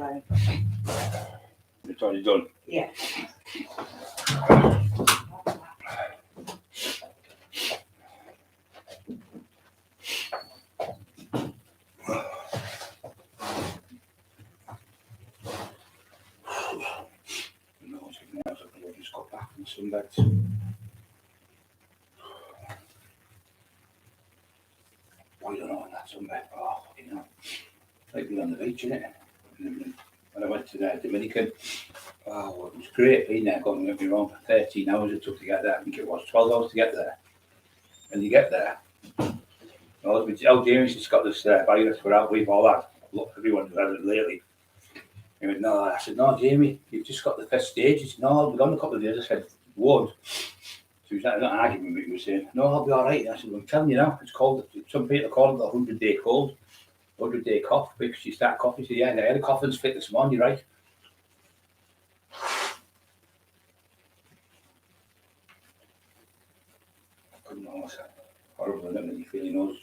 fine. It's already done. Yeah. Just got back from some beds. I don't know, that sunbed. Oh, fucking hell. Like being on the beach, innit? And when I went to the Dominican, oh, it was great being there, don't get me wrong. 13 hours it took to get there. I think it was 12 hours to get there. When you get there, oh, James has got this virus for out with all that. Look, everyone's had it lately. He went, no, I said, no, Jamie, you've just got the first stage. He said, no, we've done a couple of days. I said, won't. So he was not arguing with me, he was saying, no, I'll be all right. I said, well, I'm telling you now, it's called, some people call it the 100-day cold, 100-day cough, because you start coughing. He said, yeah, I had a coughing fit this morning, you're right. I couldn't know, it's horrible, isn't it? You feel your nose,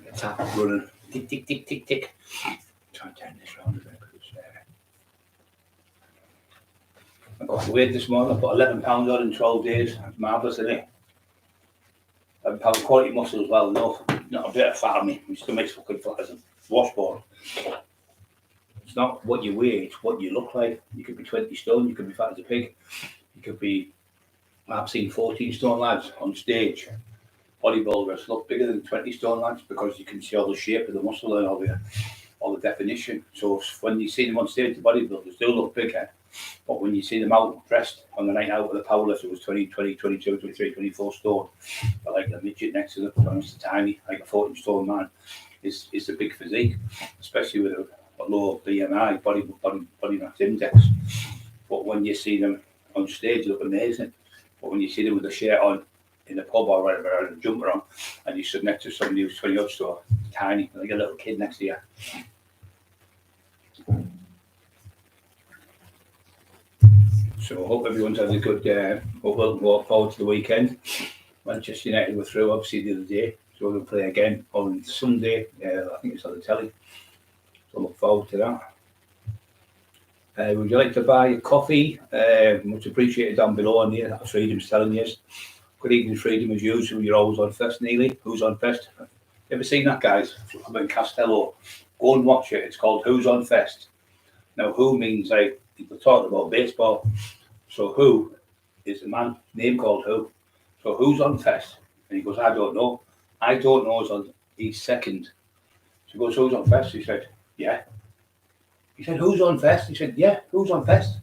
the tap running, tick, tick, tick, tick, tick. Try and turn this round a bit. I got weight this morning. I put 11 pounds on in 12 days. That's marvellous, isn't it? 11 pounds quality muscle as well. No, not a bit of fat on me. My stomach's fucking flat as a washboard. It's not what you weigh, it's what you look like. You could be 20 stone, you could be fat as a pig. You could be, I've seen 14 stone lads on stage. Bodybuilders look bigger than 20 stone lads because you can see all the shape of the muscle and all the definition. So when you see them on stage, the bodybuilders do look bigger. But when you see them out dressed on the night out with the powerlifter, it was 20, 22, 23, 24 stone. But like the midget next to them, honest, tiny, like a 14 stone man, is a big physique, especially with a low BMI, body mass index. But when you see them on stage, they look amazing. But when you see them with a shirt on in the pub or whatever, or a jumper on, and you sit next to somebody who's 20 odd stone, tiny, like a little kid next to you. So I hope everyone's had a good hope we'll walk forward to the weekend. Manchester United were through obviously the other day, so we'll play again on Sunday. I think it's on the telly. So I look forward to that. Would you like to buy a coffee? Much appreciated down below on here. That's Freedom's telling you. Good evening, Freedom, as usual. You're always on first, Neely. Who's on first? You ever seen that, guys? I'm in Castello. Go and watch it. It's called Who's on First. Now, who means like people talking about baseball. So who is a man name called Who? So who's on first? And he goes, I don't know. I don't know is on he's second. So he goes, who's on first? He said, yeah. He said, who's on first? He said, yeah, who's on first?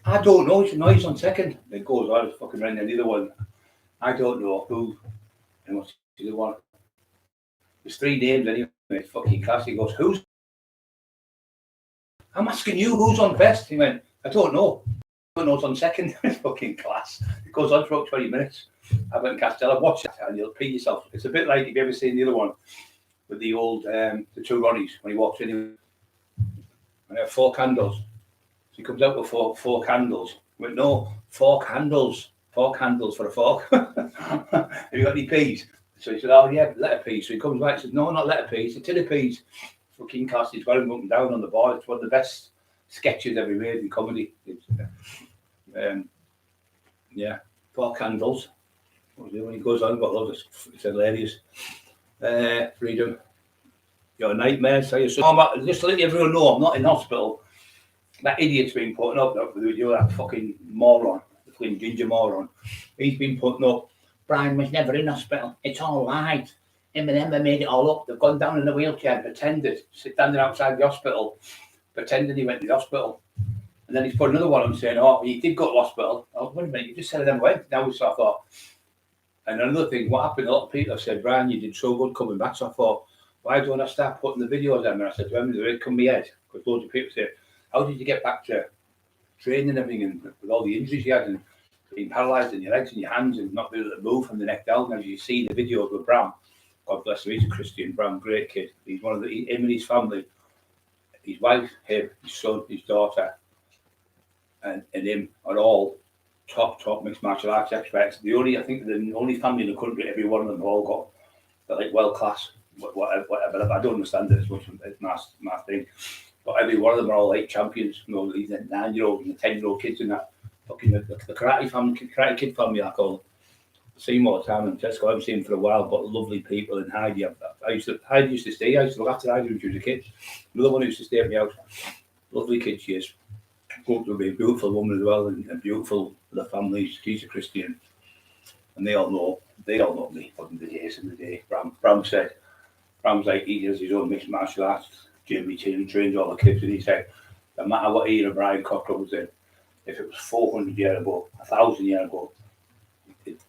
I don't know. He said, no, he's on second. And it goes, I was fucking around the other one. I don't know who. And what's the other one? There's three names anyway. It's fucking class. He goes, who's? I'm asking you who's on first. He went, I don't know. I don't know who's on second. It's fucking class. It goes on for about 20 minutes. I went in Castello, watch it and you'll pee yourself. It's a bit like, if you ever seen the other one with the old, the two Ronnies, when he walks in and they have 4 candles. So he comes out with four candles. I went, no, 4 candles. 4 candles for a fork. Have you got any peas? So he said, oh yeah, letter peas. So he comes back and says, no, not letter peas, it's tin of peas. Fucking cast, he's got him up and down on the board. It's one of the best sketches ever made in comedy. It's, yeah, 4 candles. When he goes on about loads of, it's hilarious. Freedom, your nightmare. So just to let everyone know, I'm not in hospital. That idiot's been putting up with the video, that fucking moron, the fucking ginger moron. He's been putting up, Brian was never in hospital. It's all right. Him and Emma made it all up. They've gone down in a wheelchair and pretended, standing outside the hospital, pretending he went to the hospital. And then he's put another one on saying, oh, he did go to hospital. Oh, wait a minute, you just said them went. Now, so I thought, and another thing, what happened, a lot of people have said, Brian, you did so good coming back. So I thought, why don't I start putting the videos on? And I said to him, it come my head. Because loads of people say, how did you get back to training and everything, and with all the injuries you had, and being paralysed in your legs and your hands, and not being able to move from the neck down? As you see the videos with Bram, God bless him, he's a Christian, Bram, great kid. He's one of him and his family, his wife, him, his son, his daughter, and him are all top mixed martial arts experts. I think the only family in the country, every one of them have all got, they're like world class, whatever. I don't understand it as much, it's my thing. But every one of them are all like champions. You know, the 9-year-old and the 10-year-old kids and that. Fucking the karate kid family, I call them. See him all the time in Tesco. I haven't seen him for a while, but lovely people. And Heidi, Heidi used to stay. I used to look after Heidi when she was a kid. Another one who used to stay at my house. Lovely kid she is. Grew up to be a beautiful woman as well, and beautiful for the family. She's a Christian, and they all know me from the days in the day. Bram's like, he has his own mixed martial arts gym, he trains all the kids, and he said, no matter what era Brian Cockerill was in, if it was 400 years ago, 1,000 years ago,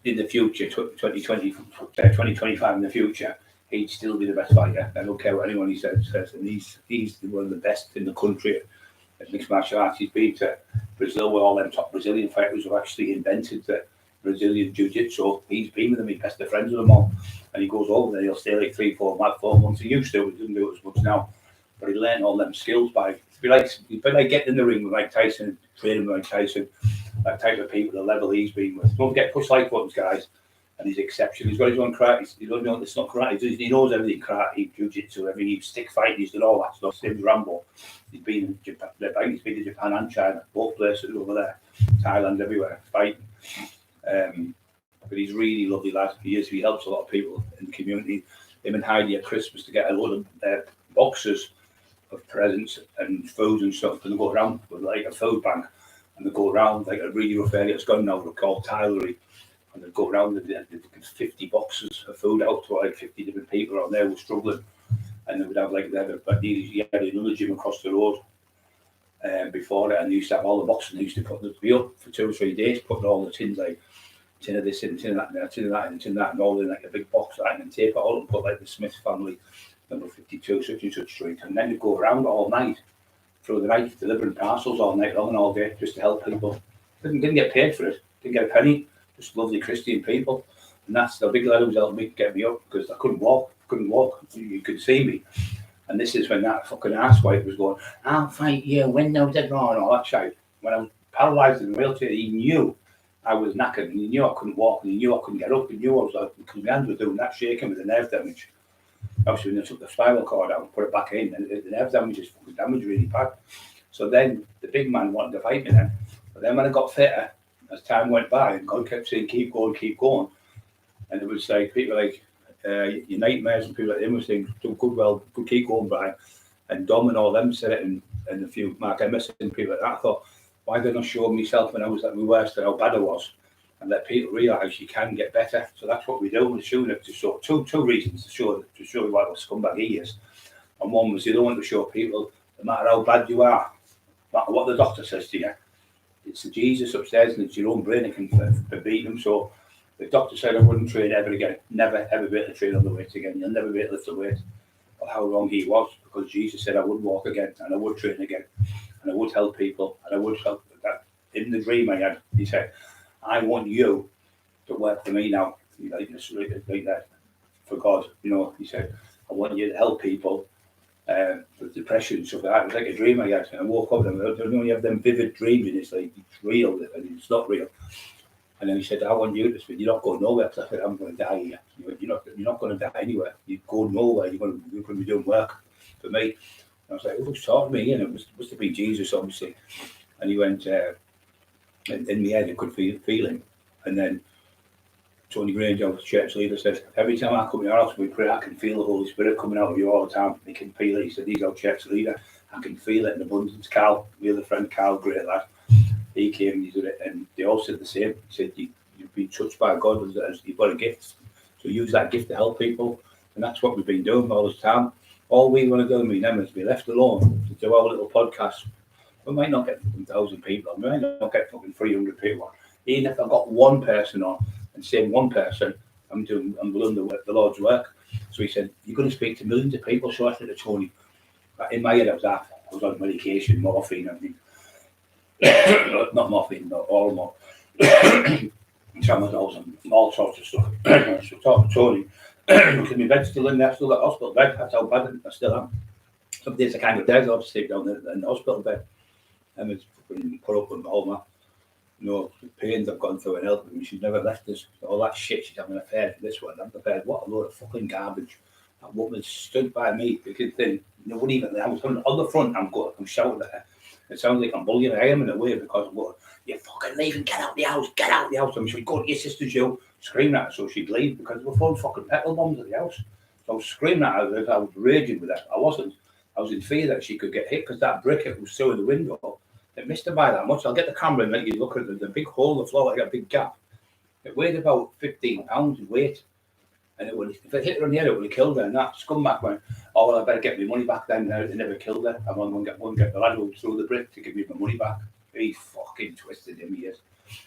in the future, 2025 in the future, he'd still be the best fighter. I don't care what anyone he says, and he's one of the best in the country at mixed martial arts. He's been to Brazil where all them top Brazilian fighters have actually invented the Brazilian jiu-jitsu. He's been with them, he's best of friends with them all. And he goes over there, he'll stay like 4 months. He used to, he doesn't do it as much now. But he learned all them skills by, it'd be like getting in the ring with Mike Tyson, training with Mike Tyson, that type of people, the level he's been with. Don't get pushed like buttons, guys. And he's exceptional. He's got his own karate. He doesn't know it's not karate. He knows everything, karate, jiu-jitsu, everything, stick fighting, he's done all that stuff. Same as Rambo. He's been in Japan, and China, both places over there, Thailand, everywhere, fighting. But he's really lovely lad. He helps a lot of people in the community. Him and Heidi at Christmas to get a load of boxes of presents and foods and stuff, and they go around with like a food bank, and they go around like a really rough area. It's gone now, called Tylery, and they go around and they get 50 boxes of food out to like 50 different people on there who were struggling, and they would have like another gym across the road before it, and they used to have all the boxes, and they used to put them up for 2 or 3 days, putting all the tins, like tin of this and tin of that, and tin of that, and tin of that, and all in like a big box, like, and tape it all and put like the Smith family, number 52, such and such street, and then you go around all night, through the night, delivering parcels all night long and all day, just to help people. Didn't get paid for it, didn't get a penny, just lovely Christian people. And that's the big lad who was helping me get me up, because I couldn't walk, you could see me. And this is when that fucking asswipe was going, I'll fight you, windows are drawn, all that shit. When I was paralysed in the wheelchair, he knew I was knackered, and he knew I couldn't walk, and he knew I couldn't get up, he knew I was like, because my hands were doing that, shaking with the nerve damage. Obviously, when they took the spinal cord out and put it back in, and the nerve damage is fucking damaged really bad. So then the big man wanted to fight me then. But then when I got fitter, as time went by, and God kept saying, keep going. And it was like, people like, your nightmares and people like him were saying, good, keep going, Brian. And Dom and all them said it, and a few Mark Emerson and people like that. I thought, why didn't I show myself when I was at my worst and how bad I was? And let people realise you can get better. So that's what we do. We're showing it to show two reasons to show you what a scumbag he is. And one was the other one to show people, no matter how bad you are, no matter what the doctor says to you, it's the Jesus upstairs and it's your own brain that can beat them. So the doctor said I wouldn't train ever again, never ever be able to train on the weight again. You'll never be able to lift the weight. But how wrong he was, because Jesus said I would walk again and I would train again and I would help people and I would help that. In the dream I had, he said, I want you to work for me now, like that, for God. You know, he said, I want you to help people with depression and stuff like that. It was like a dream I had. And I woke up and I don't know, you have them vivid dreams and it's like, it's real and it's not real. And then he said, I want you to speak. You're not going nowhere. I said, I'm going to die here. You're not going to die anywhere. You go nowhere. You're going to be doing work for me. And I was like, who's talking to me? And it must have been Jesus, obviously. And he went, in my head, I could feel him. And then Tony Grange, our church leader, said, every time I come to your house, we pray, I can feel the Holy Spirit coming out of you all the time. He can feel it. He said, he's our church leader. I can feel it in abundance. Carl, my other friend, Carl, great lad. He came, he did it, and they all said the same. He said, you've been touched by God, as you've got a gift. So use that gift to help people. And that's what we've been doing all this time. All we want to do, me and them, is be left alone to do our little podcast. We might not get 1,000 people on, we might not get fucking 300 people on. Even if I've got one person on, and saying one person, I'm doing the Lord's work. So he said, you're going to speak to millions of people. So I said to Tony, in my head I was on medication, morphine, I think. Not morphine, not all more. Tramadol and all sorts of stuff. So talk to Tony, because my bed's still in there, still got hospital bed, that's how bad I still am. Some days I kind of dead, I'll sleep down in the hospital bed. And it's put up with all my, the pains I've gone through and helping me. She's never left us. All that shit, she's having an affair for this one, I'm prepared. What a load of fucking garbage. That woman stood by me, because then you wouldn't even. I was on the front. I'm shouting at her. It sounds like I'm bullying her. I am in a way, because I'm going, "You fucking leave and get out the house, get out the house." And she'd go to your sister's, you screaming at her, so she'd leave, because there were full fucking petrol bombs at the house. So I was screaming at her. I was raging with her. I wasn't. I was in fear that she could get hit, because that brick it was through the window. It missed her by that much. I'll get the camera and let you look at the big hole in the floor, like a big gap. It weighed about 15 pounds in weight. And it would, if it hit her on the head, it would have killed her. And that scumbag went, "Oh, well, I better get my money back then." No, they never killed her. I'm going to get the lad who threw the brick to give me my money back. He fucking twisted him, he is.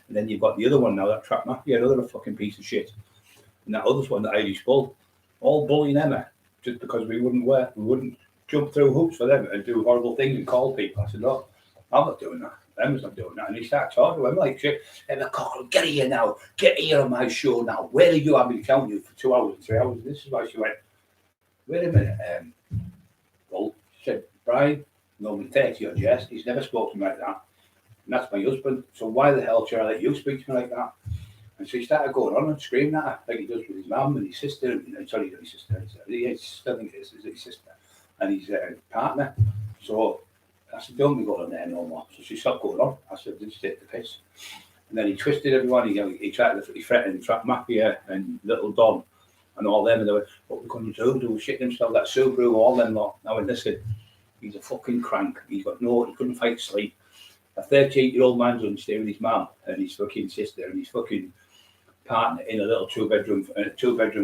And then you've got the other one now, that trap mafia, another fucking piece of shit. And that other one, that Irish bull, all bullying Emma, just because we wouldn't jump through hoops for them and do horrible things and call people. I said, "No, I'm not doing that. Emma's not doing that." And he started talking to him like shit. "Emma Cockerill, get here now. Get here on my show now. Where are you? I've been telling you for 2 hours, 3 hours." And this is why she went, "Wait a minute, well," she said, "Brian, normally 30 odd years, he's never spoken to me like that. And that's my husband. So why the hell should I let you speak to me like that?" And so he started going on and screaming at her, like he does with his mum and his sister. And, sorry, his sister. I think it is his sister. And his partner. So I said, "Don't be going on there no more." So she stopped going on. I said, "Just take the piss." And then he twisted everyone. He threatened Trap Mafia and Little Don and all them. And they went, "What we going to do? Do we shit himself? That Subaru, all them lot." Now, and listen, he's a fucking crank. He couldn't fight sleep. A 38-year-old man's on stay with his mum and his fucking sister and his fucking partner in a little two-bedroom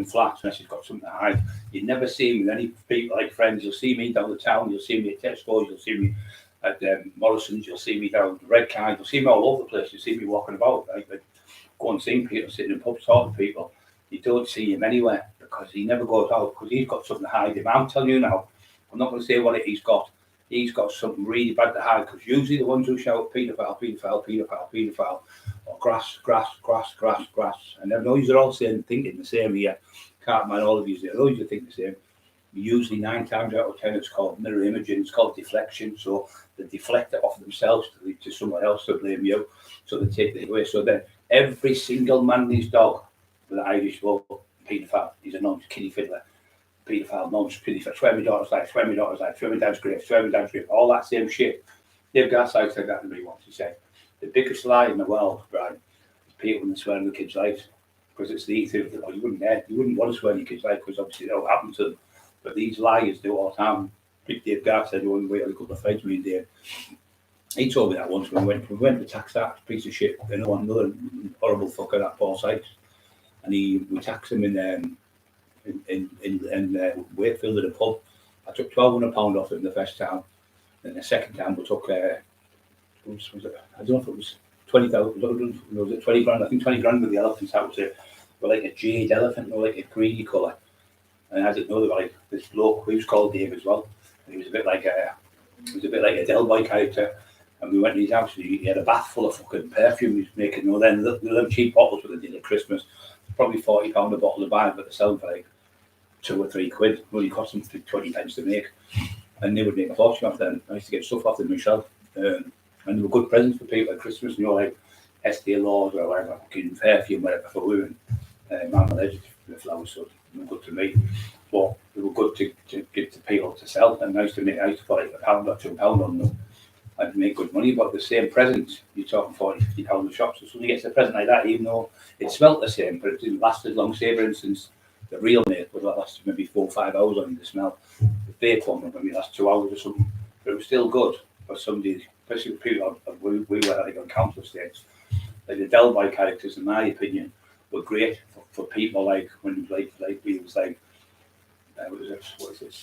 flat, unless he's got something to hide. You never see him with any people like friends. You'll see me down the town. You'll see me at Tesco's. You'll see me at Morrison's. You'll see me down the Red Card. You'll see me all over the place. You'll see me walking about. Like go and see people sitting in pubs talking to people. You don't see him anywhere, because he never goes out, because he's got something to hide him. I'm telling you now, I'm not going to say what he's got. He's got something really bad to hide, because usually the ones who shout paedophile, paedophile, paedophile, paedophile, or grass. And I know you're all thinking the same here. Can't mind all of you. I know you think the same. Usually 9 times out of 10 it's called mirror imaging. It's called deflection. So they deflect it off themselves to someone else to blame you. So they take it away. So then every single man and his dog with an Irish bull, paedophile. He's a non-kiddie fiddler. Paedophile, non-paedophile. Swear my daughter's life. Swear my daughter's life. Swear my dad's grave. Swear my dad's grave. All that same shit. Dave Garside said that to me once. He said, "The biggest lie in the world, Brian, is people when they swear on the kids' lives, because it's the ether of the law. You wouldn't want to swear on your kids' life, because obviously that will happen to them. But these liars do all the time." Big Dave Garside said, "One way, a couple of fights with me and Dave." He told me that once when we went to tax that piece of shit. Another horrible fucker, that Paul Sykes, and we taxed him in Wakefield at a pub. I took £1,200 off it in the first time. And the second time we took, I don't know if it was 20,000, was it 20 grand? I think 20 grand with the elephants. That was it. But like a jade elephant, like a greeny colour. And I didn't know they were like this bloke, he was called Dave as well. And he was a bit like a Del Boy character. And we went to his house and he had a bath full of fucking perfume. He was making them cheap bottles that they did at Christmas. Probably £40 a bottle to buy, but they're selling for like £2 or £3. Well, it cost them 20 pence to make. And they would make a fortune off them. I used to get stuff off them myself. And they were good presents for people at Christmas, like Estee Lauder or whatever, fucking perfume, whatever, for women. Marmalade, the flowers, so they were good to me. But they were good to give to people to sell. And I used to put like £1 or £2 on them. I'd make good money, but the same presents, you're talking £40, £50 a shop. So somebody gets a present like that, even though it smelt the same, but it didn't last as long. Say, for instance, the real mate would last maybe 4 or 5 hours on the smell. The fake one would maybe last 2 hours or something, but it was still good for somebody, especially with people we were like on council estates. Like the Del Boy characters, in my opinion, were great for people like when we was like what was it,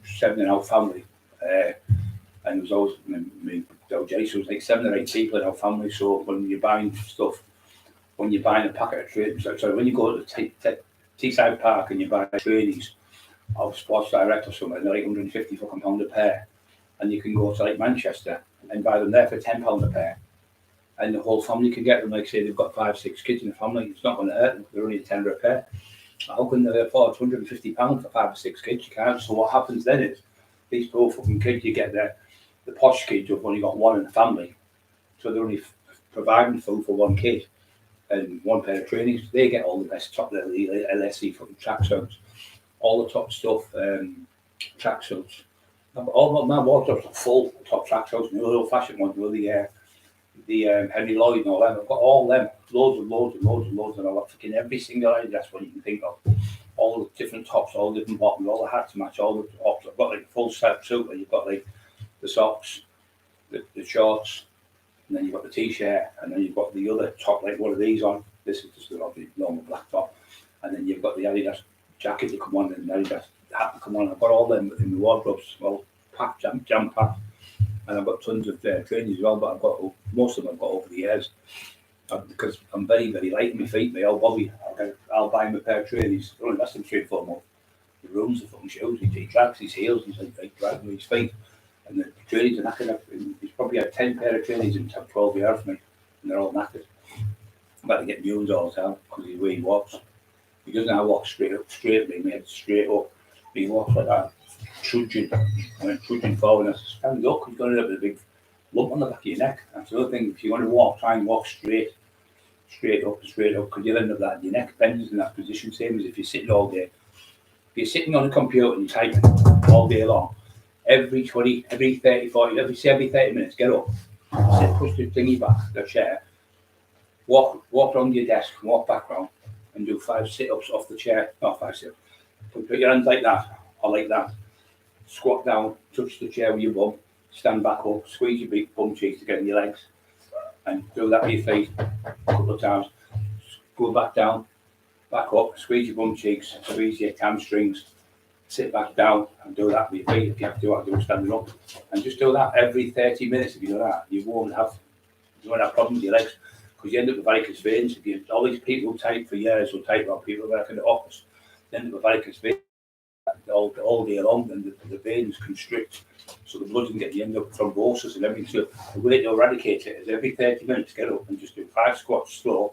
7 in our family. And it was always, Jason was like 7 or 8 people in our family. So when you're buying stuff, when you're buying a packet of trainees, when you go to the Teesside Park and you buy trainees or Sports Direct or something, they're like £150 a pair. And you can go to like Manchester and buy them there for £10 a pair. And the whole family can get them, like say they've got 5, 6 kids in the family. It's not going to hurt them, they're only £10 a pair. How can they afford £250 for 5 or 6 kids? You can't. So what happens then is these poor fucking kids, you get the posh kids who've only got one in the family, so they're only providing food for one kid and one pair of trainees. They get all the best top level LSE fucking tracksuits. all the top stuff, tracksuits. All my wardrobe's full of top tracksuits, the old fashioned ones, the Henry Lloyd and all them. I've got all them, loads and loads and loads and loads, and I've got fucking every single item. That's what you can think of. All the different tops, all the different bottoms, all the hats to match, all the tops. I've got like a full set suit where you've got like the socks, the shorts, and then you've got the t-shirt, and then you've got the other top, like one of these on. This is just the normal black top, and then you've got the Adidas jacket to come on and the Adidas hat to come on. I've got all them in the wardrobes, well packed, jam packed, and I've got tons of trainers as well. But I've got most of them I've got over the years because I'm very very light in my feet. My old Bobby, I'll buy him a pair of trainers. They're only less than 3 or 4 months. He ruins the fucking shoes. He drags his heels. He's like dragging with his feet. And the trainers are knackered. He's probably had 10 pair of trainers in 12 years for me, and they're all knackered. I'm about to get new ones all the time because of the way he walks. He doesn't have to walk straight up, my head straight up. He walks like that, trudging forward. And I stand up, he's got a big lump on the back of your neck. That's the other thing. If you want to walk, try and walk straight up, because you'll end up that your neck bends in that position, same as if you're sitting all day. If you're sitting on a computer and you're typing all day long, every 30 minutes, get up, push the thingy back, the chair, walk around your desk, walk back round, and do 5 sit-ups off the chair. Not 5 sit-ups. Put your hands like that, or like that. Squat down, touch the chair with your bum, stand back up, squeeze your big bum cheeks to get in your legs, and do that with your feet a couple of times. Go back down, back up, squeeze your bum cheeks, squeeze your hamstrings, sit back down and do that with your feet. If you have to do it, do it standing up. And just do that every 30 minutes. If you do that, you won't have problems with your legs, because you end up with varicose veins. If you, all these people type for years will type about people work in the office, they end up with varicose veins all day long, and the veins constrict, so the blood doesn't get, you end up with thrombosis and everything. So the way to eradicate it is every 30 minutes get up and just do 5 squats slow,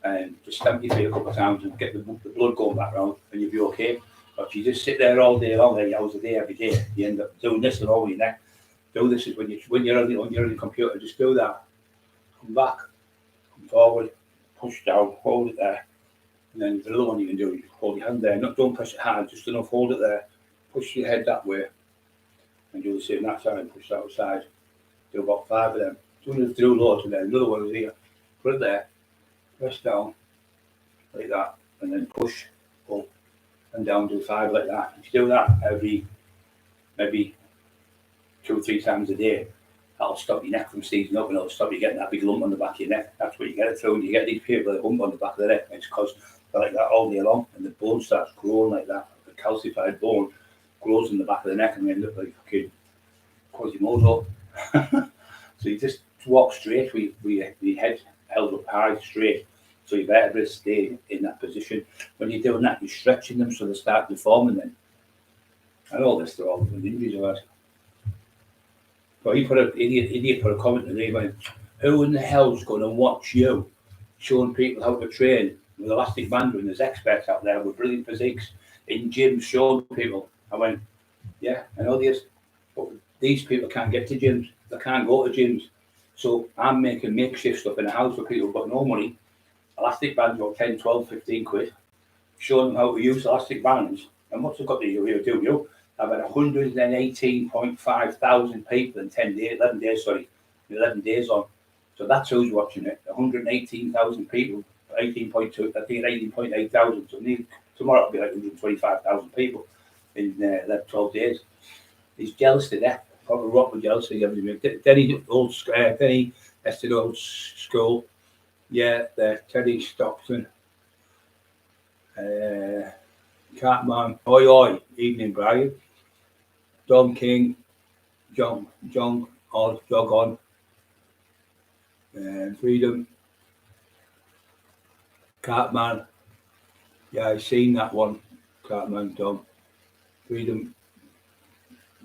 and just stamp your feet a couple of times and get the blood going back round, and you'll be okay. But if you just sit there all day long, 8 hours a day, every day, you end up doing this and all your neck. Do this is when you're on the computer, just do that. Come back, come forward, push down, hold it there. And then the other one you can do, you hold your hand there. Don't press it hard, just enough, hold it there. Push your head that way. And do the same that side, push that outside. Do about 5 of them. Do loads, and then another one is here. Put it there, press down, like that, and then push, up, and down, do 5 like that. If you do that every, maybe 2 or 3 times a day, that'll stop your neck from seizing up, and it'll stop you getting that big lump on the back of your neck. That's what you get it through. And you get these people with a lump on the back of their neck, and it's because they're like that all day long, and the bone starts growing like that. The calcified bone grows in the back of the neck, and they end up like fucking Quasimodo. So you just walk straight with your head held up high, straight, so your vertebrae stay in that position. When you're doing that, you're stretching them so they start deforming then. And all this, they're all the injuries of us. But he put idiot put a comment in there, he went, who in the hell's going to watch you showing people how to train with elastic band when there's experts out there with brilliant physiques in gyms showing people? I went, yeah, I know this, but these people can't get to gyms. They can't go to gyms. So I'm making makeshift stuff in the house for people who've got no money. Elastic bands are 10, 12, 15 quid. Showing them how to use elastic bands. And what's it got to do? You? I've had 118.5 thousand people in 11 days on. So that's who's watching it. 118,000 people, 18.2, I think 18.8 thousand. So tomorrow it'll be like 125,000 people in 12 days. He's jealous to death. Probably rock with jealousy. Denny Ested Old School. Yeah, Teddy Stockton. Catman. Oi, evening, Brian. Don King. John, all jog on. Freedom. Catman. Yeah, I've seen that one. Catman, Dom. Freedom.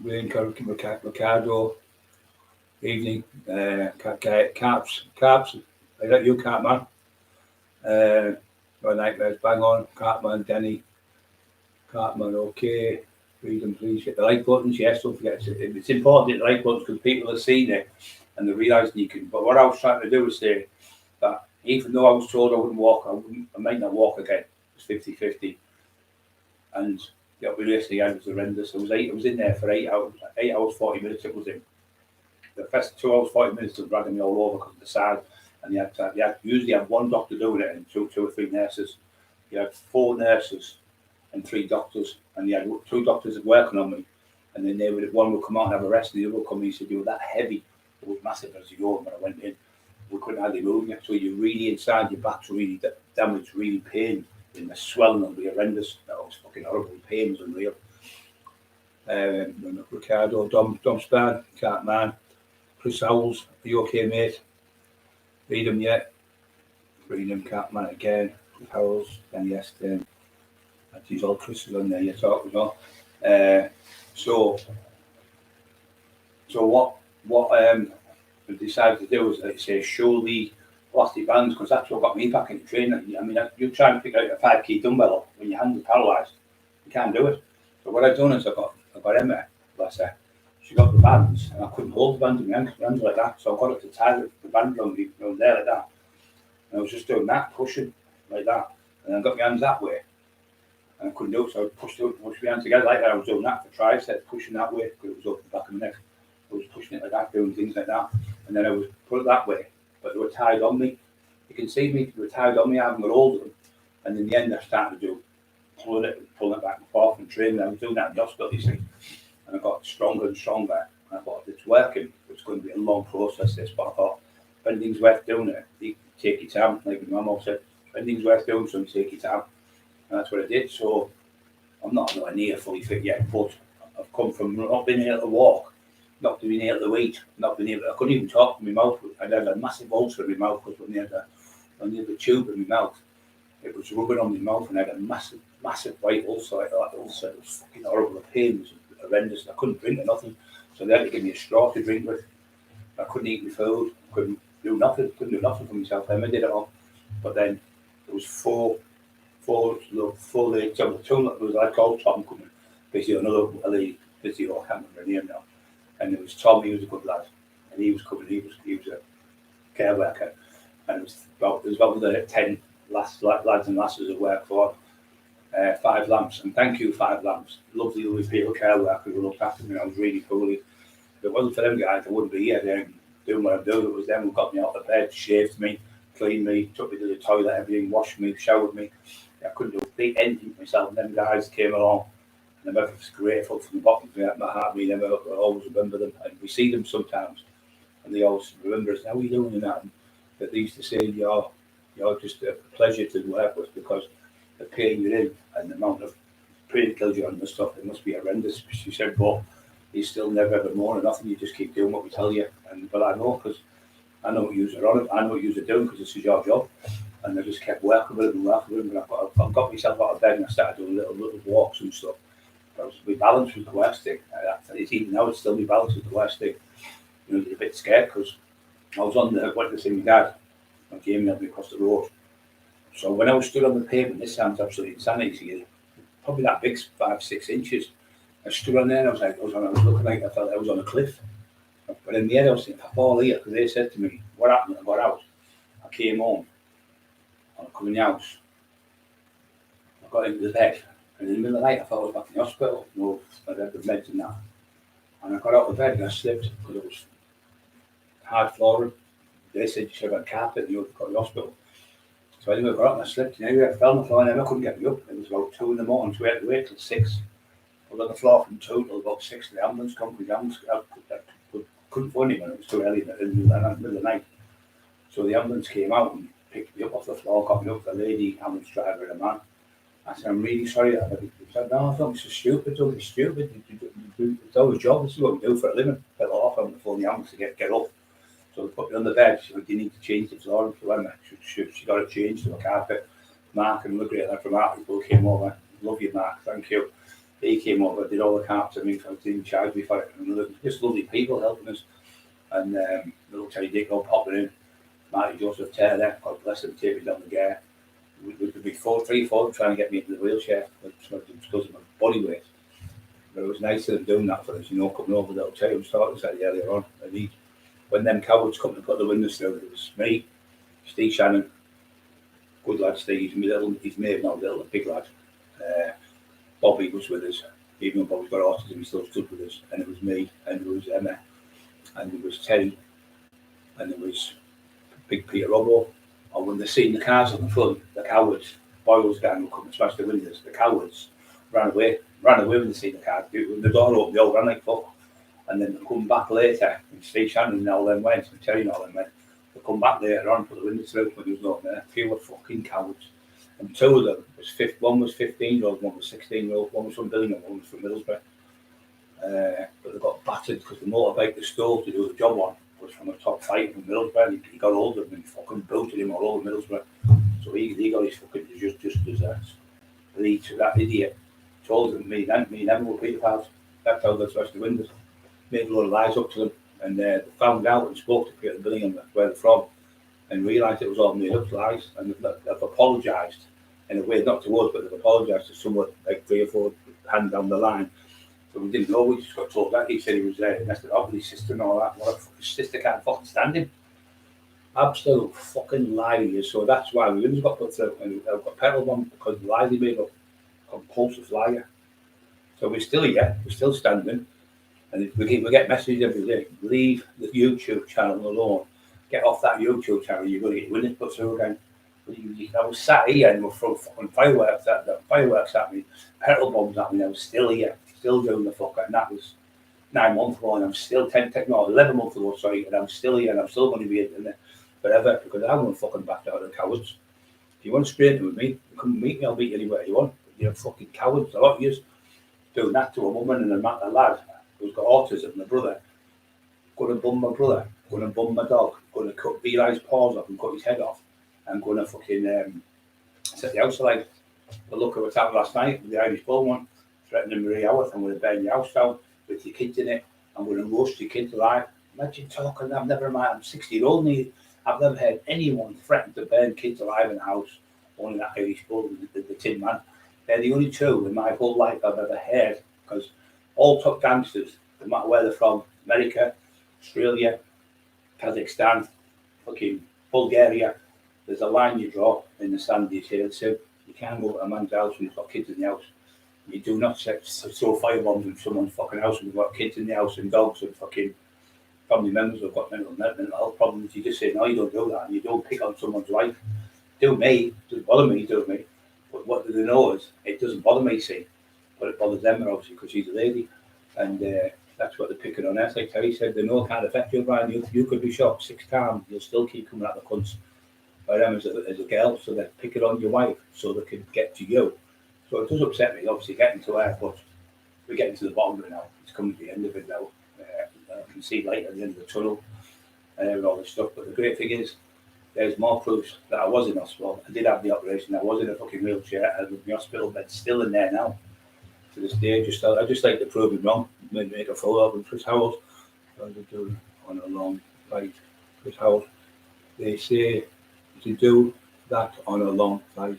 Wayne Ricardo. Evening. Caps. I got you, Catman. My nightmares, bang on. Catman, Denny. Catman, okay. Freedom, please hit the like buttons. Yes, don't forget. It's important to hit the like buttons because people have seen it and they realise you can. But what I was trying to do was say that even though I was told I wouldn't walk, I might not walk again. It's 50-50. And the operation again was horrendous. I was in there for 8 hours 40 minutes. It was in the first 2 hours 40 minutes of dragging me all over because of the side. And they had usually had one doctor doing it and two or three nurses. You had 4 nurses and 3 doctors, and you had 2 doctors working on me. And then one would come out and have a rest, and the other would come in. He said, "You were that heavy, it was massive as you were when I went in. We couldn't hardly move you. So you're really inside, your back's really damaged, really pain, and the swelling will be horrendous." That was fucking horrible. The pain was unreal. Ricardo, Dom Span, Cartman, Chris Howells, are you okay, mate? Freedom yet? Freedom, Cartman again, Chris Howells, and yes, then. These all Chris is on there, you're talking about. So what we decided to do is, like say, show the plastic bands, because that's what got me back into training. I mean, you try and pick out a 5 kg dumbbell when your hands are paralysed, you can't do it. So what I've done is I got Emma, bless her, she got the bands, and I couldn't hold the bands in my hands like that, so I got it to tie the band around me, there like that. And I was just doing that, pushing like that, and I got my hands that way. And I couldn't do it, so I pushed my hands together like that. I was doing that for triceps, pushing that way, because it was up the back of my neck. I was pushing it like that, doing things like that. And then I was put it that way, but they were tied on me. You can see me, they were tied on me, I haven't got hold of them. And in the end, I started to do pulling it back and forth and training. I was doing that in the hospital, you see. And I got stronger and stronger. And I thought, it's working. It's going to be a long process, this. But I thought, if anything's worth doing it, you take your time. Like my mum always said, if anything's worth doing, so take your time. And that's what I did. So I'm not nowhere near fully fit yet, but I've come from not being able to walk, not being able to eat, I couldn't even talk with my mouth. I had a massive ulcer in my mouth because when they had the tube in my mouth, it was rubbing on my mouth, and I had a massive white ulcer. Like that ulcer, it was fucking horrible. The pain was horrendous. I couldn't drink or nothing, so they had to give me a straw to drink with. I couldn't eat my food, couldn't do nothing for myself. I did it all, but then there was four legs. So the two that was like called Tom coming, basically another lady, basically I can't remember her name now. And it was Tom. He was a good lad, and he was coming. He was a care worker, and there was about the 10 lads and lasses that work for 5 Lamps. And thank you, 5 Lamps. Lovely people, care workers who looked after me. I was really poorly. If it wasn't for them guys, I wouldn't be here doing what I'm doing. It was them who got me out of bed, shaved me, cleaned me, took me to the toilet, everything, washed me, showered me. I couldn't do anything for myself. And them guys came along, and I'm ever grateful from the bottom of my heart. I always remember them, and we see them sometimes, and they always remember us. How are you doing in that? But they used to say, you're just a pleasure to work with, because the pain you're in and the amount of painkillers you're on and stuff, it must be horrendous. She said, but you still never ever moan or nothing. You just keep doing what we tell you. But I know, because I know what you're on it. I know what you're doing, because this is your job. And I just kept working with them. And I got myself out of bed, and I started doing little walks and stuff. But my balance was the worst thing. It's even now, it's still my balance is the worst thing. You're a bit scared, because I went to see my dad. My game helped me across the road. So when I was stood on the pavement, this sounds absolutely insanity. Probably that big, 5-6 inches. I stood on there, and I was looking like I felt I was on a cliff. But in the end, I was thinking, if I fall here, because they said to me, what happened? I got out. I came home. I come in the house. I got into the bed. And in the middle of the night, I thought I was back in the hospital. No, I had the meds and that. And I got out of bed and I slipped, because it was hard flooring. They said you should have a carpet and you had to go to the hospital. So anyway, I got up and I slipped. And anyway, I fell on the floor and I couldn't get me up. It was about 2 a.m, so we had to wait till 6. I was on the floor from 2 till about 6. The ambulance come. I couldn't find anyone. It was too early in the middle of the night. So the ambulance came out and picked me up off the floor, got me up. The lady, ambulance driver, and a man. I said, I'm really sorry. He said, no, I thought it's so stupid. Don't be stupid. It's our job. This is what we do for a living. Fell off on the phone, the ambulance to get up. So they put me on the bed. She said, you need to change the floor. She got it changed to a carpet. Mark and look at that from Mark, people came over. Love you, Mark. Thank you. He came over, did all the carpets. I mean, they didn't charge me for it. And just lovely people helping us. And little Teddy Dick all popping in. Marty Joseph Taylor, God bless him, taking down the gear. We could be 3-4 trying to get me into the wheelchair because of my body weight. But it was nice of them doing that for us, coming over. They'll tell you, I was talking about earlier on. When them cowards come to put the windows through, it was me, Steve Shannon, good lad Steve, he's made now, little big lad. Bobby was with us. Even though Bobby's got autism, he still stood with us. And it was me, and there was Emma, and there was Terry, and there was Big Peter Robbo. And when they seen the cars on the front, the cowards, Boyle's gang would come and smash the windows. The cowards ran away when they seen the cars. When the door opened, they all ran like fuck. And then they come back later, and Steve Shannon and all them went, and Terry and all them went. They come back later on, put the windows through when there was no there. A few were fucking cowards. And two of them one was 15-year-old, one was 16-year-old, one was from Billingham, one was from Middlesbrough. But they got battered because the motorbike they stole to do the job on was from a top fight from Middlesbrough. He got hold of him and fucking booted him all over Middlesbrough. So he got his fucking just as that idiot told them me never will Peter Pals. That's how they smashed the windows. Made a lot of lies up to them, and they found out and spoke to Peter Billingham, that's where they're from, and realised it was all made up lies, and they've apologised in a way, not to us, but they've apologised to someone like 3 or 4 hands down the line. So we didn't know, we just got told that. He said he was there, messed it up with his sister and all that. What his sister can't fucking stand him. Absolute fucking liars. So that's why we just got put through, and we got petrol on because of the lies he made up. Compulsive liar. So we're still here, we're still standing, and we get messages every day. Leave the YouTube channel alone. Get off that YouTube channel. You're going to get winning put through again. I was sat here and we're throwing fucking fireworks at me, petrol bombs at me. I was still here, still doing the fuck, and that was 9 months ago, and I'm still 11 months ago, sorry, and I'm still here, and I'm still going to be in there forever because I won't fucking back out of the cowards. If you want to straighten with me, you come meet me. I'll meet you anywhere you want. You're fucking cowards. A lot of you doing that to a woman and a lad who's got autism, and a brother. Going to bum my brother, going to bum my dog, going to cut Eli's paws off and cut his head off, and going to fucking set the house alight. The look at what's happened last night with the Irish Bull one, threatening Marie Howarth, I'm going to burn your house down with your kids in it, I'm going to roast your kids alive. Imagine talking, I'm 60-year-old and I've never heard anyone threaten to burn kids alive in the house, only that Irish Bull, the Tin Man. They're the only two in my whole life I've ever heard, because all top gangsters, no matter where they're from, America, Australia, Kazakhstan, fucking Bulgaria, there's a line you draw in the sand. You say, you can't go to a man's house when he's got kids in the house. You do not throw firebombs in someone's fucking house when they've got kids in the house and dogs and fucking family members who've got mental health problems. You just say, no, you don't do that. And you don't pick on someone's wife. Do me, it doesn't bother me, do me. But what do they know is, it doesn't bother me, see. But it bothers them, obviously, because she's a lady. And that's what they're picking on us. Like Terry said, they know it can't affect you, Brian. You could be shot 6 times, you'll still keep coming at the cunts by them as a girl, so they're picking on your wife so they can get to you. So it does upset me, obviously, getting to her, but we're getting to the bottom of it now. It's coming to the end of it now. I can see light at the end of the tunnel and all this stuff. But the great thing is, there's more proofs that I was in hospital. I did have the operation. I was in a fucking wheelchair. I was in the hospital bed, still in there now. To this day, I just like to prove it wrong. Make a full album. Chris Howard, doing on a long flight. Chris Howard. They say to do that on a long flight.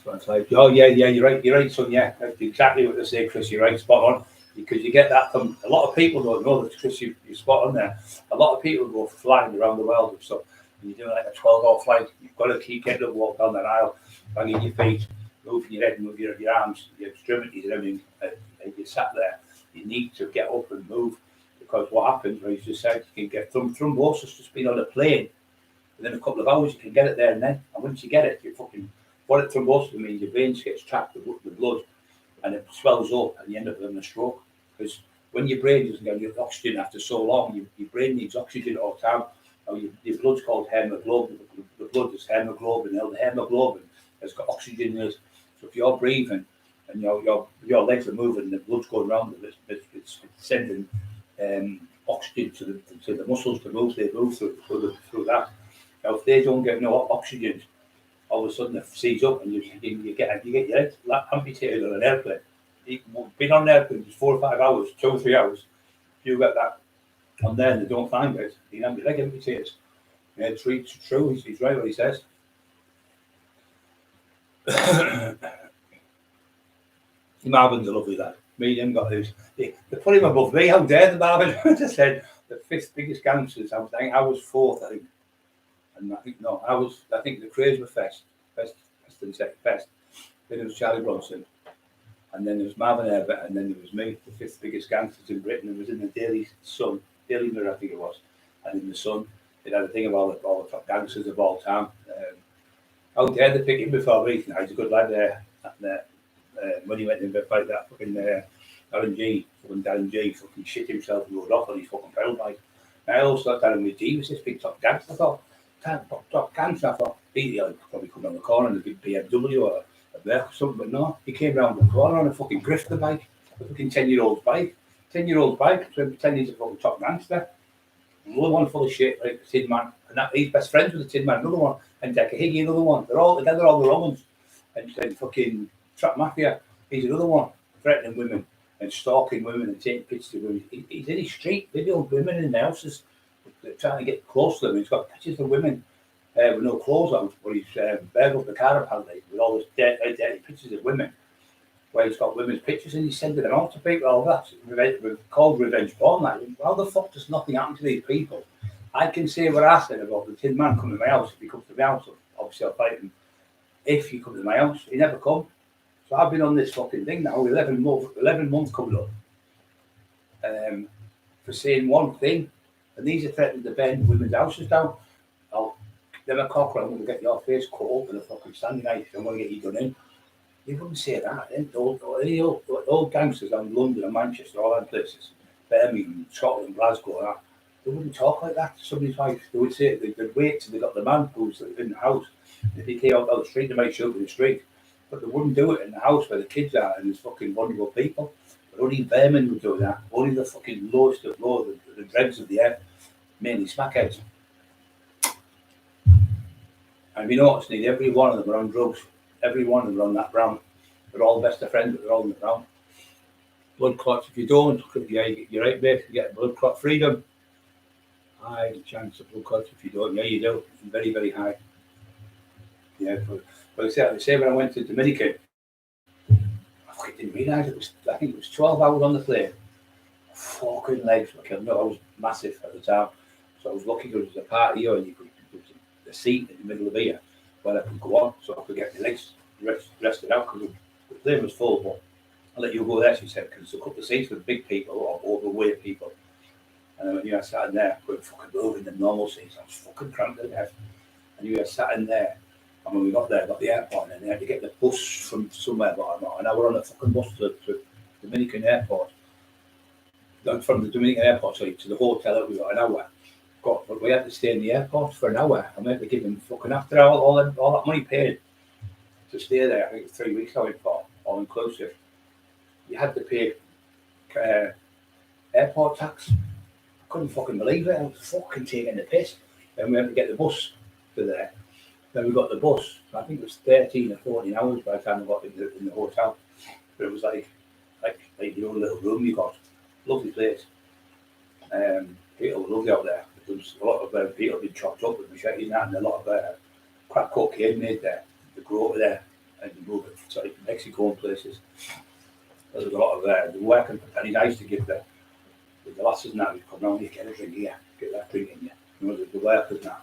It's like, oh yeah, you're right, son. Yeah, that's exactly what they say, Chris. You're right, spot on. Because you get that from a lot of people don't know that, Chris. You're spot on there. A lot of people go flying around the world and stuff. And you're doing like a 12-hour flight. You've got to keep getting up, walk down that aisle, banging your feet, moving your head, moving your arms, your extremities and everything. And you sat there. You need to get up and move, because what happens, as you said, you can get thrombosis just being on a plane. Within a couple of hours, you can get it there and then. And once you get it, you fucking, what it thrombosis means, your veins gets trapped with the blood, and it swells up, and you end up having a stroke. Because when your brain doesn't get enough oxygen after so long, your brain needs oxygen all the time. Your blood's called hemoglobin. The blood is hemoglobin. Now the hemoglobin has got oxygen in it. So if you're breathing and your legs are moving, the blood's going around, it's sending oxygen to the muscles to move. They move through that. Now if they don't get no oxygen, all of a sudden it seizes up and you get your head amputated on an airplane. You've been on an airplane for 4 or 5 hours, 2 or 3 hours. If you get that on there and they don't find it, you can have your leg amputated. Yeah, it's true. He's right what he says. Marvin's a lovely lad. Me and him got his. They put him above me. How dare the Marvin? I just said the 5th biggest gangsters. I was 4th, I think. And I think the Craze were first and second best. Then it was Charlie Bronson. And then there was Marvin Herbert, and then there was me, the 5th biggest gangsters in Britain. It was in the Daily Mirror, I think it was. And in the Sun, it had a thing of all the top gangsters of all time. How dare they pick him before me? He's a good lad there. When he went in bed like that, fucking Darren G, fucking shit himself and rode off on his fucking pedal bike. And I also thought Darren with D was this big top gangster. I thought, top gangster. I thought, he'd probably come down the corner in a big BMW or a Merc or something, but no, he came round the corner on a fucking grifter bike, a fucking 10-year-old bike. 10-year-old bike, so pretending he's a fucking top gangster. Another one full of shit, like the Tin Man. And he's best friends with the Tin Man, another one. And Decker Higgy, another one. They're all together, all the wrong ones. And fucking Trap Mafia, he's another one. Threatening women and stalking women and taking pictures of women. He's in his street, videoing women in the houses, trying to get close to them. He's got pictures of women with no clothes on, where he's burgled the car apparently, with all those dirty pictures of women, where he's got women's pictures and he's sending them out to people. All that's called revenge porn. Like, how the fuck does nothing happen to these people? I can say what I said about the Tin Man coming to my house. If he comes to my house, obviously I'll fight him. If he comes to my house, he never come. So I've been on this fucking thing now, 11 months coming up, for saying one thing, and these are threatening to burn women's houses down. Then a Cockerill, I'm going to get your face cut up with a fucking standing knife. I'm going to get you done in. You wouldn't say that, then. Old gangsters in London and Manchester, all that places, Birmingham, Scotland, Glasgow, and that, they wouldn't talk like that to somebody's wife. They would say they'd wait till they got the man who's in the house. If he came out on the street, they might shoot in the street. But they wouldn't do it in the house where the kids are and there's fucking vulnerable people. But only vermin would do that. Only the fucking lowest of low, the dregs of the earth, mainly smackheads. And we noticed nearly every one of them are on drugs. Every one of them are on that brown. They're all best of friends, but they're all on the brown. Blood clots, if you don't, you're right, mate, you get blood clot freedom. High chance of blood clots if you don't. Yeah, you do. Very, very high. Yeah, but I say when I went to Dominican, I didn't realise it was, I think it was 12 hours on the plane. Fucking legs were killing me. I was massive at the time. So I was lucky because there was a party here and there was a seat in the middle of here where I could go on so I could get my legs rested out because the plane was full. But I'll let you go there, she said, because there's a couple of seats with big people or overweight people. And when you were sat in there, I couldn't fucking move in the normal seats. I was fucking cramped to death. And you were sat in there. And when we got there, got the airport, and they had to get the bus from somewhere about an hour on a fucking bus to Dominican airport. From the Dominican airport, sorry, to the hotel, we got an hour. But we had to stay in the airport for an hour, and we had to give them fucking, after all that money paid to stay there. I think it was 3 weeks I went for, all inclusive. You had to pay airport tax. I couldn't fucking believe it. I was fucking taking the piss. Then we had to get the bus to there. Then we got the bus. I think it was 13 or 14 hours by the time we got in the hotel. But it was like your own little room you got. Lovely place. People were lovely out there. There was a lot of people being chopped up with machetes and that, and a lot of crack cocaine made there. They grow over there and they move it to Mexico and places. There was a lot of the working for pennies. I used to give the lasses and that would come round, you get a drink here, get that drink in you. You know, the workers and that.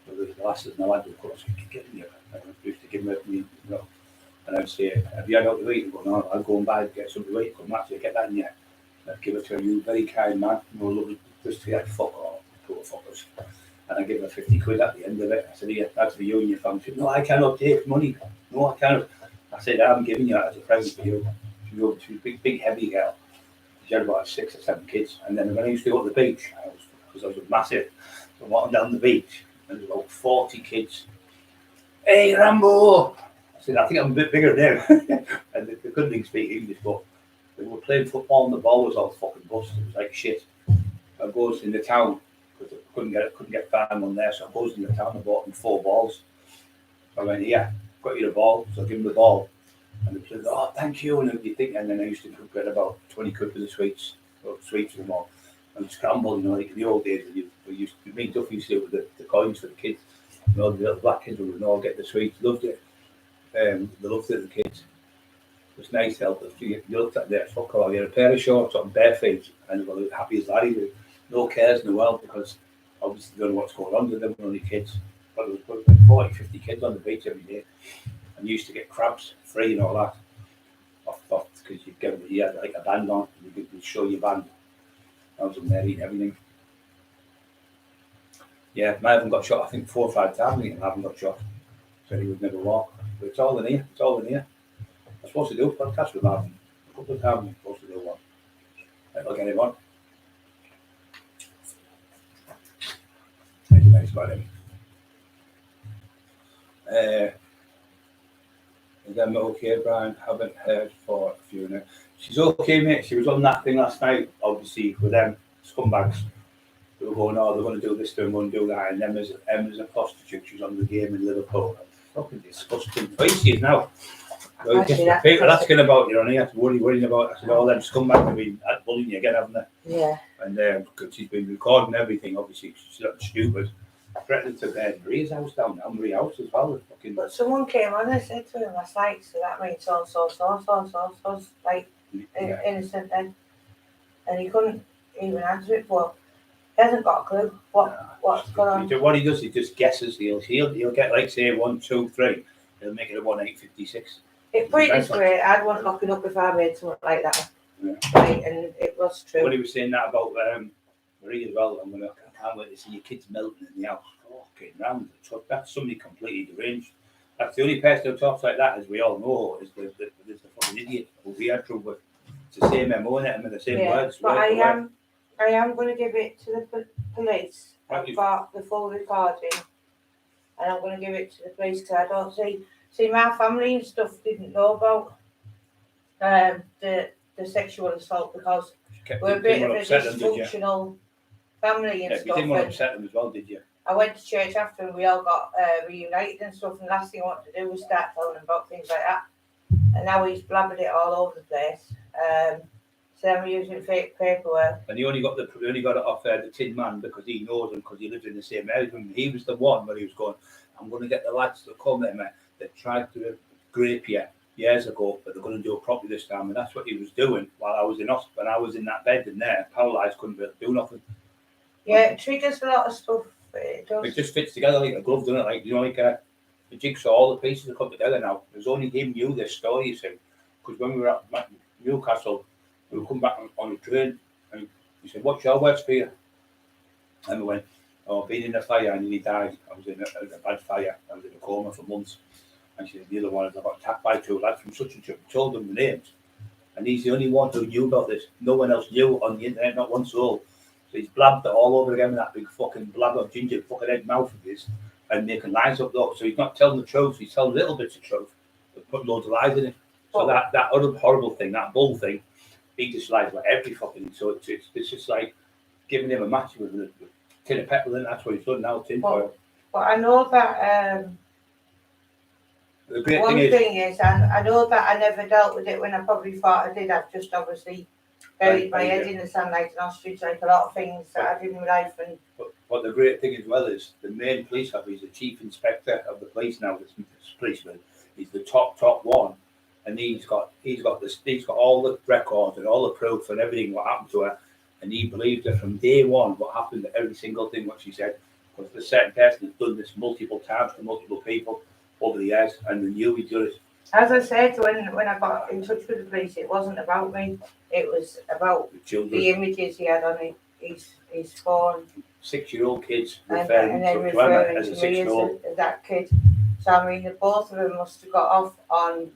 The lasses and the lads would come, get in here. I used to give them you know. And I'd say, have you had out to eat? And go, no, I'll go and buy, get something to eat, come back to you, get that in you. I'd give it to you, very kind man, you know, lovely, just to get fuck off, poor fuckers. And I give her 50 quid at the end of it. I said, here, that's for you and your family. She said, no, I cannot take money. No, I cannot. I said, I'm giving you that as a present for you. She was a big, heavy girl. She had about 6 or 7 kids. And then when I used to go to the beach, because I was massive, so I walked down the beach, and there was about 40 kids. Hey, Rambo! I said, I think I'm a bit bigger now. And they couldn't even speak English, but we were playing football and the ball was all fucking busted. It was like shit. I goes in the town, because I couldn't get farm on there, so I goes in the town and bought them 4 balls. I went, yeah, got you the ball, so I give them the ball. And they said, oh, thank you. And then I used to get about 20 quid for the sweets for them all. And scramble, you know, like in the old days, me and Duffy used to do with the coins for the kids. You know, the little black kids would all get the sweets, loved it. They loved it, the kids. It was nice help. You looked at their fuck all, you had a pair of shorts on bare feet, and they were happy as Larry with no cares in the world, because obviously they don't know what's going on with them, only kids. But there was 40, 50 kids on the beach every day, and you used to get crabs free and all that off because you had like a band on, you could show your band. I was in there eating everything. Yeah, I haven't got shot. I think 4 or 5 times I haven't got shot. Said he would never walk. But it's all in here. It's all in here. I'm supposed to do a podcast with Marvin. A couple of times I'm supposed to do one. I'll get him on. He's a nice guy, Is Emma okay, Brian? Haven't heard for a few now. She's okay, mate. She was on that thing last night, obviously, with them scumbags. They were going, oh, they're going to do this, they're going to do that. And Emma's a prostitute. She's on the game in Liverpool. Fucking disgusting. Where she is now. People asking about you, and worrying about. I said, all them scumbags have been bullying you again, haven't they? Yeah. And because she's been recording everything, obviously, she's not stupid. Threatening to burn Maria's house down now, Maria's house as well. But someone came on and said to him last night, so that means so, like innocent then. And he couldn't even answer it, but he hasn't got a clue what's going on. What he does, he just guesses. He'll get like say 1, 2, 3. He'll make it a 1,856. It put it this way, I'd want locking up if I made something like that. Yeah. Right, and it was true. When he was saying that about Marie as well, I can't wait to see your kids melting in the house. Fucking round. That's somebody completely deranged. That's the only person who talks like that, as we all know, is the fucking idiot who we had trouble with. It's the same MO in it, and the same words. But I am going to give it to the police. I've got the full recording, and I'm going to give it to the police because I don't see my family and stuff didn't know about the sexual assault because we're a bit of a dysfunctional family and stuff. You didn't want to upset them as well, did you? I went to church after and we all got reunited and stuff, and the last thing I wanted to do was start telling him about things like that. And now he's blabbered it all over the place. So I'm using fake paperwork. And he only got it off the Tin Man because he knows him because he lives in the same area. He was the one where he was going, I'm going to get the lads to come there, mate. They tried to grape you years ago, but they're going to do it properly this time. And that's what he was doing while I was in hospital. When I was in that bed in there, paralysed, couldn't do nothing. Yeah, it triggers a lot of stuff. It just fits together like a glove, doesn't it? Like, like a jigsaw, all the pieces are come together now. There's only him knew this story, you see. Because when we were at Newcastle, we would come back on the train, and he said, what's your worst fear? And we went, being in a fire, and he died. I was in a bad fire. I was in a coma for months. And she said, the other one is I got attacked by 2 lads from such and such. Told them the names. And he's the only one who knew about this. No one else knew on the internet, not one soul. So he's blabbed it all over again with that big fucking blab of ginger fucking head mouth of his and making lies up though. So he's not telling the truth, he's telling little bits of truth, but putting loads of lies in it. So that other horrible thing, that bull thing, he just lies like every fucking. So it's just like giving him a match with a tin of petrol in. That's what he's done now, tin foil. But I know that the great one thing is, I know that I never dealt with it when I probably thought I did. I've just obviously buried my head in the sunlight and ostrich like a lot of things that I did in my life. And but the great thing as well is the main police officer is the chief inspector of the police now. This policeman, he's the top one, and he's got all the records and all the proof and everything what happened to her, and he believed her from day one what happened to every single thing what she said. Because the certain person has done this multiple times to multiple people over the years, and they knew he'd done it. As I said, when I got in touch with the police, it wasn't about me. It was about the images he had on his phone. 6-year-old kids referring to Emma as a 6-year-old. That kid. So I mean, both of them must have got off on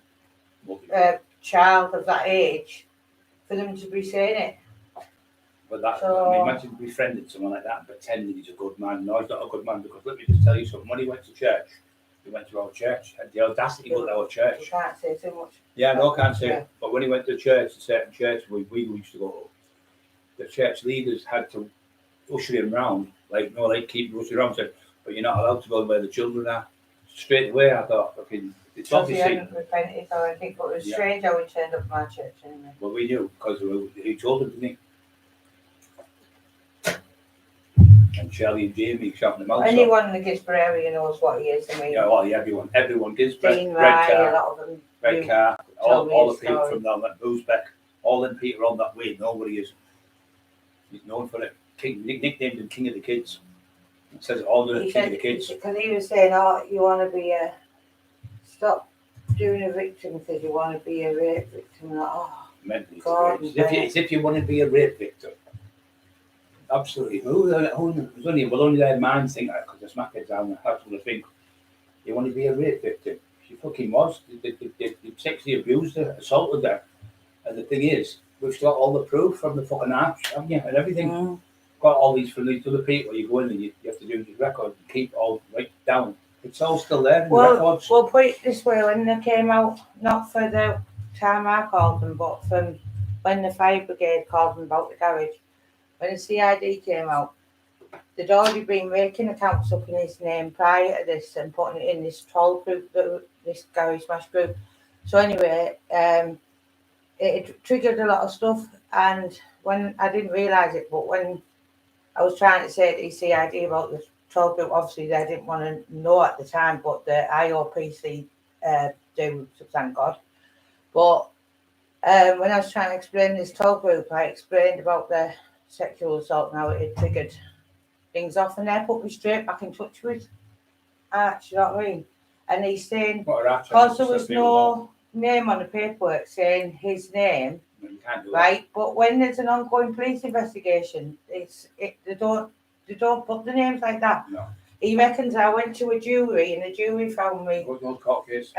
a child of that age for them to be saying it. But imagine befriending someone like that and pretending he's a good man. No, he's not a good man, because let me just tell you something. When he went to church, he went to our church, and the audacity to go to our church. You can't say too much. Yeah, no, I can't say it. But when he went to church, a certain church we used to go to, the church leaders had to usher him round, keep rushing around, said, but you're not allowed to go where the children are. Straight away, I thought, it's obviously. He hadn't repented or anything, but it was strange how he turned up my church anyway. Well, we knew, because he told them, didn't he? And Shelley and Jamie shouting them out. Anyone in the Gisborne area knows what he is. I mean, everyone. Gisborne, Red Car, all the people from down that Boosbeck, all them people on that way know what he is. He's known for it. Nicknamed him King of the Kids. It says it all, the King of the Kids. Because he was saying, you want to be stop doing a victim because you want to be a rape victim. Like, oh, Mentally God, deranged. It's if you want to be a rape victim. Absolutely. Only their minds think that because they smack it down. That's what they think. You want to be a rape victim. She fucking was. They sexually abused her, assaulted her. And the thing is, we've got all the proof from the fucking apps, haven't you? And everything. Got all these from these other people. You go in and you have to do these records and keep all right down. It's all still there in the records. Well, put it this way: when they came out, not for the time I called them, but from when the fire brigade called them about the garage, when the CID came out, they'd already been making accounts up in his name prior to this and putting it in this troll group, this garage smash group. So anyway, it triggered a lot of stuff, and when I didn't realise it, but when I was trying to say to CID about the troll group, obviously they didn't want to know at the time, but the IOPC do, so thank God. But when I was trying to explain this troll group, I explained about the sexual assault and how it had triggered things off, and they put me straight back in touch with Arch, you know what I mean? And he's saying, because there was no name on the paperwork saying his name, right? But when there's an ongoing police investigation, they don't put the names like that. No. He reckons I went to a jury and the jury found me. What was no court case?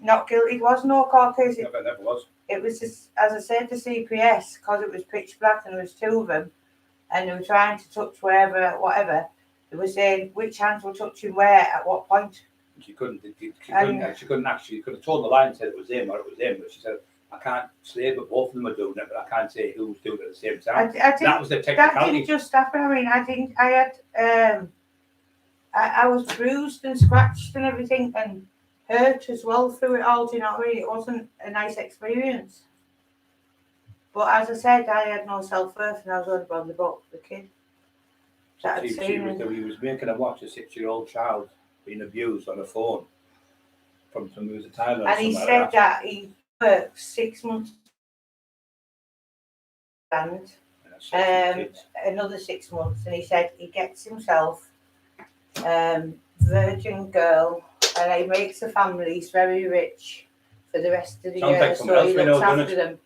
Not guilty. It was no court case. Never was. It was just, as I said to CPS, because it was pitch black and there was two of them, and they were trying to touch whatever. They were saying which hands were touching where at what point. She couldn't actually. Could have told the line and said it was him or it was him, but she said, I can't say, but both of them are doing it, but I can't say who's doing it at the same time. That was the technicality. That didn't just happen. I mean, I think I had, I was bruised and scratched and everything and hurt as well through it all. Do you know what I mean? It wasn't a nice experience. But as I said, I had no self-worth and I was only bothered about the kid. He was making her watch a 6-year-old child being abused on a phone from some who was a Thailand. And he said that he worked 6 months and another 6 months, and he said he gets himself virgin girl and he makes the families very rich for the rest of the year, so he looks after them.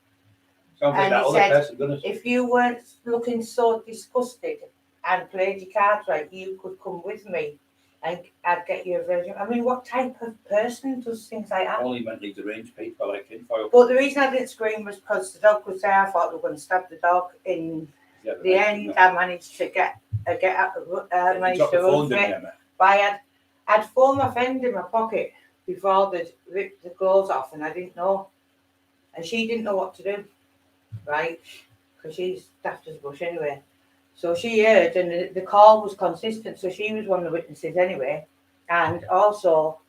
And he said, if you weren't looking so disgusted and played your cards right, you could come with me and I'd get you a virgin. I mean, what type of person does things like that? Only mentally deranged people like tinfoil. But the reason I didn't scream was because the dog was there. I thought they were going to stab the dog. In the end, I managed to managed to run it. But I'd phoned my friend in my pocket before they ripped the clothes off, and I didn't know. And she didn't know what to do, right? Because she's daft as a bush anyway. So she heard, and the call was consistent. So she was one of the witnesses anyway. And also,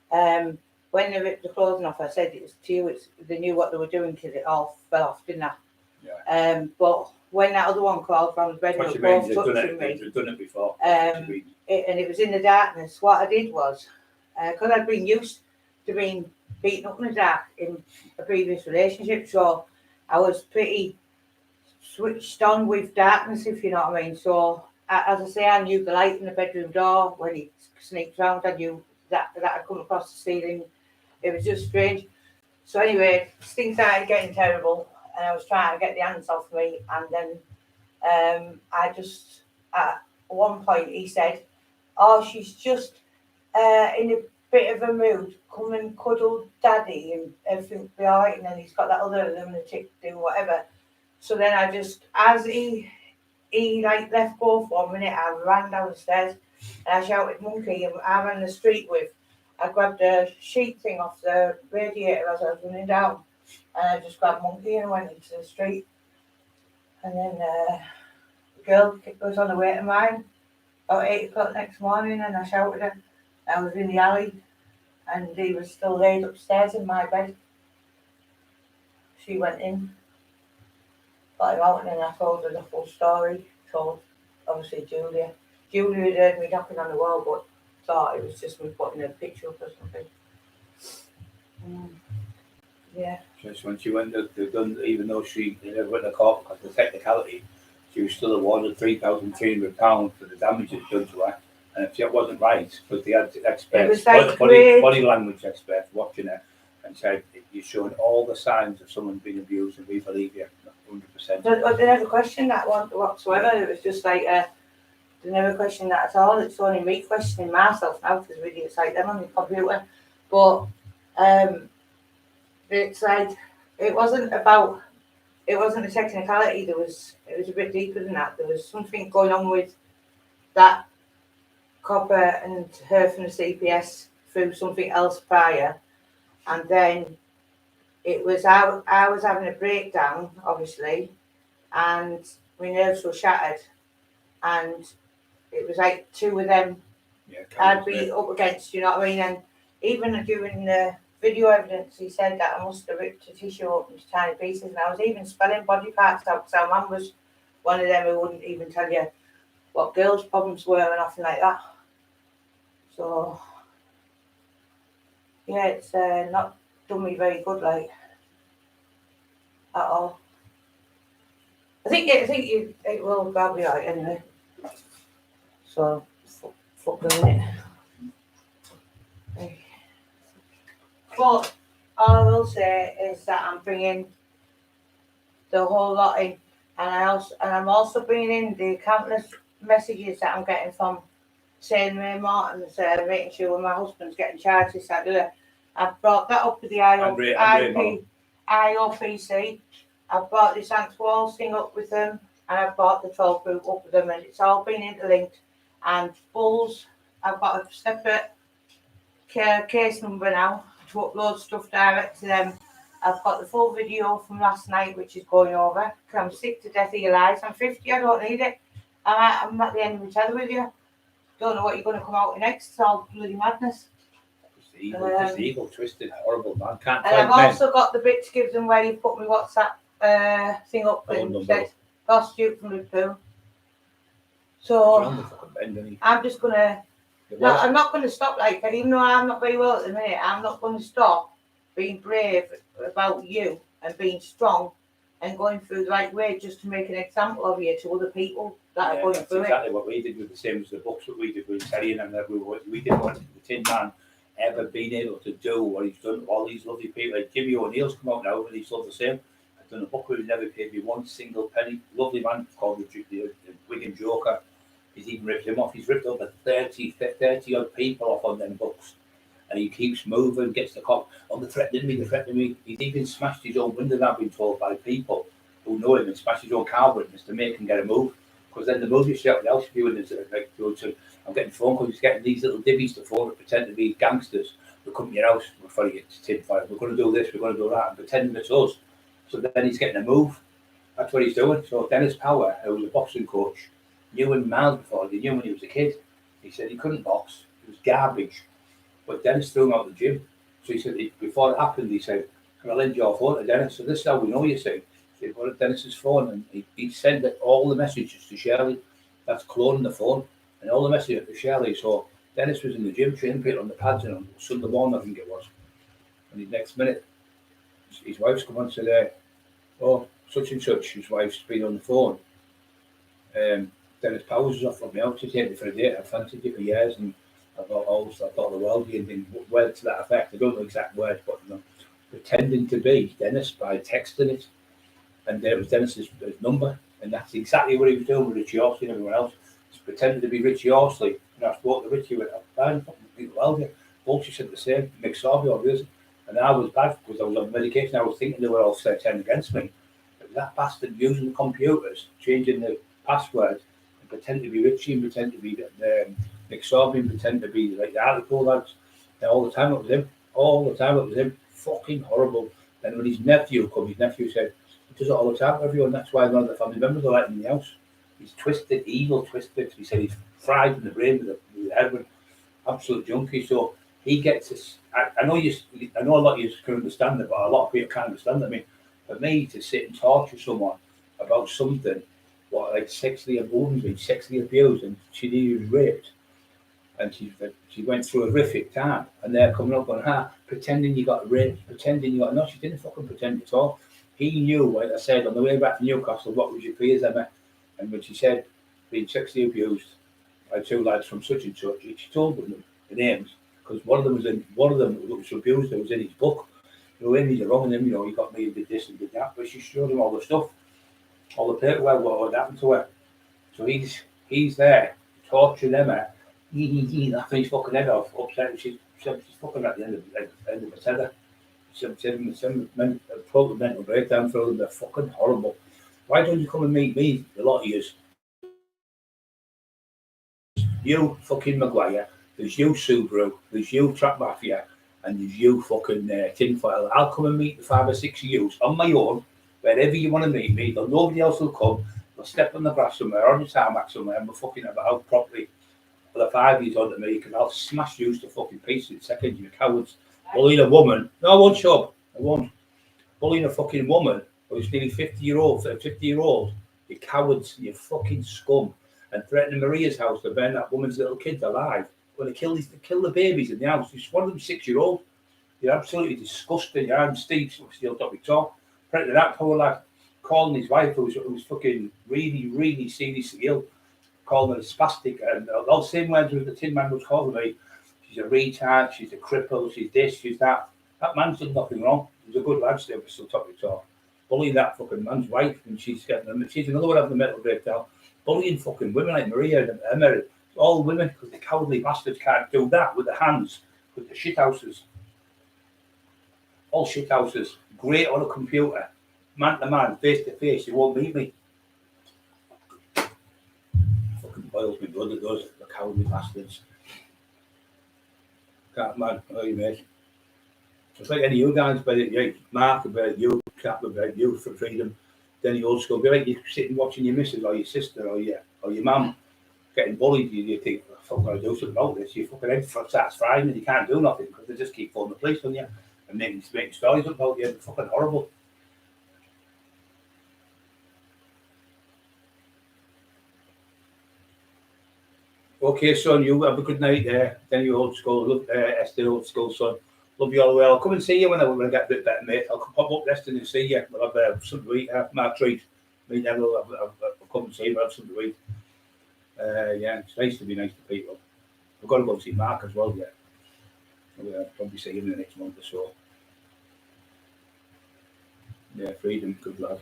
when they ripped the clothing off, I said it was to you. They knew what they were doing because it all fell off, didn't they? Yeah. But when that other one called from the bedroom, both touching me. They've done it before. And it was in the darkness. What I did was, because I'd been used to being beaten up in the dark in a previous relationship, so I was pretty switched on with darkness, if you know what I mean. So, as I say, I knew the light in the bedroom door. When he sneaked round, I knew that had come across the ceiling. It was just strange. So anyway, things started getting terrible, and I was trying to get the hands off me. And then I just, at one point, he said, "Oh, she's just in a bit of a mood. Come and cuddle daddy and everything will be all right." And then he's got that other lunatic doing whatever. So then I just, as he like left go for a minute, I ran down the stairs and I shouted monkey, and I ran the street I grabbed a sheet thing off the radiator as I was running down, and I just grabbed monkey and went into the street. And then the girl was on the way to mine about 8 o'clock next morning, and I shouted her. I was in the alley and he was still laid upstairs in my bed. She went in, got him out, and then I told her the full story. Told, obviously, Julia. Julia had heard me knocking on the wall, but thought it was just me putting a picture up or something. Yeah. Just when she went, they've done, even though she never went to court because of the technicality, she was still awarded £3,300 for the damages done to her. And if it wasn't right, because they had experts, like body language experts watching it and said, you're showing all the signs of someone being abused and we believe you 100%. They never questioned that one whatsoever. It was just like, they never questioned that at all. It's only me questioning myself now because videos like them on the computer. But it's like, it wasn't a technicality. It was a bit deeper than that. There was something going on with that copper and her from the CPS through something else prior, and then it was I was having a breakdown, obviously, and my nerves were shattered, and it was like two of them I'd be up against, you know what I mean? And even during the video evidence, he said that I must have ripped the tissue up into tiny pieces, and I was even spelling body parts out because our mum was one of them who wouldn't even tell you what girls' problems were and nothing like that. So, yeah, it's not done me very good, like, at all. I think it will grab me right anyway. So, fuck doing it. But all I will say is that I'm bringing the whole lot in, and I'm also bringing in the countless messages that I'm getting from saying Ray Martin's making sure my husband's getting charged this that. I've brought that up with the IOPC. I've brought this Ants Walls thing up with them, and I've brought the 12 group up with them, and it's all been interlinked. And Bulls, I've got a separate case number now to upload stuff direct to them. I've got the full video from last night, which is going over, because I'm sick to death of your lies. I'm 50, I don't need it. I'm at the end of the tether with you. Don't know what you're going to come out with next. It's all bloody madness. It's evil, twisted, horrible, man. Can't and I've also got the bit to give them where you put my WhatsApp thing up and said, "Lost you from Liverpool." So I'm just going to... No, I'm not going to stop like that. Even though I'm not very well at the minute, I'm not going to stop being brave about you and being strong and going through the right way just to make an example of you to other people that are going through exactly what we did with the same as the books that we did with Terry and we didn't want the Tin Man ever being able to do what he's done to all these lovely people. Like Jimmy O'Neill's come out now and he's still the same. I've done a book where he never paid me one single penny. Lovely man called the Wigan Joker. He's even ripped him off. He's ripped over 30 odd people off on them books. And he keeps moving, gets the cop. Oh, they're threatening me. He's even smashed his own window, I've been told by people who know him, and smashed his own car windows to make him get a move. Because then the movie shop, else viewing is like, I'm getting phone calls, he's getting these little divvies to phone that pretend to be gangsters who come to your house before you get to tin fire. We're going to do this, we're going to do that, and pretending it's us. So then he's getting a move. That's what he's doing. So Dennis Power, who was a boxing coach, knew him miles before. He knew him when he was a kid. He said he couldn't box. He was garbage. But Dennis threw him out of the gym. So he said, before it happened, he said, can I lend your phone to Dennis? So this is how we know, you see. He said, got Dennis's phone, and he sent all the messages to Shirley. That's cloning the phone. And all the messages to Shirley. So Dennis was in the gym training people on the pads, and on Sunday morning, I think it was. And the next minute, his wife's come on and said, oh, such and such, his wife's been on the phone. Dennis Powers was offered me out to take me for a date. I've fancied you for years, and I thought the world of you, and words to that effect. I don't know exact words, but pretending to be Dennis by texting it, and there was Dennis's number, and that's exactly what he was doing with Richie Horsley and everyone else. He's pretending to be Richie Horsley, and I spoke to Richie with Bolshe said the same, Mick Sarby or others, and I was bad because I was on medication. I was thinking they were all turned against me. But that bastard using the computers, changing the password, and pretend to be Richie and pretend to be Mick Sarby and pretend to be like the article lads. And all the time it was him. Fucking horrible. And when his nephew came, his nephew said, he does it all the time to everyone. That's why none of the family members are like him in the house. He's twisted, evil, twisted. He said he's fried in the brain with the heroin. Absolute junkie. So he gets this. I know a lot of you can understand it, but a lot of people can't understand it. I mean, for me to sit and torture someone about something, like sexually abused, and she was raped, and she went through a horrific time, and they're coming up on pretending you got raped, no, she didn't fucking pretend at all. He knew, like I said, on the way back to Newcastle, what was your fears, Emma? And when she said being sexually abused, I had 2 lads from such and such. She told them the names because one of them was abused. That was in his book. You know, Amy's wrong him. You know, he got me, did this and did that. But she showed him all the stuff, all the paperwork, what had happened to her. So he's there torturing Emma. Laughing his fucking head off, upset. She's fucking at the end of the tether. Some total mental breakdown for them. They're fucking horrible. Why don't you come and meet me? A lot of yous. You fucking Maguire. There's you Subaru. There's you Trap Mafia, and there's you fucking Tinfoil. I'll come and meet the 5 or 6 of yous on my own, wherever you want to meet me. Nobody else will come. They'll step on the grass somewhere, on the tarmac somewhere, and we'll fucking have it out properly. The 5 years on to me, because I'll smash you to fucking pieces in seconds, you cowards. Bullying a woman. No, I won't show up. I won't. Bullying a fucking woman who's nearly 50-year-old, you cowards, you fucking scum. And threatening Maria's house to burn that woman's little kids alive. When they kill the babies in the house. One of them 6-year-old. You're absolutely disgusting. You're having Steve still topic talk. Threatening that poor lad, calling his wife who's fucking really, really seriously ill. Calling her a spastic, and all the same words with the Tin Man was calling me. She's a retard, she's a cripple, she's this, she's that. That man's done nothing wrong. He's a good lad, still topic talk. Bullying that fucking man's wife, and she's another one having a mental breakdown. Bullying fucking women like Maria and Emma, all women, because the cowardly bastards can't do that with their hands, with the shit houses. All shit houses, great on a computer, man to man, face to face, you won't meet me. Boils my blood, it does, the cowardly bastards. Can't man, how you mate? It's like any of you guys, but Mark about you, Cap about you for freedom. Then the old school, be like you sitting watching your missus or your sister or your mum getting bullied. You think, oh, fuck, I'll do something about this. You fucking head starts frying and you can't do nothing because they just keep phoning the police on you and making stories about you. It's fucking horrible. Okay, son, you have a good night there. Then you old school, look, Esther, old school, son. Love you all well. I'll come and see you when I get a bit better, mate. I'll pop up Esther and see you. We'll have something to eat. My treat. Me and I'll come and see you. We'll have something to eat. Yeah, it's nice to be nice to people. We've got to go and see Mark as well, yeah. We'll probably see him in the next month or so. Yeah, freedom, good lad.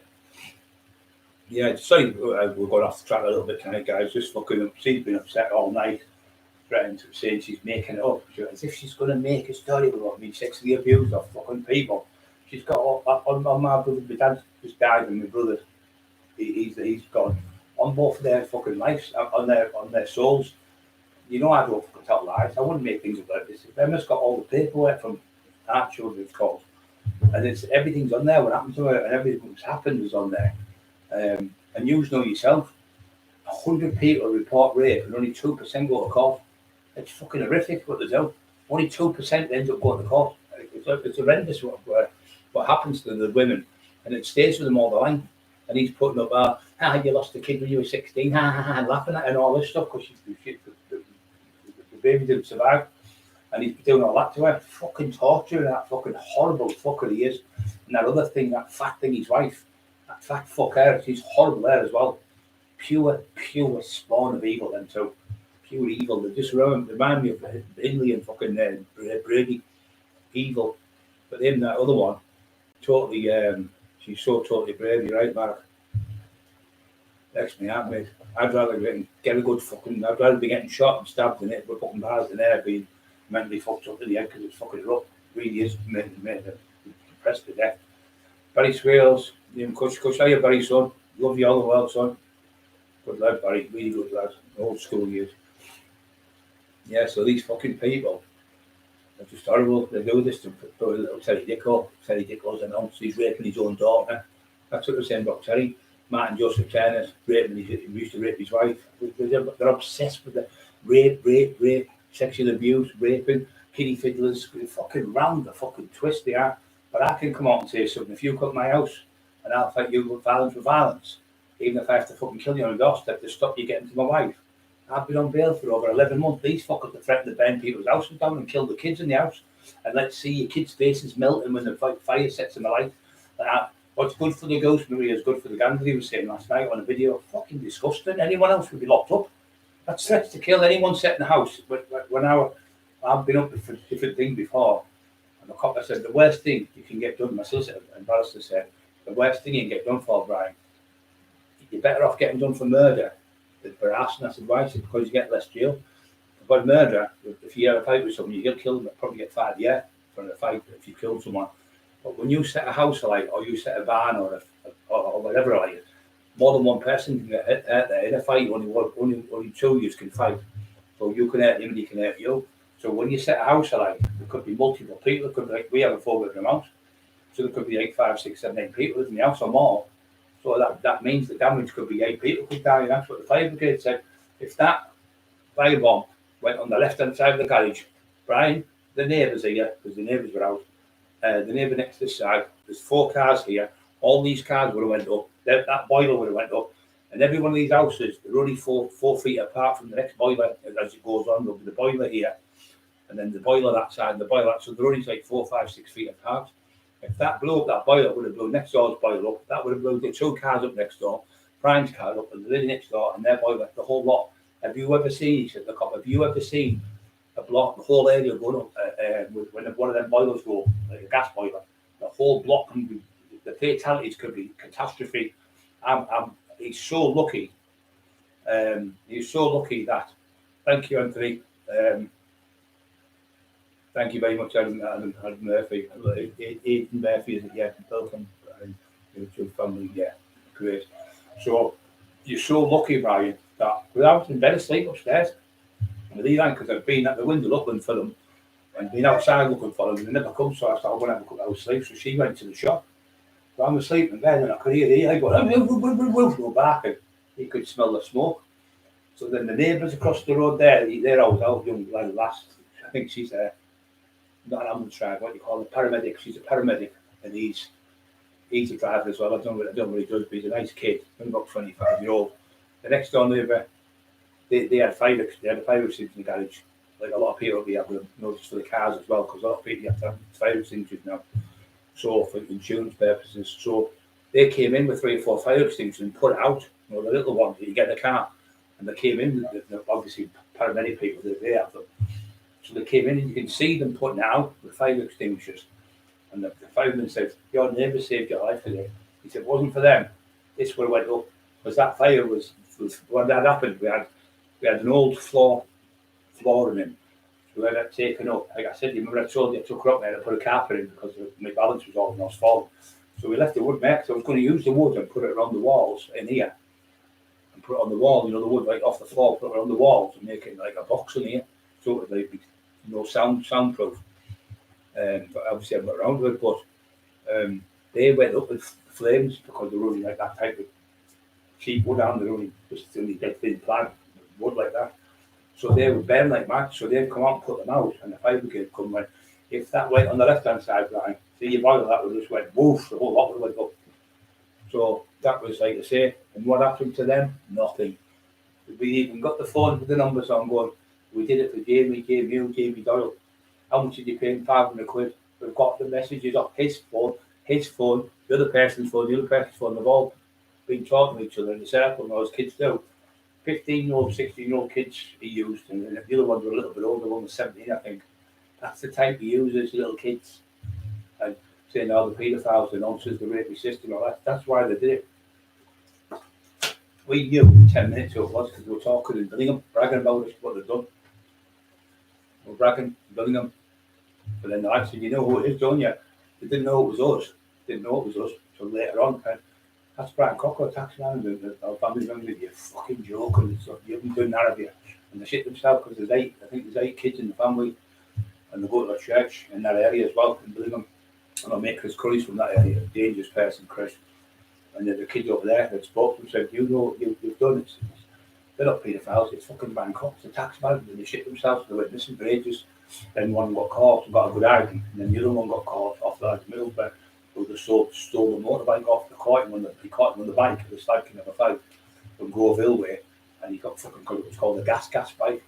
Yeah, sorry, we're going off the track a little bit tonight, guys. Just fucking up. She's been upset all night, threatening to saying she's making it up. As if she's going to make a story about being sexually abused of fucking people. She's got on my brother, my dad just died, and my brother, he's gone. On both of their fucking lives, on their souls. You know, I don't fucking tell lies. I wouldn't make things up like this. If Emma's got all the paperwork from our children's calls, and everything's on there, what happened to her, and everything that's happened is on there. And you know yourself, 100 people report rape and only 2% go to court. It's fucking horrific what they do. Only 2% ends up going to court. It's horrendous what happens to the women, and it stays with them all the time. And he's putting up, you lost a kid when you were 16, laughing at it and all this stuff because the baby didn't survive. And he's doing all that to her, fucking torturing that fucking horrible fucker he is. And that other thing, that fat thing, his wife. That fat fucker, she's horrible there as well. Pure spawn of evil, them two. Pure evil. They just remind me of Hindley and fucking Brady. Evil. But then that other one, totally, she's so totally brave. You're right, Mark. Next me out, mate. I'd rather get a good fucking, I'd rather be getting shot and stabbed in it, but fucking bars than there being mentally fucked up in the head because it's fucking rough. It really is depressed to death. Barry Swales, Kush, how you, Barry, son? Love you all the world, son. Good lad, Barry, really good lad. Old school years. Yeah, so these fucking people are just horrible. They do this to put a little Terry Dicko. Terry Dicko's announced he's raping his own daughter. That's what they're saying about Terry. Martin Joseph Turner, raping he used to rape his wife. They're obsessed with the rape, sexual abuse, raping, kiddie fiddlers, fucking round the fucking twist they are. But I can come out and say something. If you come to my house and I'll fight you with violence for violence, even if I have to fucking kill you on a doorstep to stop you getting to my wife. I've been on bail for over 11 months. These fuckers have threatened to burn people's houses down and kill the kids in the house. And let's see your kids' faces melting when the fire sets them alight. What's good for the ghost, Maria, is good for the gander, he was saying last night on a video. Fucking disgusting. Anyone else would be locked up. That's threats to kill anyone set in the house. When I've been up for different things before, and the copper said the worst thing you can get done, my solicitor and barrister said, the worst thing you can get done for, Brian, you're better off getting done for murder than for arson. I said, why? Said, because you get less jail. But murder, if you have a fight with someone, you get killed, you'll probably get 5 years for a fight if you killed someone. But when you set a house alight, or you set a barn, or whatever alight, more than one person can get hurt there. In a fight, only 2 of you can fight. So you can hurt him and he can hurt you. So when you set a house alight, there could be multiple people. It could be like we have a 4-bedroom house. So there could be 8, 5, 6, 7, 8 people in the house or more. So that means the damage could be 8 people could die. And that's what the fire brigade said. If that firebomb went on the left-hand side of the garage, Brian, the neighbours here, because the neighbours were out, the neighbour next to this side, there's 4 cars here. All these cars would have went up. That boiler would have went up. And every one of these houses, they're only 4 feet apart from the next boiler as it goes on. There'll be the boiler here, and then the boiler that side, and the boiler that. So they're only like 4, 5, 6 feet apart. If that blew up, that boiler would have blown next door's boiler up. That would have blown the 2 cars up next door, Brian's car up, and the lady next door, and their boiler, the whole lot. Have you ever seen, he said, the cop, have you ever seen a block, the whole area going up when one of them boilers go, like a gas boiler? The whole block can be, the fatalities could be catastrophe. He's so lucky. He's so lucky that. Thank you, Anthony. Thank you very much, Adam Murphy. Aidan Murphy, is it? Yeah, welcome, Brian. Your family, yeah, great. So you're so lucky, Brian, that without in bed asleep upstairs with Eli, because I've been at the window looking for them and been outside looking for them, and they never come. So I started going to have a couple of hours sleep. So she went to the shop. So I'm asleep in bed and I could hear Eli going barking. He could smell the smoke. So then the neighbours across the road there, they're old young lass. I think she's not an ambulance driver, what do you call it, paramedic. She's a paramedic, and he's a driver as well. I don't know what he does, but he's a nice kid, about 25-year-old. The next door neighbour, they had a fire extinguisher in the garage, like a lot of people have them, just for the cars as well, because a lot of people have to have fire extinguishers now, so for insurance purposes. So they came in with 3 or 4 fire extinguishers and put it out, the little ones that you get in the car, and they came in, obviously paramedic people, they have them. So they came in and you can see them putting it out with fire extinguishers. And the fireman said, your neighbour saved your life today. He said, it wasn't for them. This would have went up. Because that fire was when that happened, we had an old flooring in. So we had that taken up. Like I said, you remember I told you I took her up there and put a carpet in because my balance was all almost falling. So we left the wood there. So I was going to use the wood and put it around the walls in here. And put it on the wall, the wood right off the floor, put it around the walls and make it like a box in here. So it would like soundproof. But obviously I'm not around with it, but they went up with flames because they were only like that type of cheap wood, and they're only dead thin plank wood like that. So they would burn like mad. So they'd come out and put them out, and the fire brigade come and if that went on the left hand side line, see your boiler, that would just went woof, the whole lot would went up. So that was like I say, and what happened to them? Nothing. We even got the phone with the numbers on going, we did it for Jamie Doyle. How much did you pay him? 500 quid. We've got the messages off his phone, the other person's phone, they've all been talking to each other in the circle, and those kids do. 15-year-old, 16-year-old kids he used, and the other ones were a little bit older, one was 17, I think. That's the type he uses, little kids. And saying, the paedophiles, the nonsense, the rape system, all that. That's why they did it. We knew 10 minutes ago it was because we were talking in Billingham, bragging about it, what they've done. We're bragging, Billingham. But then I said, you know who it is, don't you? They didn't know it was us. So later on, and that's Brian Cockerill, taxman, and our family members, you're fucking joking. You haven't done that, have you? And they shit themselves because there's 8 kids in the family, and they go to a church in that area as well, in Billingham. And I make Chris Curry's from that area, dangerous person, Chris. And there's a kid over there that spoke to him and said, you know what you've done? It's, they're not paedophiles, it's fucking Bangkok, it's a taxman, and they shit themselves, they went missing for ages. Then one got caught and got a good argument, and then the other one got caught off the Middlesbrough, who just stole the motorbike off the caught him on the bike, it was like a fight from Grove Hill way, and he got fucking, because it was called a gas bike,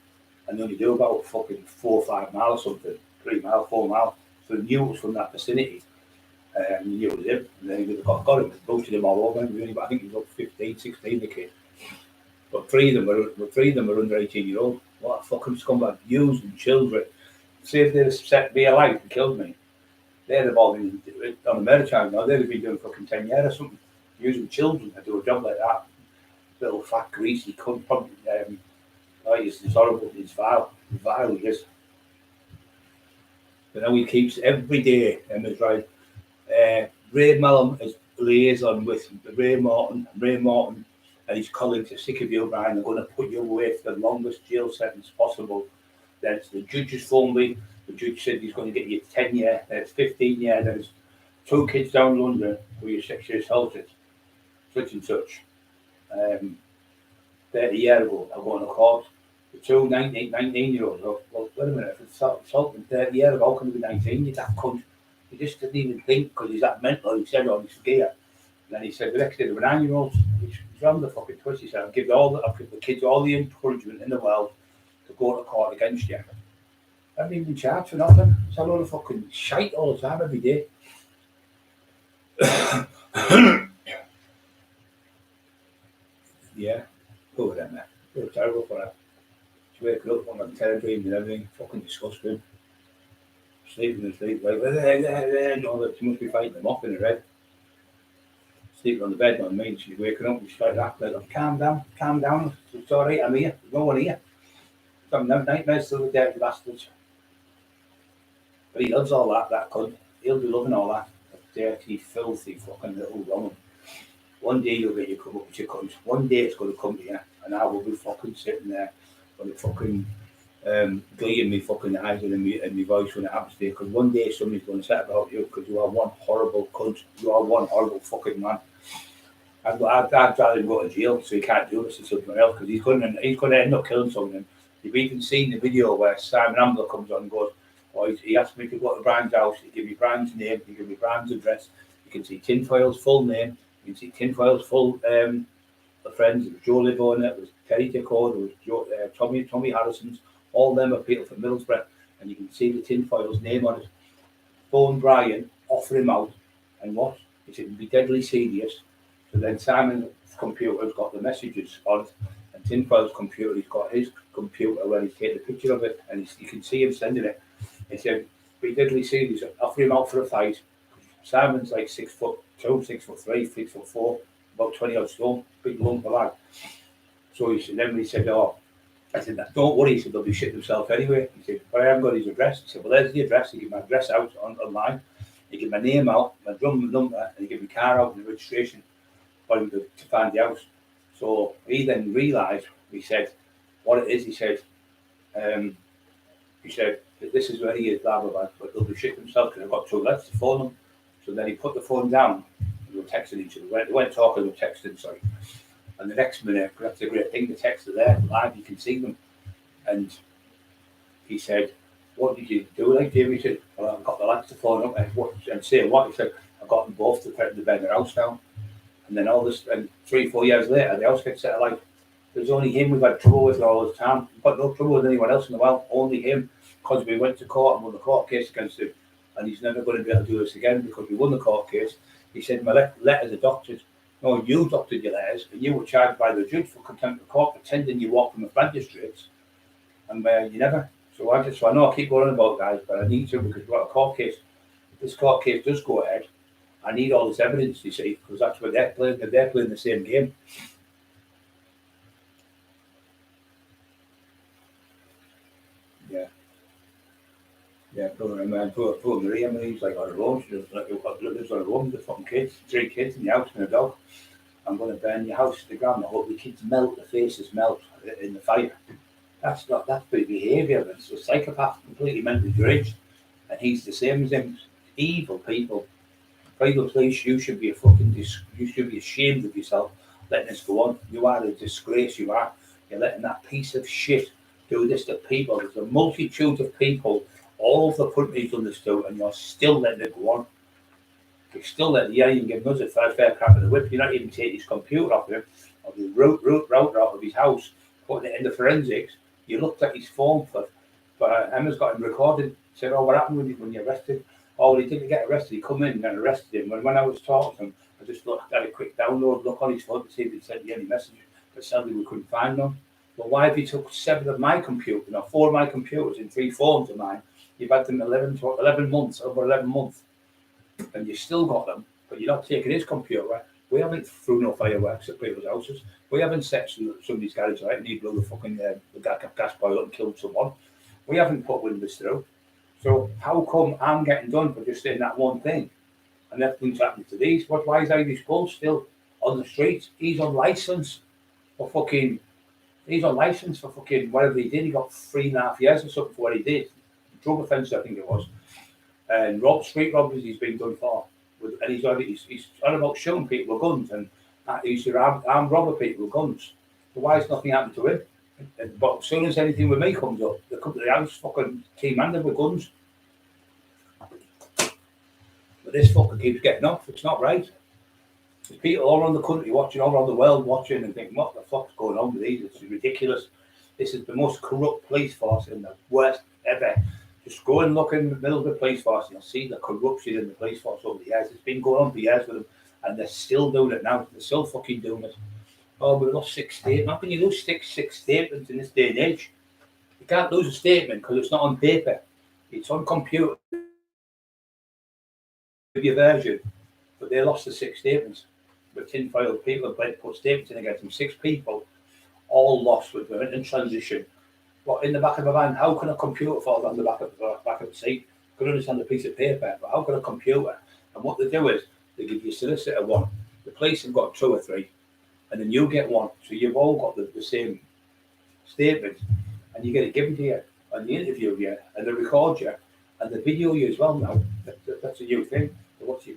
and they only do about fucking 4 or 5 miles or something, 3 miles, 4 miles, so they knew it was from that vicinity. He knew it was him, and then he got him, boosted him all over. I think he was up 15, 16, the kid. But three of them were under 18-year-old. What a fucking scumbag, using children. See if they'd have set me alive and killed me. They'd have all been on the murder charge now. They'd have been doing fucking 10 years or something. Using children to do a job like that. Little fat, greasy cunt. Probably, it's horrible. It's vile. Vile he is. But now he keeps every day, Emma's right. Ray Malcolm is liaison with Ray Morton, and his colleagues are sick of you, Brian. They're going to put you away for the longest jail sentence possible. Then the judge has phoned me. The judge said he's going to get you 10 years, then it's 15 years, then it's 2 kids down London who you're sexually assaulted, such and such. 30 years ago, I'm going to court. The two 19-year-olds, well, wait a minute, if it's assaulting 30 years ago, how can he be 19? You're that cunt. He just didn't even think because he's that mental. He said, he's scared. And then he said, the next day, there were 9-year-olds. He's on the fucking twist. He said, I'll give the kids all the encouragement in the world to go to court against you. I haven't even been charged for nothing. It's a lot of fucking shite all the time, every day. Yeah, poor them, man. They were terrible for her. She waking up on the terror dreams and everything. Fucking disgusting. Sleeping and sleep like that. She must be fighting them off in her head. Sleeping on the bed, on me. She's waking up and she's like that. Like, calm down. It's all right. I'm here. There's no one here. Some nightmares still with dirty bastards. But he loves all that cunt. He'll be loving all that. Dirty, filthy, fucking little woman. One day you'll get your come up with your cunt. One day it's going to come to you, and I will be fucking sitting there with a fucking glee in me fucking eyes and in my voice when it happens to you. Because one day somebody's going to say about you because you are one horrible cunt. You are one horrible fucking man. I'd rather him go to jail so he can't do this to someone else because he's going to end up killing someone. You've even seen the video where Simon Ambler comes on and goes, he asked me to go to Brian's house. He gave me Brian's name. He gave me Brian's address. You can see Tinfoil's full name. You can see Tinfoil's full friends. It was Joe Livona. It was Terry Decor. It was Tommy Harrison's. All of them are people from Middlesbrough. And you can see the Tinfoil's name on it. Phone Brian, offer him out. And what? He said, be deadly serious. So then Simon's computer's got the messages on it. And Tinfoil's computer, he's got his computer where he's taking a picture of it. And you can see him sending it. He said, be deadly serious, offer him out for a fight. Simon's like 6'2", 6'3", 6'4", about 20 odd stone, big lump of lad. So he said, then he said, I said, don't worry, he said, they'll be shitting themselves anyway. He said, but I haven't got his address. He said, well, there's the address. He gave my address out online. He gave my name out, my drum number, and he gave my car out and the registration for him to find the house. So he then realised, he said, what it is, he said, this is where he is, blah, blah, blah, but they'll be shitting themselves because I've got 2 letters to phone them. So then he put the phone down and they were texting each other. They weren't talking, they were texting, sorry. And the next minute, that's a great thing, the texts are there, live, you can see them. And he said, what did you do like Jamie? He said, well, I've got the lads to phone up and say what? He said, I've got them both to threaten to burn their house down. And then all this, and 3-4 years later, the house gets set alight. There's only him we've had trouble with all the time. We've got no trouble with anyone else in the world, only him. Because we went to court and won the court case against him. And he's never going to be able to do this again because we won the court case. He said, my letters are doctored. No, you doctored your letters and you were charged by the judge for contempt of court, pretending you walked from the magistrates. And you never. So I know I keep going on about guys, but I need to because we've got a court case. If this court case does go ahead, I need all this evidence, you see, because that's what they're playing. They're playing the same game. Yeah, poor Maria, he's like on her own. She lives on her own with the fucking kids, 3 kids in the house and a dog. I'm going to burn your house to the ground. I hope the kids melt, the faces melt in the fire. That's big behaviour. It's a psychopath, completely mentally deranged. And he's the same as him. Evil people. Private police, you should be you should be ashamed of yourself letting this go on. You are a disgrace, you are. You're letting that piece of shit do this to people. There's a multitude of people all over the country he's done this to, and you're still letting it go on. You're still letting you even give us a fair crap of the whip. You're not even taking his computer off him, or the router out of his house, putting it in the forensics. You looked at his phone but Emma's got him recorded. Said, what happened when you arrested? Oh, he didn't get arrested. He come in and arrested him. When I was talking to him, I just had a quick download, look on his phone to see if he sent you any message. but sadly we couldn't find them. Well, why have you took 7 of my computers, 4 of my computers in 3 phones of mine? You've had them 11 months, over 11 months, and you still got them, but you're not taking his computer. We haven't threw no fireworks at people's houses. We haven't set somebody's garage light and he blew the fucking gas boiler up and killed someone. We haven't put windows through. So how come I'm getting done for just saying that one thing? And everything's happening to these. Why is Irish Bull still on the streets? He's on license for fucking whatever he did. He got 3.5 years or something for what he did. Drug offence, I think it was. And street robberies he's been done for. And he's on about shooting people with guns and he's armed robber people with guns. So why has nothing happened to him? But as soon as anything with me comes up, they come to the house fucking team-handed with guns. But this fucker keeps getting off. It's not right. There's people all around the country watching, all around the world watching and thinking, what the fuck's going on with these? It's ridiculous. This is the most corrupt police force in the worst ever. Just go and look in the middle of the police force and you'll see the corruption in the police force over the years. It's been going on for years with them and they're still doing it now. They're still fucking doing it. Oh, we lost 6 statements. How can you lose six statements in this day and age? You can't lose a statement because it's not on paper. It's on computer. Your version. But they lost the 6 statements. With tinfoil people have put statements in against them. 6 people all lost with them in transition. But in the back of a van, how can a computer fall on the back of the seat? I can understand a piece of paper, but how can a computer? And what they do is they give you a solicitor one. The police have got 2 or 3, and then you get one. So you've all got the same statement, and you get it given to you, and they interview you, and they record you, and they video you as well now. That's a new thing. They watch your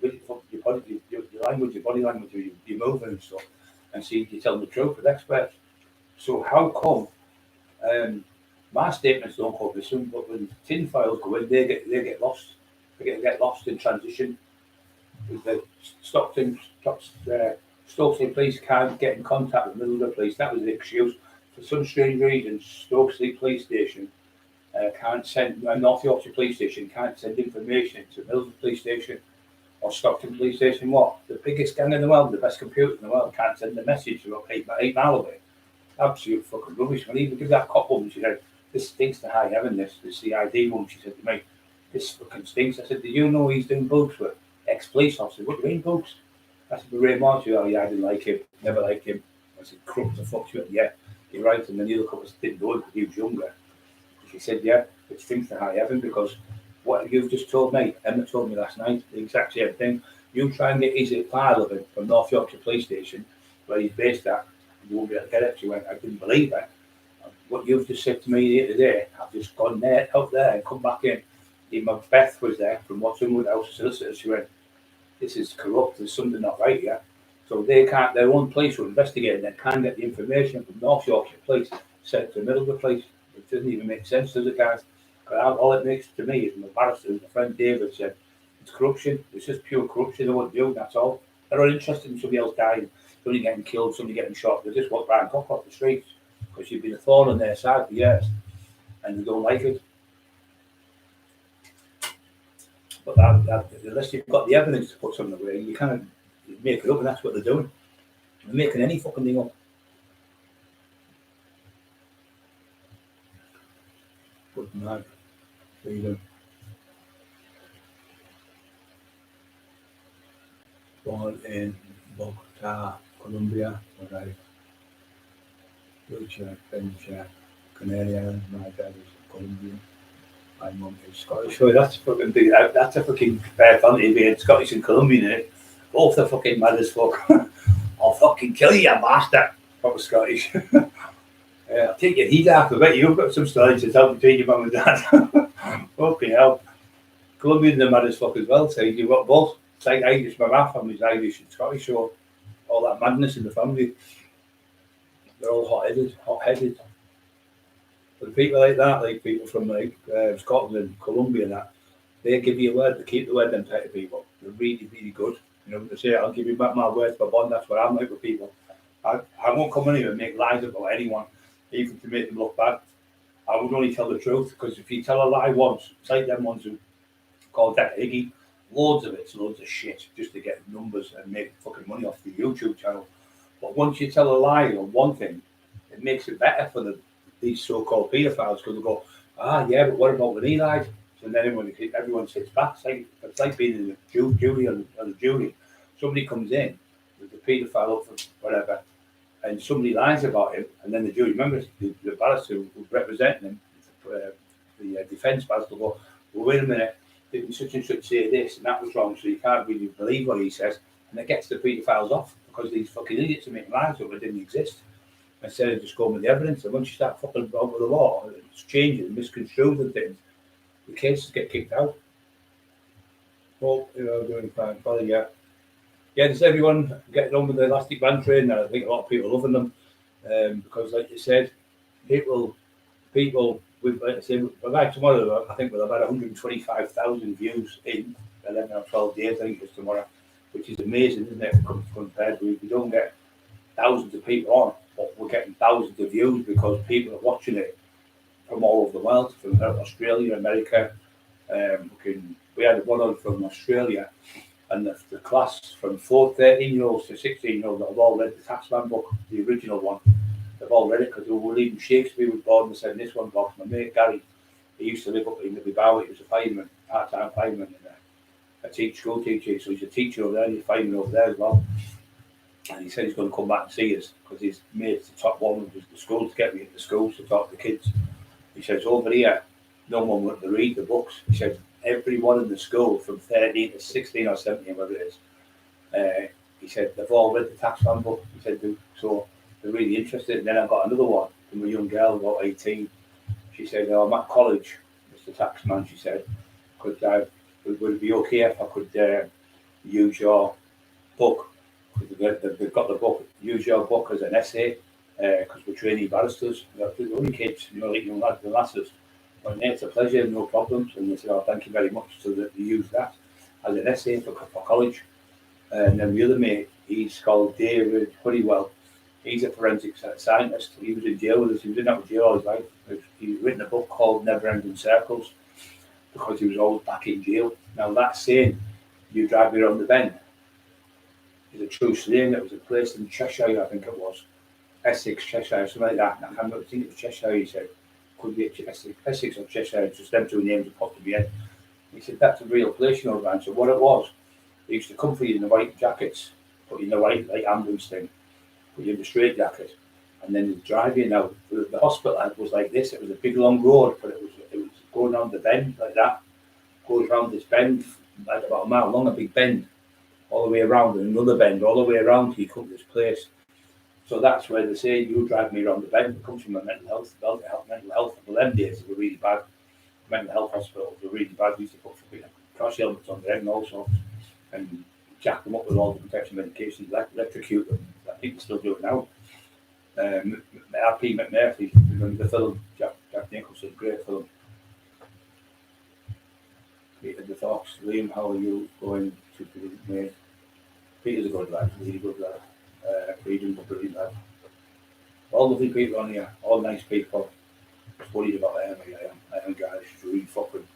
body, your language, your body language, your movement and stuff, and see if you tell the truth with experts. So how come? My statements don't cover this, but when tin files go in, they get lost. They get lost in transition. The Stockton police can't get in contact with the middle of the police. That was the excuse. For some strange reason, Stokesley Police Station can't send, North Yorkshire Police Station can't send information to Middlesbrough Police Station or Stockton Police Station. What? The biggest gang in the world, the best computer in the world, can't send a message from 8 miles away. Absolute fucking rubbish. When even give that cop woman, she said, this stinks to high heaven, this CID woman, she said to me, this fucking stinks. I said, do you know he's doing books with ex-police officers? What do you mean books? I said, Ray Martin, oh yeah, I didn't like him, never liked him. I said, crook the fuck you. Yeah, you're right. And the other couple didn't know it because he was younger. She said, yeah, it stinks to high heaven because what you've just told me, Emma told me last night, the exact same thing. You try and get easy file of him from North Yorkshire Police Station, where he's based at, and you won't be able to get it. She went, I didn't believe it. What you've just said to me here today, I've just gone there, out there, and come back in. Even Beth was there from Watson Woodhouse solicitors. She went, this is corrupt, there's something not right here. So they can't, their own police will investigate and they can't get the information from North Yorkshire Police sent to the middle of the police. It doesn't even make sense, does it, guys? All it makes to me is my barrister, my friend David said, it's corruption, it's just pure corruption, they won't do, that's all. They're not interested in somebody else dying, somebody getting killed, somebody getting shot. They just walk round off the streets because you've been a thorn on their side for years and they don't like it. But unless you've got the evidence to put something away, you can't make it up, and that's what they're doing. They're making any fucking thing up. But no, freedom. Born in Bogota, Colombia, where I Lucia, Benja, Canary Islands. My dad is Colombian. My mum is Scottish. So that's fucking big. That's a fucking fair family being Scottish and Colombian in it. Both are fucking mad as fuck. I'll fucking kill you, you bastard. Proper Scottish. I'll take your heat off. I bet you've got some stories to tell between your mum and dad. Fucking hell. Colombians are mad as fuck as well. So you've got both. It's like Irish. My family's Irish and Scottish. So all that madness in the family. They're all hot-headed. But people like that, like people from Scotland and Colombia and that, they give you a word, they keep the word, them type of people. They're really, really good. You know, they say, I'll give you back my word for bond. That's what I'm like with people. I won't come in here and make lies about anyone, even to make them look bad. I would only tell the truth, because if you tell a lie once, it's like them ones who call that Iggy, loads of shit, just to get numbers and make fucking money off the YouTube channel. But once you tell a lie on one thing, it makes it better for these so-called paedophiles because they go, yeah, but what about when he lied? So then everyone sits back. It's like being in a jury on a jury. Somebody comes in with the paedophile up for whatever, and somebody lies about him, and then the jury members, the barrister who representing him, the defence barrister will go, well, wait a minute, didn't such and such say this, and that was wrong, so you can't really believe what he says, and it gets the paedophiles off, because these fucking idiots are making lies up that didn't exist, instead of just going with the evidence. And once you start fucking over the law, it's changing, misconstrued and things, the cases get kicked out. Well, doing fine, probably, yeah. Yeah, there's everyone getting on with the elastic band training, and I think a lot of people are loving them, because, like you said, people, with, like I say, by tomorrow, I think we'll have had 125,000 views in 11 or 12 days, I think it's tomorrow, which is amazing, isn't it, compared with, we don't get thousands of people on, but we're getting thousands of views because people are watching it from all over the world, from Australia, America. We had one on from Australia, and the class from 13-year-olds to 16-year-olds that have all read the Taxman book, the original one. They've all read it because they were reading Shakespeare with Borden and said, this one box. My mate Gary, he used to live up in the Bow. He was a fireman, part-time fireman, and a school teacher. So he's a teacher over there, he's a fireman over there as well. And he said he's going to come back and see us because his mate's the top one of the school to get me into school to talk to the kids. He says, over here, no one wanted to read the books. He said, everyone in the school from 13 to 16 or 17, whatever it is, he said, they've all read the Taxman book. He said, so they're really interested. And then I got another one from a young girl, about 18. She said, I'm at college, Mr. Taxman, she said, would it be okay if I could use your book? They've got the book, use your book as an essay, because we're trainee barristers. They're only kids, like young lads and lasses. But it's a pleasure, no problems. And they said, thank you very much. So that they use that as an essay for college. And then the other mate, he's called David Honeywell. He's a forensic scientist. He was in jail with us. He was in that jail all his life. He's written a book called Never Ending Circles because he was always back in jail. Now that saying, you drive me around the bend, is a true slang. It was a place in Cheshire, I think it was. Essex, Cheshire, something like that. I can't think it was Cheshire, he said. Could be Essex or Cheshire, just them two names that popped to me in. He said, that's a real place, you know, Ryan. So what it was, they used to come for you in the white jackets, put you in the white, like ambulance thing, put you in the straight jacket, and then they'd drive you. Now, the hospital was like this. It was a big, long road, but it was going around the bend like that. Goes around this bend, like about a mile long, a big bend, all the way around, and another bend, all the way around till you come to this place. So that's where they say, you drive me around the bend. It comes from my mental health. Well, them days were really bad. Mental health hospitals were really bad. We used to put crash helmets on them and all sorts, and jack them up with all the protection medications, electrocute them. I think they still do it now. R.P. McMurphy, remember the film? Jack Nicholson, great film. Peter the Fox, Liam, how are you going to be made? Peter's a good lad, really good lad. Freedom's a brilliant lad. All lovely people on here, all nice people. Just worried about I am guys who's really fucking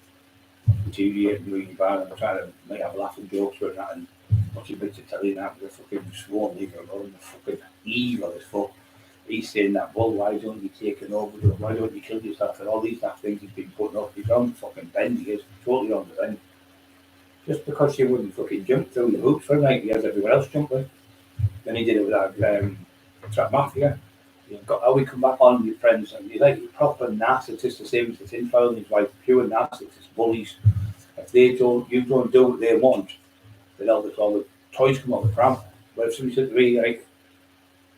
deteriorating really bad. I'm trying to make have laughing jokes with that and watching bits of telly now, they're fucking sworn leave it alone, they're fucking evil as fuck. He's saying that, well, why don't you take it over? Why don't you kill yourself? And all these daft things he's been putting up. He's on the fucking bend, he is totally on the bend. Just because you wouldn't fucking jump through the hoops for a night, he has everyone else jumping. Then he did it with that Trap Mafia. You've got how we come back on with friends and you're like proper narcissists, the same as the tinfoil and his wife, pure narcissists, bullies. If you don't do what they want, then all the toys come on the pram. But if somebody said to me like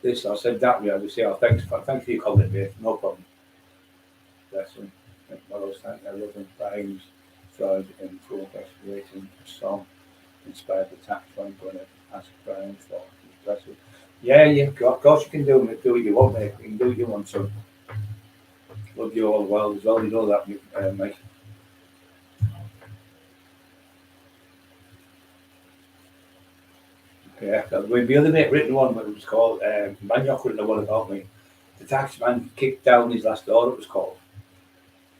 this, I said that, I would say, thanks for your comment, mate, no problem. Bless him. Well, I love him, times, tried and progress, waiting a song, inspired the tax one, going to ask Brian for his blessing. Yeah, of course you can do what you want, mate. You can do what you want, so love you all well as well, you know that, mate. Yeah, the other mate written one, what it was called, Maniac written the one about me. The tax man kicked down his last order, it was called.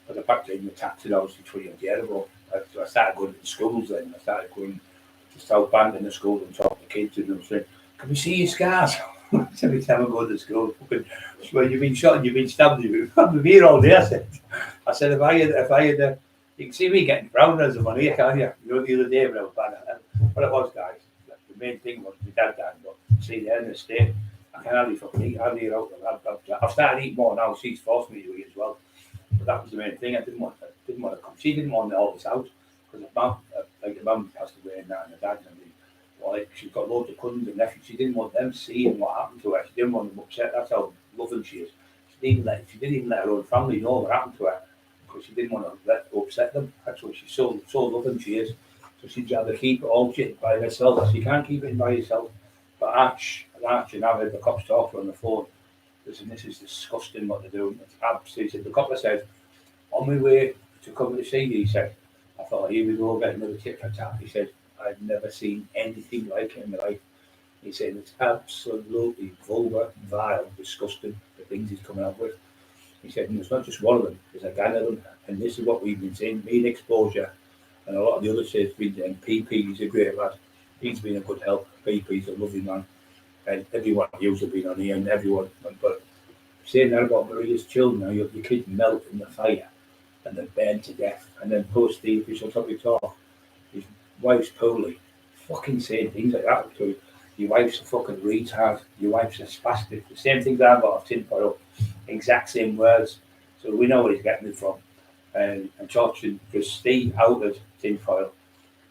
But the fact that the tax had obviously 20 years ago. I started going to schools then. I started going to South Bank in the school and talking to kids and them saying, can we see your scars? Every time I go to school, fucking, well, you've been shot and you've been stabbed. You've been here all day. I said, if I had, you can see me getting brown as I'm on here, can't you? You know, the other day when I was bad. What it was, guys, the main thing was my dad died, but see, they're in the state. I can hardly fucking eat. Hardly eat out. I've started eating more now. She's forced me to eat as well. But that was the main thing. I didn't want to come. She didn't want all this out because the mum passed away and that, and the dad and everything. Like, she's got loads of cousins and nephews. She didn't want them seeing what happened to her. She didn't want them upset. That's how loving she is. She didn't even let her own family know what happened to her because she didn't want to upset them. That's why she's so loving she is. So she'd rather keep it all shit by herself. So you can't keep it by yourself. But Arch and I've heard the cops talk to her on the phone. Listen, this is disgusting what they're doing. It's absolutely. The cop said, on my way to come to see you, he said, I thought, here we go, getting another tip for tap. He said, I've never seen anything like it in my life. He said, it's absolutely vulgar, vile, disgusting, the things he's coming up with. He said, and it's not just one of them, there's a gang of them. And this is what we've been saying, me and Exposure, and a lot of the other states have been saying, PP, he's a great lad. He's been a good help. PP's a lovely man. And everyone else have been on here, and everyone. But saying that about Maria's children, now your kids melt in the fire and they're burned to death. And then poor Steve, who's on top of your talk, his wife's poorly, fucking saying things like that to your wife's a fucking retard, your wife's a spastic. The same things I've got of tinfoil, exact same words. So we know where he's getting it from. And torturing, because Steve outed tinfoil.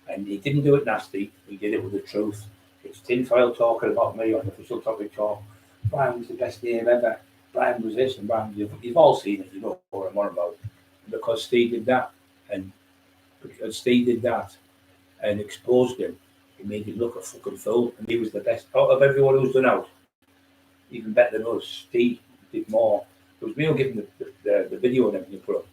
And he didn't do it nasty, he did it with the truth. It's tinfoil talking about me on the official topic talk. Brian was the best name ever. Brian was this and Brian was, you've all seen it, you know what I'm on about. Because Steve did that, and exposed him, he made him look a fucking fool, and he was the best out of everyone who's done out. Even better than us. Steve did more. It was me who gave him the video and everything put up.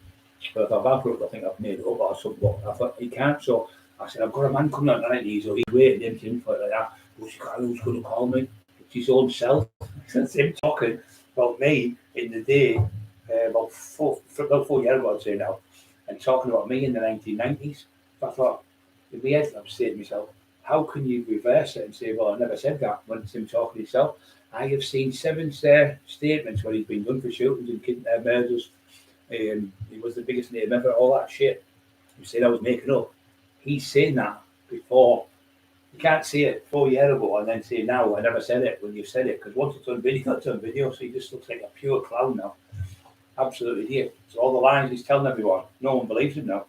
But if I've put up, I think I've made it up or something. I thought he can't, so I said, I've got a man coming on tonight, he's waiting him tinfoil like that. Who's going to call me? It's his own self. It's him talking about me in the day, about 4 years ago, I'd say now, and talking about me in the 1990s. I thought, in my head, I'm saying to myself, how can you reverse it and say, well, I never said that when it's him talking to himself? I have seen 7 statements where he's been done for shootings and murders. He was the biggest name ever, all that shit. You said I was making up. He's saying that before. You can't say it 4 years ago and then say now I never said it when you said it, because once it's on video, so he just looks like a pure clown now. Absolute idiot. So all the lines he's telling everyone, no one believes him now.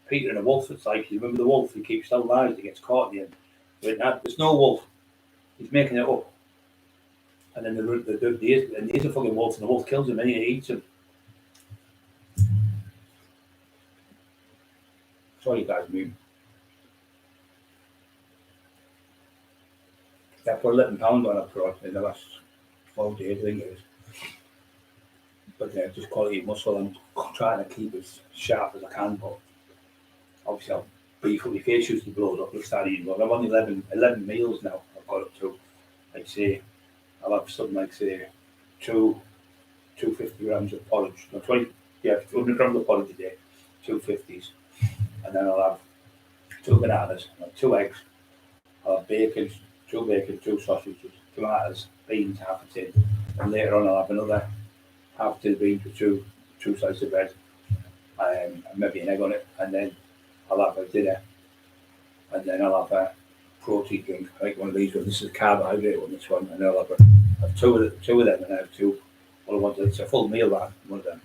Peter and the wolf, it's like, you remember the wolf, he keeps telling lies, he gets caught in the end. There's no wolf. He's making it up. And then there's a fucking wolf, and the wolf kills him and he eats him. Sorry, you guys, move. I put £11 on a pro in the last 12 days, I think it is. But just quality muscle. I'm trying to keep as sharp as I can, but obviously I'll beef up my face used to blow up. I'll start eating. But I'm on 11 meals now. I've got up to, I'd say, I'll have something like, say, 250 grams of porridge. No, 200 grams of porridge a day, 250s. And then I'll have 2 bananas, 2 eggs, I'll have bacon, 2 sausages, tomatoes, beans, half a tin. And later on I'll have another half a tin of beans with 2 slices of bread, and maybe an egg on it. And then I'll have a dinner. And then I'll have a protein drink, like one of these ones. This is a carbohydrate one, this one. And then I'll have 2 of them, and I have 2. Well, I want it's a full meal, that, one of them.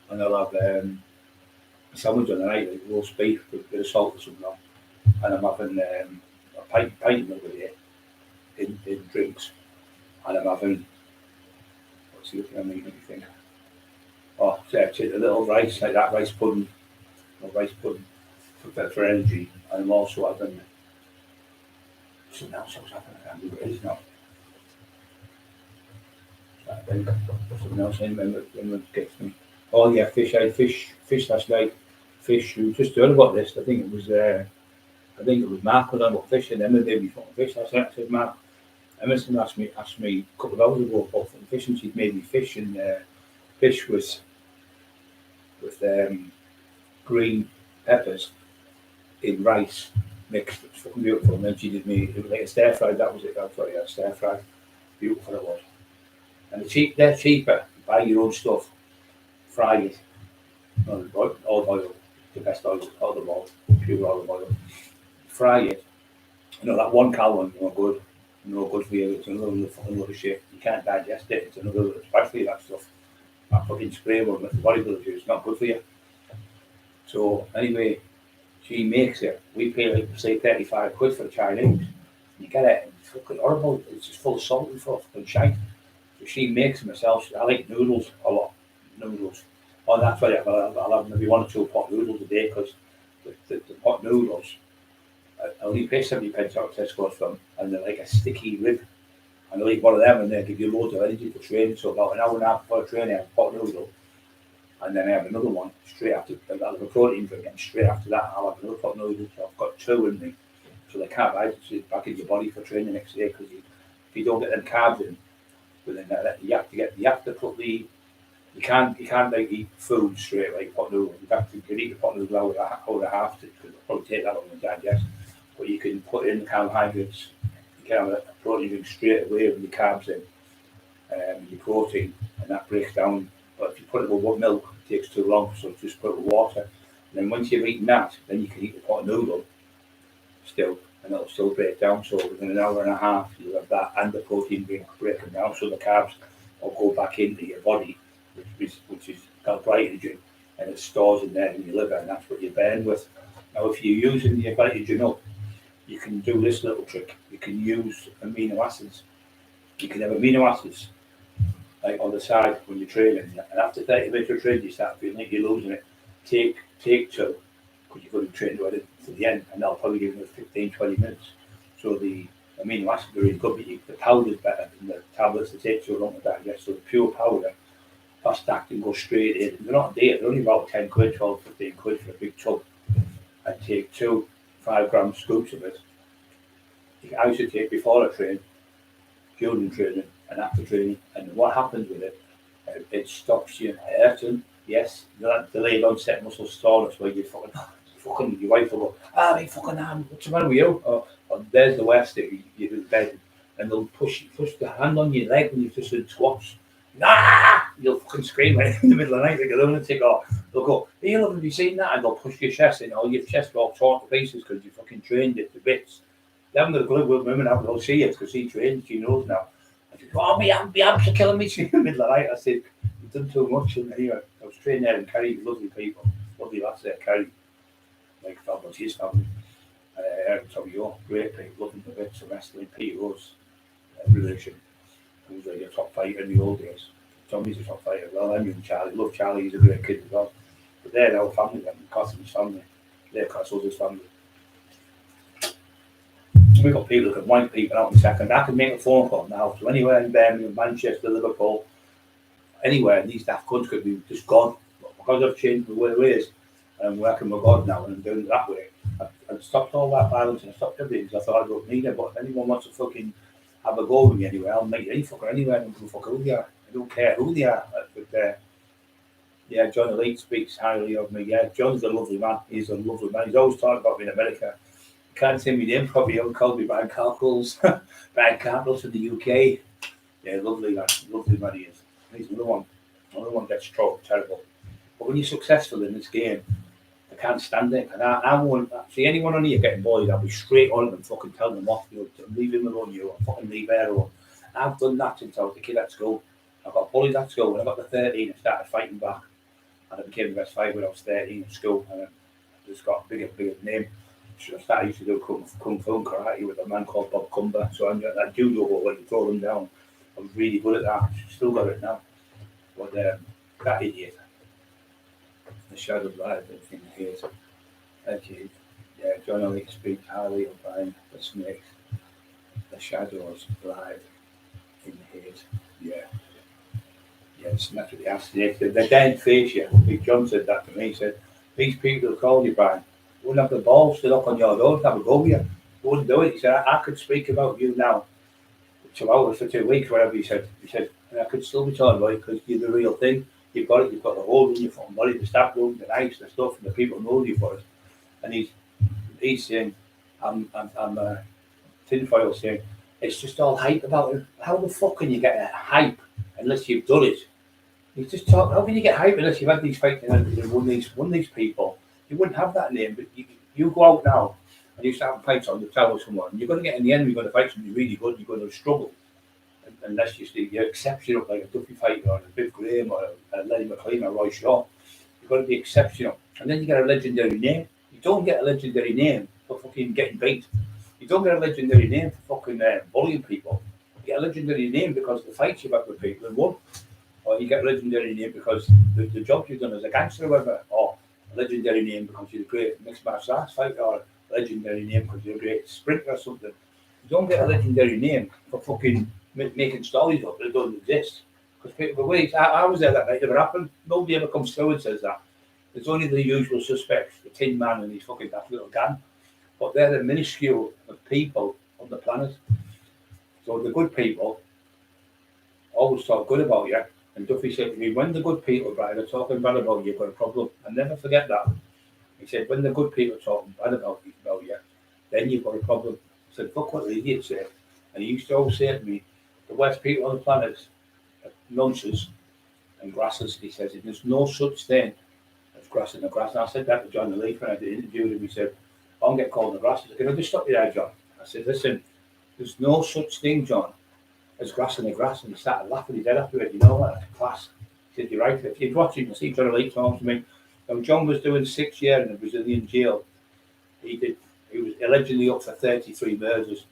And I'll have a sandwich on the night, like roast beef with a bit of salt or something on. And I'm having a pint of milk a day in drinks. And I'm having, what's the other thing I'm eating, you think? Oh, a little rice, like that rice pudding for energy. And I'm also having something else I was having, I can't remember what it is now. Something else in when it gets me. Oh yeah, fish. I had fish last night. Fish. You just heard about this. I think it was Mark was on about fish, and Emma made me fucking fish last night. I said, Mark, Emerson asked me a couple of hours ago about fish, and she'd made me fish, and fish with green peppers in rice mixed. It's fucking beautiful. And then she did me, it was like a stir fry. That was it. That's what I had, stir fry. Beautiful it was. And they're cheaper. Buy your own stuff. Fry it. Olive oil, the best oil, olive oil, pure olive oil. Fry it. That 1 calorie, no good. No good for you. It's another fucking load of shit. You can't digest it. It's another, especially that stuff. That fucking spray one with the bodybuilder juice. It's not good for you. So anyway, she makes it. We pay like say 35 quid for the Chinese. You get it. It's fucking horrible. It's just full of salt and fucking shite. So she makes them herself. I like noodles a lot. Noodles. Oh, that's why I'll have maybe 1 or 2 pot noodles a day because the pot noodles, I only pay 70 pence out of Tesco's from, and they're like a sticky rib. And I'll eat one of them and they give you loads of energy for training. So about an hour and a half before training, I have a pot noodle. And then I have another one straight after. I'll have a protein drink, and straight after that, I'll have another pot noodle. So I've got 2 in me. So the carbohydrates is back in your body for training next day because if you don't get them carbs in, within that, you have to put the. You can't like eat food straight like pot noodle. You have to eat the pot noodle hour and a half because it'll probably take that long to digest. But you can put in the carbohydrates. You can have a protein drink straight away with the carbs in, your protein, and that breaks down. But if you put it with milk, it takes too long. So just put it with water. And then once you've eaten that, then you can eat the pot noodle still, and it'll still break down. So within an hour and a half, you'll have that and the protein breaking down. So the carbs will go back into your body, which is called glycogen, and it stores in there in your liver, and that's what you burn with. Now, if you're using your glycogen up, you can do this little trick. You can use amino acids. You can have amino acids like on the side when you're training, and after 30 minutes of training, you start feeling like you're losing it. Take 2, because you've got to train to the end, and that'll probably give you 15, 20 minutes. So the amino acids are really good, but the powder's better than the tablets that take so long to digest. So the pure powder, fast acting, go straight in. They're not dear, they're only about 10 quid, 12, 15 quid for a big tub. And take 2 5-gram scoops of it. I used to take before I train, during training, and after training. And what happens with it, it stops you hurting. Yes, that delayed onset muscle soreness where you fucking your wife will go, mate, fucking what's the matter with you? Or there's the worst thing, you're in bed, and they'll push the hand on your leg when you're just in squats. Nah! You'll fucking scream right in the middle of the night like a lunatic. Or they'll go, hey, look, have you seen that? And they'll push your chest in, or your chest will all torn to pieces because you fucking trained it to bits. They haven't got a clue what women out, they'll see it because he trains, she knows now. I said, my abs are killing me in the middle of the night. I said, you've done too much. And anyway, I was training there in Kerry, lovely people, lovely lads there, Kerry, like Falcons, his family. Eric Tomio, great people, loving the bits of wrestling, Peter Rose, relation. He was like a top fighter in the old days. Tommy's a top fighter as well. I knew Charlie, love Charlie, he's a great kid as well. But they're our family, then, Costin's family, they're Castle's family. We've got people that can wipe people out in a second. I can make a phone call now to anywhere in Birmingham, Manchester, Liverpool, anywhere in these daft countries could be just gone. But because I've changed the way it is, and I'm working with God now and I'm doing it that way, I've stopped all that violence and I stopped everything because I thought I don't need it. But if anyone wants to fucking have a go with me anywhere, I'll make any fucker anywhere. I don't give a fuck who they are. I don't care who they are. But yeah, John Elite speaks highly of me. Yeah, John's a lovely man. He's a lovely man. He's always talking about me in America. Can't say my name probably. He called me Brian Carpels. Brian Carpels in the UK. Yeah, lovely man he is. He's another one gets stroked, terrible. But when you're successful in this game, I can't stand it. And I won't see anyone on here getting bullied. I'll be straight on them, fucking telling them off. Leave him alone, you, or fucking leave her alone. I've done that since I was a kid at school. I got bullied at school. When I got to 13, I started fighting back. And I became the best fighter when I was 13 at school. And I just got a bigger name. I used to do kung fu and karate with a man called Bob Cumber. So I knew that judo when you throw them down. I was really good at that. Still got it now. But that idiot. The shadow live in here. Okay. Yeah, John Ellie speaks highly of Brian the Snake. The shadows live in here. Yeah. Yes, and that's what they asked. They don't face you. Big John said that to me. He said, these people that called you, Brian, wouldn't have the balls to knock on your door to have a go with you. They wouldn't do it. He said, I could speak about you now. 2 hours for 2 weeks, whatever he said. He said, and I could still be talking about it because you're the real thing. You've got it. You've got the hole in your fucking body, the staff room, the knives, the stuff, and the people know you for it. And he's saying, I'm tinfoil saying, It's just all hype about it. How the fuck can you get a hype unless you've done it? You just talk. How can you get hype unless you've had these fights and won these people? You wouldn't have that name. But you go out now and you start fights on the tower with someone, and you're going to get in the end. You're going to fight somebody really good. You're going to struggle unless you're exceptional, like a Duffy fighter or a Biff Graham or a Lenny McLean or Roy Shaw. You've got to be exceptional, and then you get a legendary name. You don't get a legendary name for fucking getting beat. You don't get a legendary name for fucking bullying people. You get a legendary name because of the fights you've had with people and won. Or you get a legendary name because the job you've done as a gangster or whatever. Or a legendary name because you're a great mixed martial arts fighter. Or a legendary name because you're a great sprinter or something. You don't get a legendary name for fucking making stories up that don't exist. Because people, wait, I was there that night, it never happened. Nobody ever comes through and says that. There's only the usual suspects, the Tin Man and his fucking that little gang. But they're the minuscule of people on the planet. So the good people always talk good about you. And Duffy said to me, when the good people, Brian, are talking bad about you, you've got a problem. I'll never forget that. He said, when the good people are talking bad about you, then you've got a problem. I said, fuck what the idiots say. And he used to always say to me, the worst people on the planet are nonsense and grasses. He says, there's no such thing as grass in the grass. And I said that to John the Leaf when I did an interview with him. He said, I don't get called the grass. I said, can I just stop you there, John? I said, listen, there's no such thing, John, as grass in the grass. And he started laughing his head after it. You know, that's class. He said, you're right. If you're watching, you'll see John the Leaf talking to me. When John was doing 6 years in a Brazilian jail, he was allegedly up for 33 murders.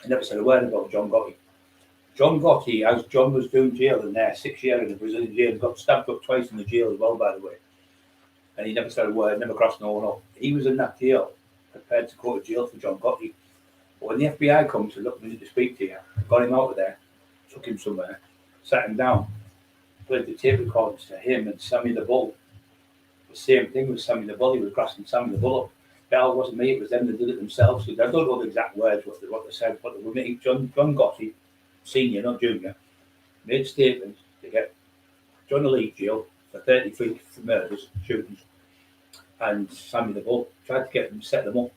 I never said a word about John Gotti. John Gotti, as John was doing jail in there, 6 years in the Brazilian jail, got stabbed up twice in the jail as well, by the way. And he never said a word, never crossed no one up. He was in that jail, prepared to go to jail for John Gotti. But when the FBI comes and look, we need to speak to you, got him out of there, took him somewhere, sat him down, played the tape recordings to him and Sammy the Bull. The same thing with Sammy the Bull, he was grassing Sammy the Bull up. It wasn't me, it was them that did it themselves. I don't know the exact words, what they said, but they were making John Gotti, senior, not junior, made statements to get John Elite jail for 33 for murders, shootings, and Sammy the Bull tried to get them, set them up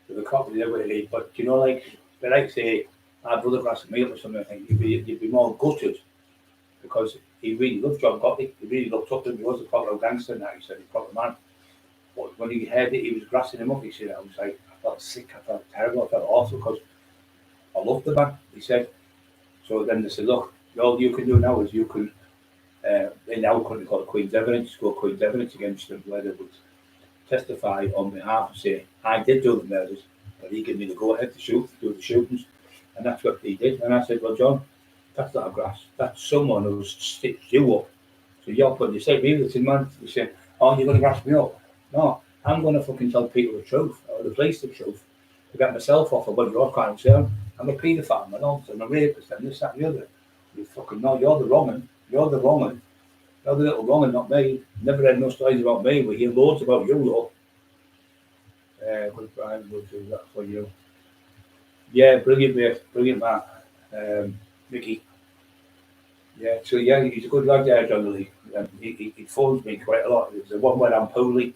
with a copy of everybody. But you know, like they like say, our brother grassed me up or something, I think you'd be more gutted because he really loved John Gotti, he really looked up to him, he was a proper gangster now, he said he's a proper man. But when he heard it, he was grassing him up. He said, I was like, I felt sick, I felt terrible, I felt awful because I loved the man, he said. So then they said, look, all you can do now is you can, in our country called Queen's Evidence, go Queen's Evidence against them, where they would testify on behalf and say, I did do the murders, but he gave me the go-ahead to do the shootings. And that's what he did. And I said, well, John, that's not a grass. That's someone who stitched you up. So you're putting yourself in the man. You say, oh, you're going to grass me up. No, I'm going to fucking tell people the truth, or the police the truth, to get myself off of what you're trying to say. I'm a paedophile, I'm a rapist, and this, that, and the other. You fucking know, you're the wrong one. You're the wrong one. You're the little wrong one, not me. Never read no stories about me. We hear loads about you, though. Good Brian, we'll do that for you. Yeah, brilliant, mate. Brilliant, man. Mickey. Yeah, so yeah, he's a good lad there, generally. He phones me quite a lot. There's the one where I'm poorly,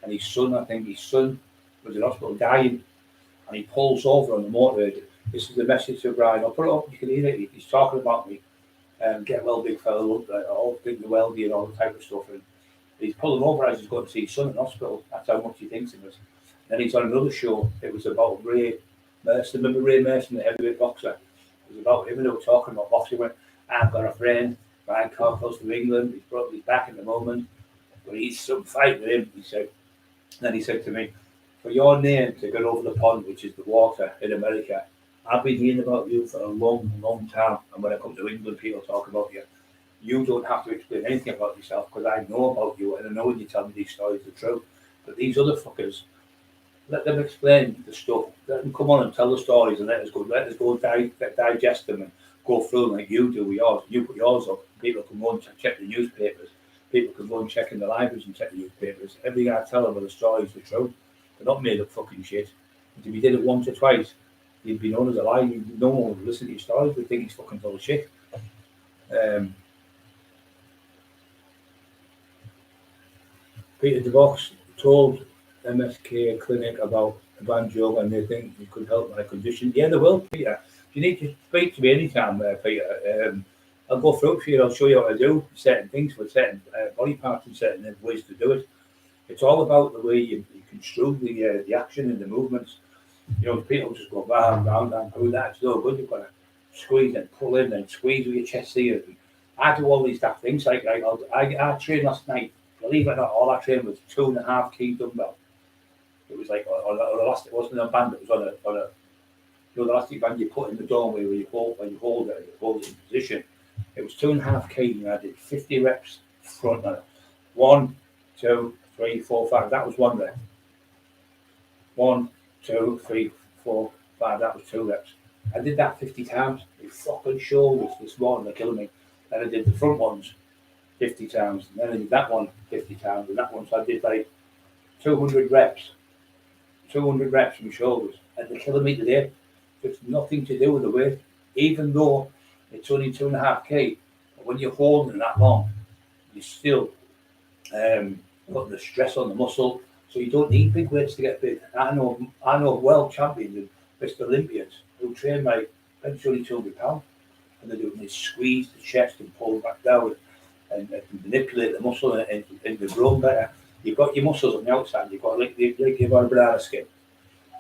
and his son was in hospital dying, and he pulls over on the motorway. This is the message to Brian. I'll put it up, you can hear it. He's talking about me. Get well, big fella, look, all think the wealthy and all the type of stuff. And he's pulling over as he's going to see his son in hospital. That's how much he thinks of us. Then he's on another show. It was about Ray Merson. Remember Ray Merson, the heavyweight boxer? It was about him, and they were talking about boxing. He went, I've got a friend, Brian Cockerill from England. He's brought me back at the moment, but he's some fight with him, he said. Then he said to me, for your name to get over the pond, which is the water in America, I've been hearing about you for a long, long time. And when I come to England, people talk about you. You don't have to explain anything about yourself because I know about you and I know when you tell me these stories are true. But these other fuckers, let them explain the stuff. Let them come on and tell the stories and let us go digest them and go through them like you do with yours. You put yours up. People can go and check the newspapers. People can go and check in the libraries and check the newspapers. Everything I tell them are the stories are true. They're not made up fucking shit. But if you did it once or twice, you'd be known as a lie. No one would listen to your stories. Would think he's fucking full of shit. Peter DeVos told MSK Clinic about advanced yoga and they think it could help my condition. Yeah, they will, Peter. you need to speak to me anytime, Peter. I'll go through it for you. I'll show you how to do certain things for certain body parts and certain ways to do it. It's all about the way you construe the action and the movements. You know, people just go round, round, and do that. It's no good. You've got to squeeze and pull in and squeeze with your chest here. I do all these daft things. Like I trained last night. Believe it or not, all I trained was 2.5 key dumbbell. It was like on a elastic. It wasn't a band. It was on a you know, the elastic band you put in the doorway where you hold it in position. It was 2.5 key, and I did 50 reps front on it. 1, 2, 3, 4, 5. That was 1 rep. 1, 2, 3, 4, 5. That was 2 reps. I did that 50 times. My fucking shoulders this morning are killing me. Then I did the front ones 50 times. And then I did that one 50 times. And that one, so I did like 200 reps. 200 reps from my shoulders. And they're killing me today. It's nothing to do with the weight. Even though it's only 2.5 kg. But when you're holding that long, you're still putting the stress on the muscle. So you don't need big weights to get big. I know world champions and Mr. Olympians who train like bench only 200 pounds, and they squeeze the chest and pull back down and manipulate the muscle and the grow better. You've got your muscles on the outside. You've got like you've got a banana skin.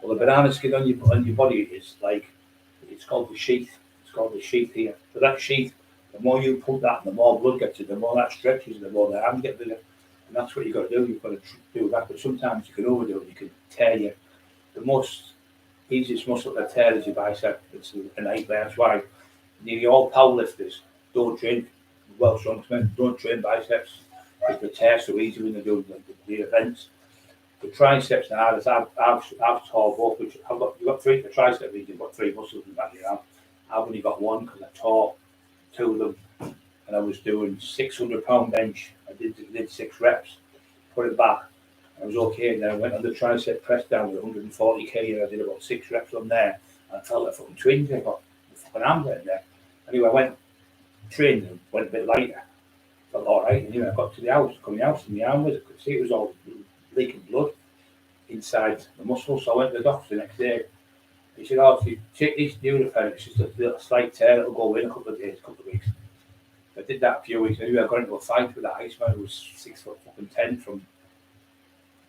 Well, the banana skin on your body is like it's called the sheath. It's called the sheath here. So that sheath, the more you pull that, the more blood gets in, the more that stretches, the more the arms get bigger. And that's what you've got to do. You've got to do that. But sometimes you can overdo it. You can tear the easiest muscle to tear is your bicep. It's a nightmare. That's why nearly all powerlifters don't train well strongmen, don't train biceps because they tear so easy when they do the events. The triceps and hardest. I've tore both. Which you've got 3 for tricep. You've got 3 muscles in the back of your arm. I've only got 1 because I tore 2 of them, and I was doing 600-pound bench. I did 6 reps, put it back. I was okay, and then I went on the tricep press down with 140 kg, and I did about 6 reps on there. And I felt like fucking twins. I got the fucking arm getting there. Anyway, I went trained and went a bit lighter. Felt all right. Anyway, I got to the house, coming out, and the arm was, I could see it was all leaking blood inside the muscle. So I went to the doctor the next day. He said, "Oh, if you take this Nutritional, it's just a little slight tear. It'll go away in a couple of days, a couple of weeks." I did that a few weeks. Anyway, I got into a fight with that Iceman who was 6'10" from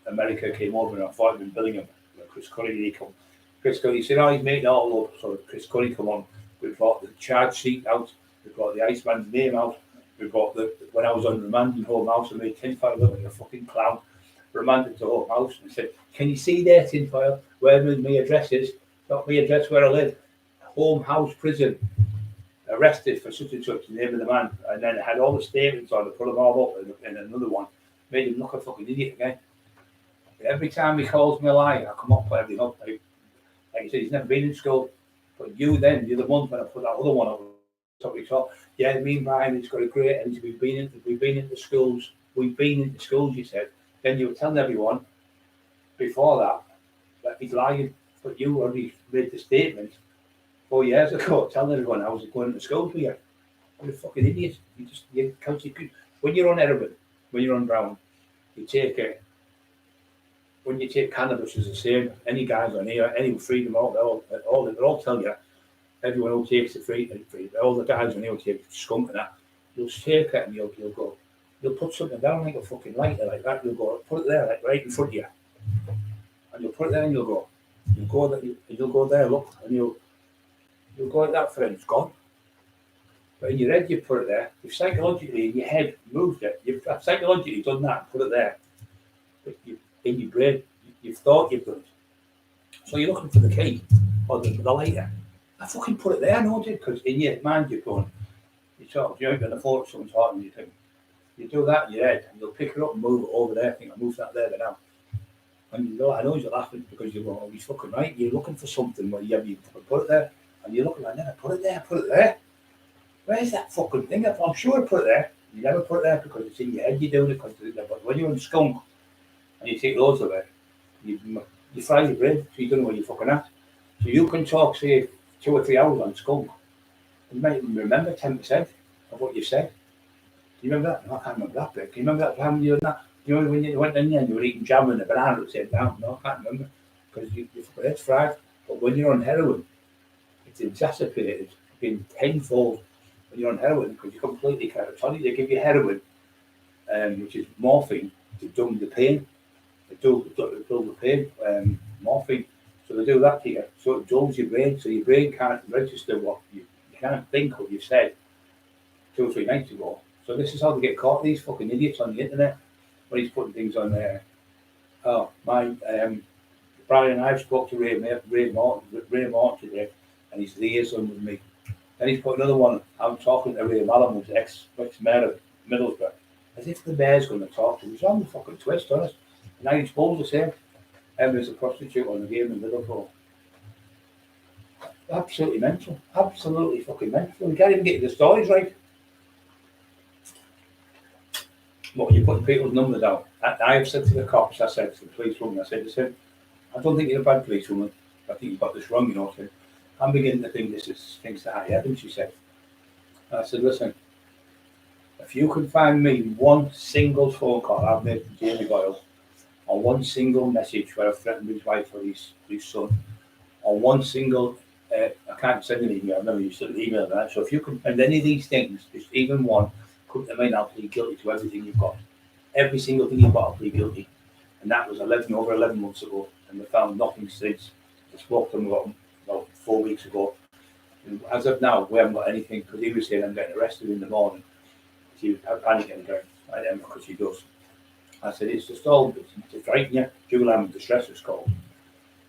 America, came over and I fought him in Billingham. Chris Curry, he come. Chris Curry, he said, "Oh, he's making it all up." So Chris Curry come on. We brought the charge sheet out. We brought the Iceman's name out. We brought when I was on remand in Home House, I made tinfoil look like a fucking clown. Remanded to Home House and said, "Can you see there, tinfoil, where my address is? Not my address where I live. Home House Prison. Arrested for such and such, the name of the man." And then I had all the statements on to put them all up in another one. Made him look a fucking idiot again. Every time he calls me a lie, I come up with everything up. Like he said, he's never been in school. But you're the month when I put that other one up. So we thought, yeah, me and Brian, it's got a great energy. We've been into schools. You said. Then you were telling everyone before that he's lying. But you already made the statement 4 years ago, telling everyone I was going into school with you. You're a fucking idiot. When you're on heroin, when you're on brown, you take it. When you take cannabis, it's the same. Any guys on here, any freedom, they'll tell you. Everyone who takes the free, all the guys on here will take skunk and that. You'll take it and you'll go. You'll put something down like a fucking lighter like that. You'll go put it there, like right in front of you, and you'll put it there and you'll go. You'll go there, look, and you'll go like that for it. It's gone. But in your head, you put it there. You've psychologically in your head moved it. You've psychologically done that, put it there. But in your brain, you've thought you've done it. So you're looking for the key or the lighter. I fucking put it there, no, because in your mind you're going, you're going to fall someone's heart and you think, you do that in your head and you'll pick it up and move it over there, think I moved that there, but now. And you know, I know you're laughing because you're going, oh, he's fucking right. You're looking for something where you put it there and you're looking like, I never put it there. Where's that fucking thing? I'm sure I put it there. You never put it there because it's in your head, you're doing it because but when you're on skunk and you take loads of it, you fry your brain, so you don't know where you're fucking at. So you can talk, say, 2 or 3 hours on skunk. You might even remember 10% of what you said. Do you remember that? No, I can't remember that bit. Can you remember that time you did that? You know when you went in there and you were eating jam and a banana upside down? No, I can't remember because your head's fried. But when you're on heroin, it's exacerbated in tenfold when you're on heroin because you're completely catatonic. They give you heroin, which is morphine, to numb the pain. They dull the pain, morphine. So they do that to you. So it dulls your brain, so your brain can't register what you can't think what you said 2 or 3 nights ago. So this is how they get caught, these fucking idiots on the internet, when he's putting things on there. Oh, Brian and I spoke to Ray Martin today, and he's liaison with me. Then he's put another one, I'm talking to Ray Mallon, who's ex-mayor of Middlesbrough, as if the mayor's going to talk to him. He's on the fucking twist, honest. And now he's supposed to say Emma's a prostitute on the game in Liverpool. Absolutely mental. Absolutely fucking mental. We can't even get the stories right. What, you're putting people's numbers out. I have said to the cops, I said to the policewoman, I said, I don't think you're a bad policewoman. I think you've got this wrong, you know. Said, I'm beginning to think this is things that I had, and she said. And I said, listen, if you can find me one single phone call I've made to Jamie Boyle, or one single message where I've threatened his wife or his son, or one single, I can't send an email, I've never used an email, right? So if you can find any of these things, just even one, come to me, I'll plead guilty to everything you've got. Every single thing you've got, I'll plead guilty. And that was over 11 months ago, and we found nothing since. I spoke to him about 4 weeks ago. And as of now, we haven't got anything, because he was saying I'm getting arrested in the morning. He was panicking again, because he does. I said, it's just all to frighten you. Juvenile distress is called.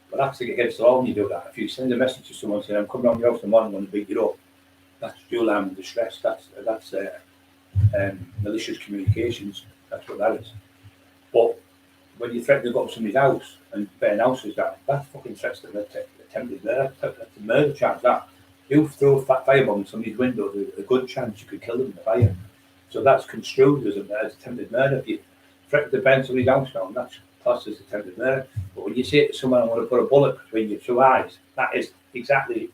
But that's against the law when you do that. If you send a message to someone saying, I'm coming around your house in the morning, I'm going to beat you up, that's juvenile distress. That's malicious communications. That's what that is. But when you threaten to go up somebody's house and burn houses down, that's fucking threats to attempted murder. That's a murder charge, that. You throw a firebomb in somebody's window, there's a good chance you could kill them in the fire. So that's construed as attempted murder. If you threaten to burn somebody's house down, that's classed as attempted murder. But when you say to someone, I want to put a bullet between your two eyes, that is exactly,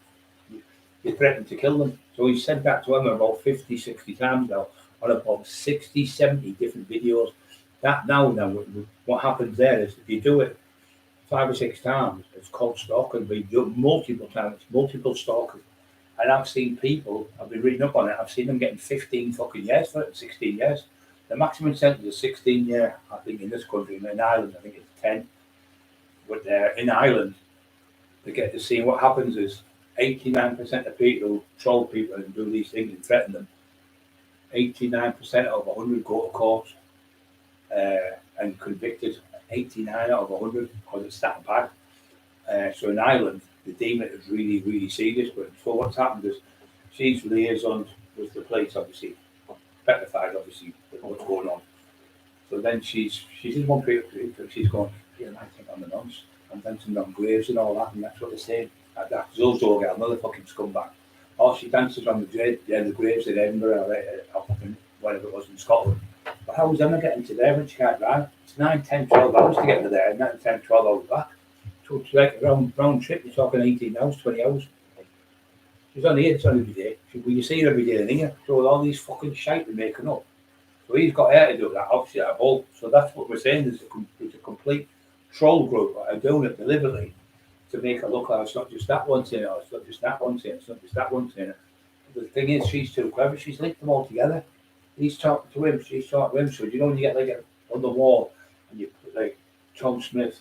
you threaten to kill them. So he said that to him about 50, 60 times now, on about 60, 70 different videos. That now, what happens there is if you do it 5 or 6 times, it's called stalking. But you do it multiple times, multiple stalking. And I've seen people, I've been reading up on it, I've seen them getting 15 fucking years for it, 16 years. The maximum sentence is 16 years, I think, in this country. And in Ireland, I think it's 10. But in Ireland, they get to see what happens is 89% of people troll people and do these things and threaten them. 89% of 100 go to court and convicted. 89 out of 100 because it's that bad. So in Ireland, they deem it as really, really serious. But so what's happened is she's liaisoned with the police, obviously, petrified, obviously, with what's going on. So then she's in one period, she's going, yeah, I think I'm a nonce. I'm dancing on graves and all that, and that's what they're saying. That Zozo girl, another fucking scumbag. Oh, she dances on the graves in Edinburgh, or whatever it was in Scotland. But how was Emma getting to there when she can't drive? It's 9, 10, 12 hours to get to there, 9, 10, 12 hours back. So it's like a round trip, you're talking 18 hours, 20 hours. She's on here, it's on every day. Well, you see her every day in here. So all these fucking shite they're making up. So he's got her to do that, obviously, at all. So that's what we're saying, is it's a complete troll group that are doing it deliberately to make it look like it's not just that one saying, oh, it's not just that one saying, it's not just that one saying. The thing is, she's too clever, she's linked them all together. He's talking to him, she's talking to him. So, you know, when you get like on the wall and you put like Tom Smith,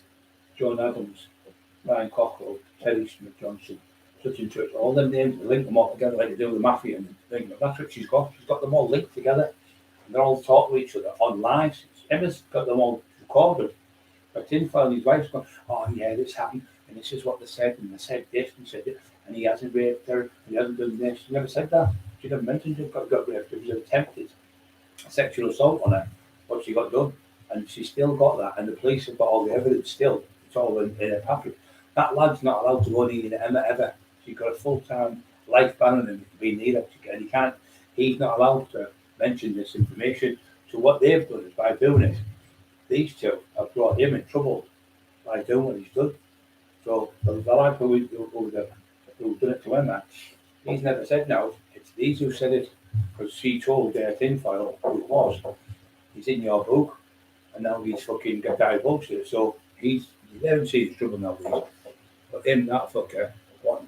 John Adams, Ryan Cockerill, Terry Smith Johnson, such and such, all them names, link them all together like they do with the mafia and things. That's what she's got. She's got them all linked together. And they're all talking to each other online. Emma's got them all recorded. But tinfoil, his wife's gone, oh yeah, this happened, and this is what they said, and they said this, and said it, and he hasn't raped her, and he hasn't done this. She never said that. She never mentioned he got raped. It was attempted sexual assault on her, what she got done. And she still got that, and the police have got all the evidence still. It's all in her packet. That lad's not allowed to go near Emma ever. She's got a full-time life ban on him to be near her, and he's not allowed to mention this information. So what they've done is, by doing it, these two have brought him in trouble by doing what he's done. So the lad who's done it to Emma, he's never said no. It's these who said it, because she told their tinfoil who it was. He's in your book, and now he's fucking got divulged it. So he's there and see his trouble now. But him, that fucker, wanting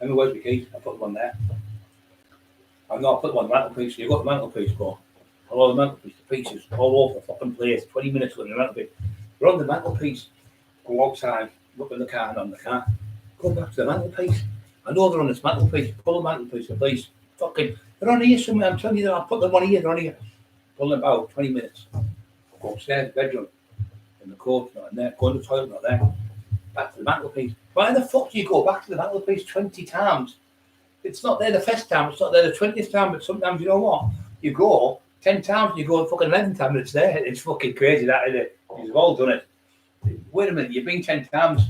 And where's my keys? I put them on there. I know I put them on the mantelpiece. So you've got the mantelpiece, but a lot of the mantelpiece, the pieces all over the fucking place. 20 minutes on the mantelpiece. We're on the mantelpiece. Go outside, look in the car and on the car. Go back to the mantelpiece. I know they're on this mantelpiece. Pull the mantelpiece, please. Fucking, they're on here somewhere. I'm telling you, I'll put them on here. They're on here. Pull them about 20 minutes. Go upstairs, bedroom, in the coat, not in there. Go in the toilet, not there. Back to the mantelpiece. Why the fuck do you go back to the mantelpiece 20 times? It's not there the first time, it's not there the 20th time, but sometimes you know what? You go 10 times and you go fucking 11 times and it's there. It's fucking crazy, that, isn't it? You've all done it. Wait a minute, you've been 10 times,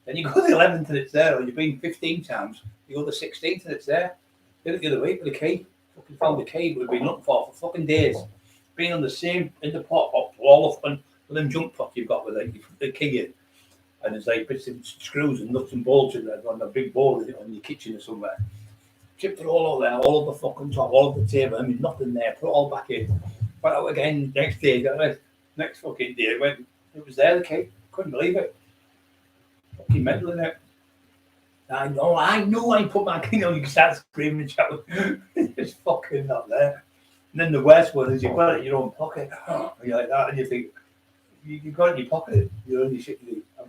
then you go the 11th and it's there, or you've been 15 times, you go the 16th and it's there. Did it the other week with the key. Fucking found the key we've been looking for fucking days. Been on the same, in the pot, all up on them junk pots you've got with the key in. And there's like bits of screws and nuts and bolts in there on a big board on your kitchen or somewhere. Chipped it all over there, all over the fucking top, all over the table. I mean, nothing there. Put it all back in. Went out again next day. Next fucking day, it was there, the key. Couldn't believe it. Fucking mental, innit? I know I put my key on. You can start screaming and shouting. It's fucking not there. And then the worst one is you've got it in your own pocket. And you're like that, and you think, you've got it in your pocket. You're only shit.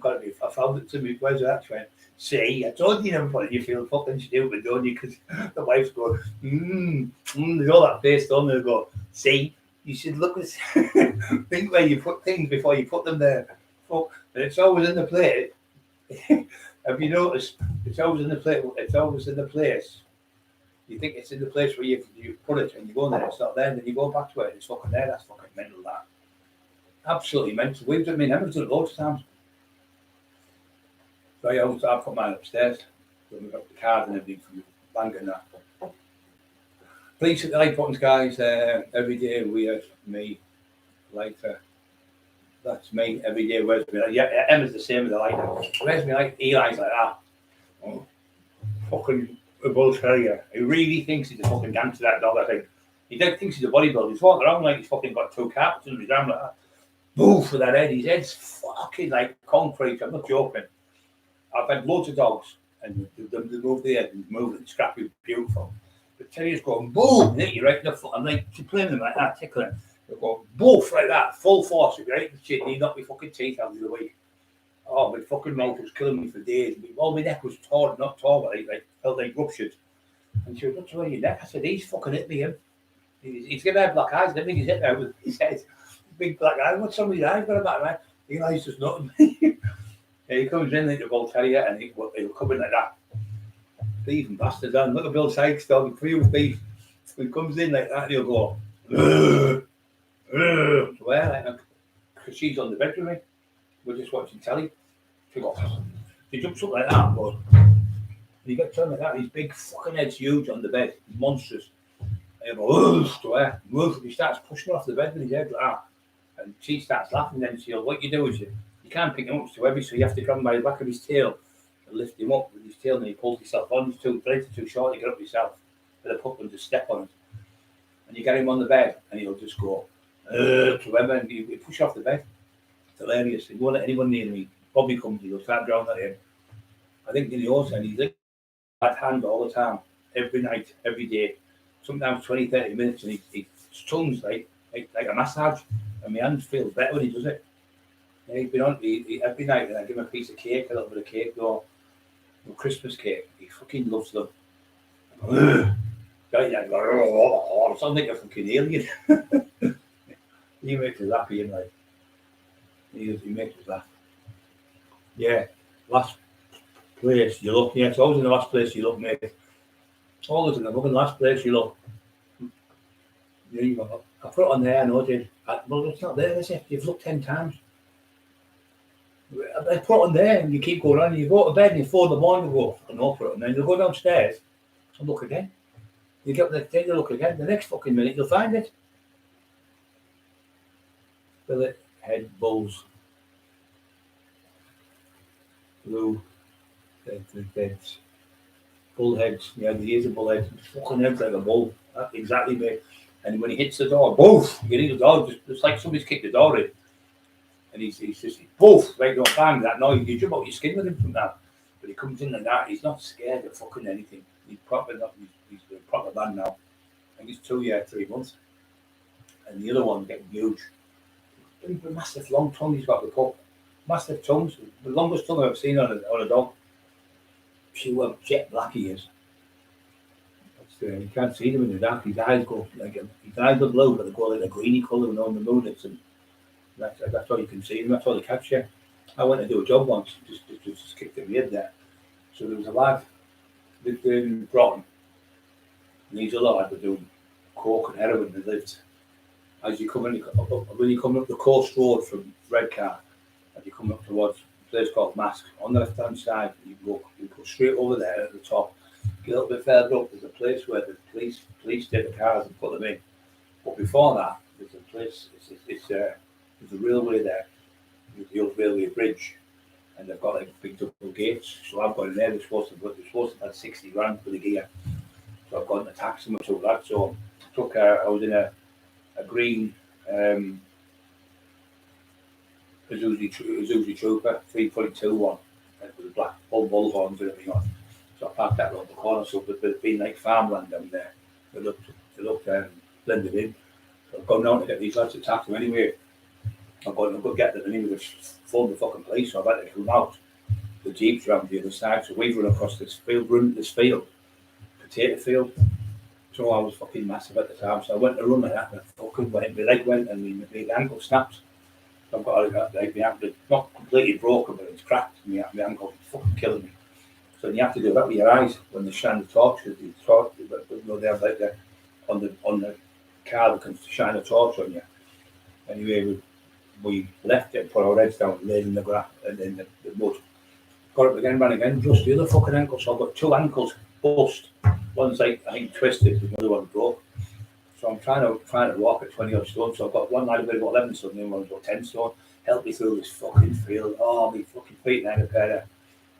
I found it to me. Where's that? Went, see, I told you never put it. You feel fucking stupid, don't you? Because the wife's going, there's all that face on there. Go, see, you should look at think where you put things before you put them there. Fuck, and it's always in the plate. Have you noticed? It's always in the plate. It's always in the place. You think it's in the place where you put it and you go there, it's not there, then you go back to it and it's fucking there. That's fucking mental, that. Absolutely mental. We've done it loads of times. So I put mine upstairs. So we've got the card and everything from the bank and that. Please hit the like buttons, guys. Every day me, lighter. That's me every day. Where's me? Yeah, Emma's the same with the lighter. Where's me like Eli's like that? Oh, fucking a bull terrier. He really thinks he's a fucking gangster, that dog, I think. He thinks he's a bodybuilder. He's walking around like he's fucking got 2 carpets under his arm like that. Boof with that head. His head's fucking like concrete. I'm not joking. I've had loads of dogs and they move the head and move it, scrappy, beautiful. But terriers going boom, hit you right in the foot. I'm like playing them like that, tickling. They go boof like that, full force. If you're right in the shit, and he knocked my fucking teeth out the other week. Oh, my fucking mouth was killing me for days. All my neck was torn, not torn, but like felt like ruptured. And she was, what's wrong with your neck? I said, he's fucking hit me, him. He's gonna have black eyes, and everything he's hit me with his head. Big black eyes. What's some of his eyes got about, man? Eli's just nothing. He comes in like a bull terrier and he'll come in like that. Thieving bastard, man. Look at Bill Sykes dog, real thief. When he comes in like that, he'll go, where? Like, because she's on the bed with me. We're just watching telly. She jumps up like that, but you get turned like that, his big fucking head's huge on the bed, he's monstrous. And he'll go, to where? He starts pushing her off the bed with his head like that. And she starts laughing, then what you do is you can't pick him up, it's too heavy, so you have to grab him by the back of his tail and lift him up with his tail, and he pulls himself on. His legs are too short, you get up yourself with a pup and just step on it. And you get him on the bed, and he'll just go, to whoever, and you push off the bed. It's hilarious. He won't let anyone near me. Bobby comes, he'll start drowning at him. I think in the ocean, he's like that hand all the time, every night, every day, sometimes 20, 30 minutes, and his tongue's like a massage, and my hand feels better when he does it. Yeah, he's been on every night, and I give him a piece of cake, a little bit of cake, though, Christmas cake. He fucking loves them. I sound like a fucking alien. He makes us happy, and like he makes us laugh. Yeah, last place you look. Yeah, it's always in the last place you look, mate. Always in the last place you look. Yeah, I put it on there, I know I did. Well, it's not there, is it? You've looked 10 times. I put it on there, and you keep going on, and you go to bed, and you 4 in the morning, you go, fucking off it, and then you go downstairs and look again. You get the thing, you look again, the next fucking minute, you'll find it. Billet, head, bulls, blue, heads, bull heads. Yeah, the ears of bull heads. Fucking heads like a bull. That's exactly, mate. And when he hits the door, boof! You hear the door, just like somebody's kicked the door in. And he's just, boof! Right, don't bang that noise. You jump out your skin with him from that. But he comes in like that, he's not scared of fucking anything. He's proper, he's a proper man now. I think he's 2 years, 3 months. And the other one getting huge. He's a massive long tongue he's got the pup. Massive tongues. The longest tongue I've ever seen on a dog. Pure jet black he is. You can't see them in the dark. His eyes go like his eyes are blue, but they go like a greeny colour and on the moon. That's all you can see them. That's all they capture. I went to do a job once, just kicked in the head there. So there was a lad lived in Broughton, and these other lads were doing coke and heroin. They lived as you come in, when you come up the coast road from Redcar, and you come up towards a place called Mask. On the left hand side, you go straight over there at the top. Get a little bit further up, there's a place where the police take the cars and put them in. But before that, there's a place. There's a railway there. There's the old railway bridge, and they've got like big double gates. So I've gone in there. They're supposed to have 60 grand for the gear. So I've gone to tax them and took that. So I was in a green Isuzu Trooper 3.2 one, with a black bull horns and everything on. So I parked that around the corner. So there's been like farmland down there. They looked blended in. So I've gone down to get these lads to tax them anyway. I've got to get them anyway. They've phoned the fucking police, so I've had to come out. The jeep's around the other side, so we've run across this field, potato field. So I was fucking massive at the time, so I went to run like that, and I fucking went, my leg went, and my ankle snapped. So I've got like my ankle, not completely broken, but it's cracked. My ankle is fucking killing me. So you have to do that with your eyes when they shine the torch. They have like on the car, they can shine a torch on you. Anyway, we left it, put our heads down, laid in the grass and in the mud. Got up again, ran again, just the other fucking ankle. So I've got 2 ankles bust. One's like, I think, twisted, and the other one broke. So I'm trying to walk at 20 odd stone. So I've got one lad who's got 11 stone, the other one's got 10 stone. Help me through this fucking field. Oh, my fucking feet, and I had a pair of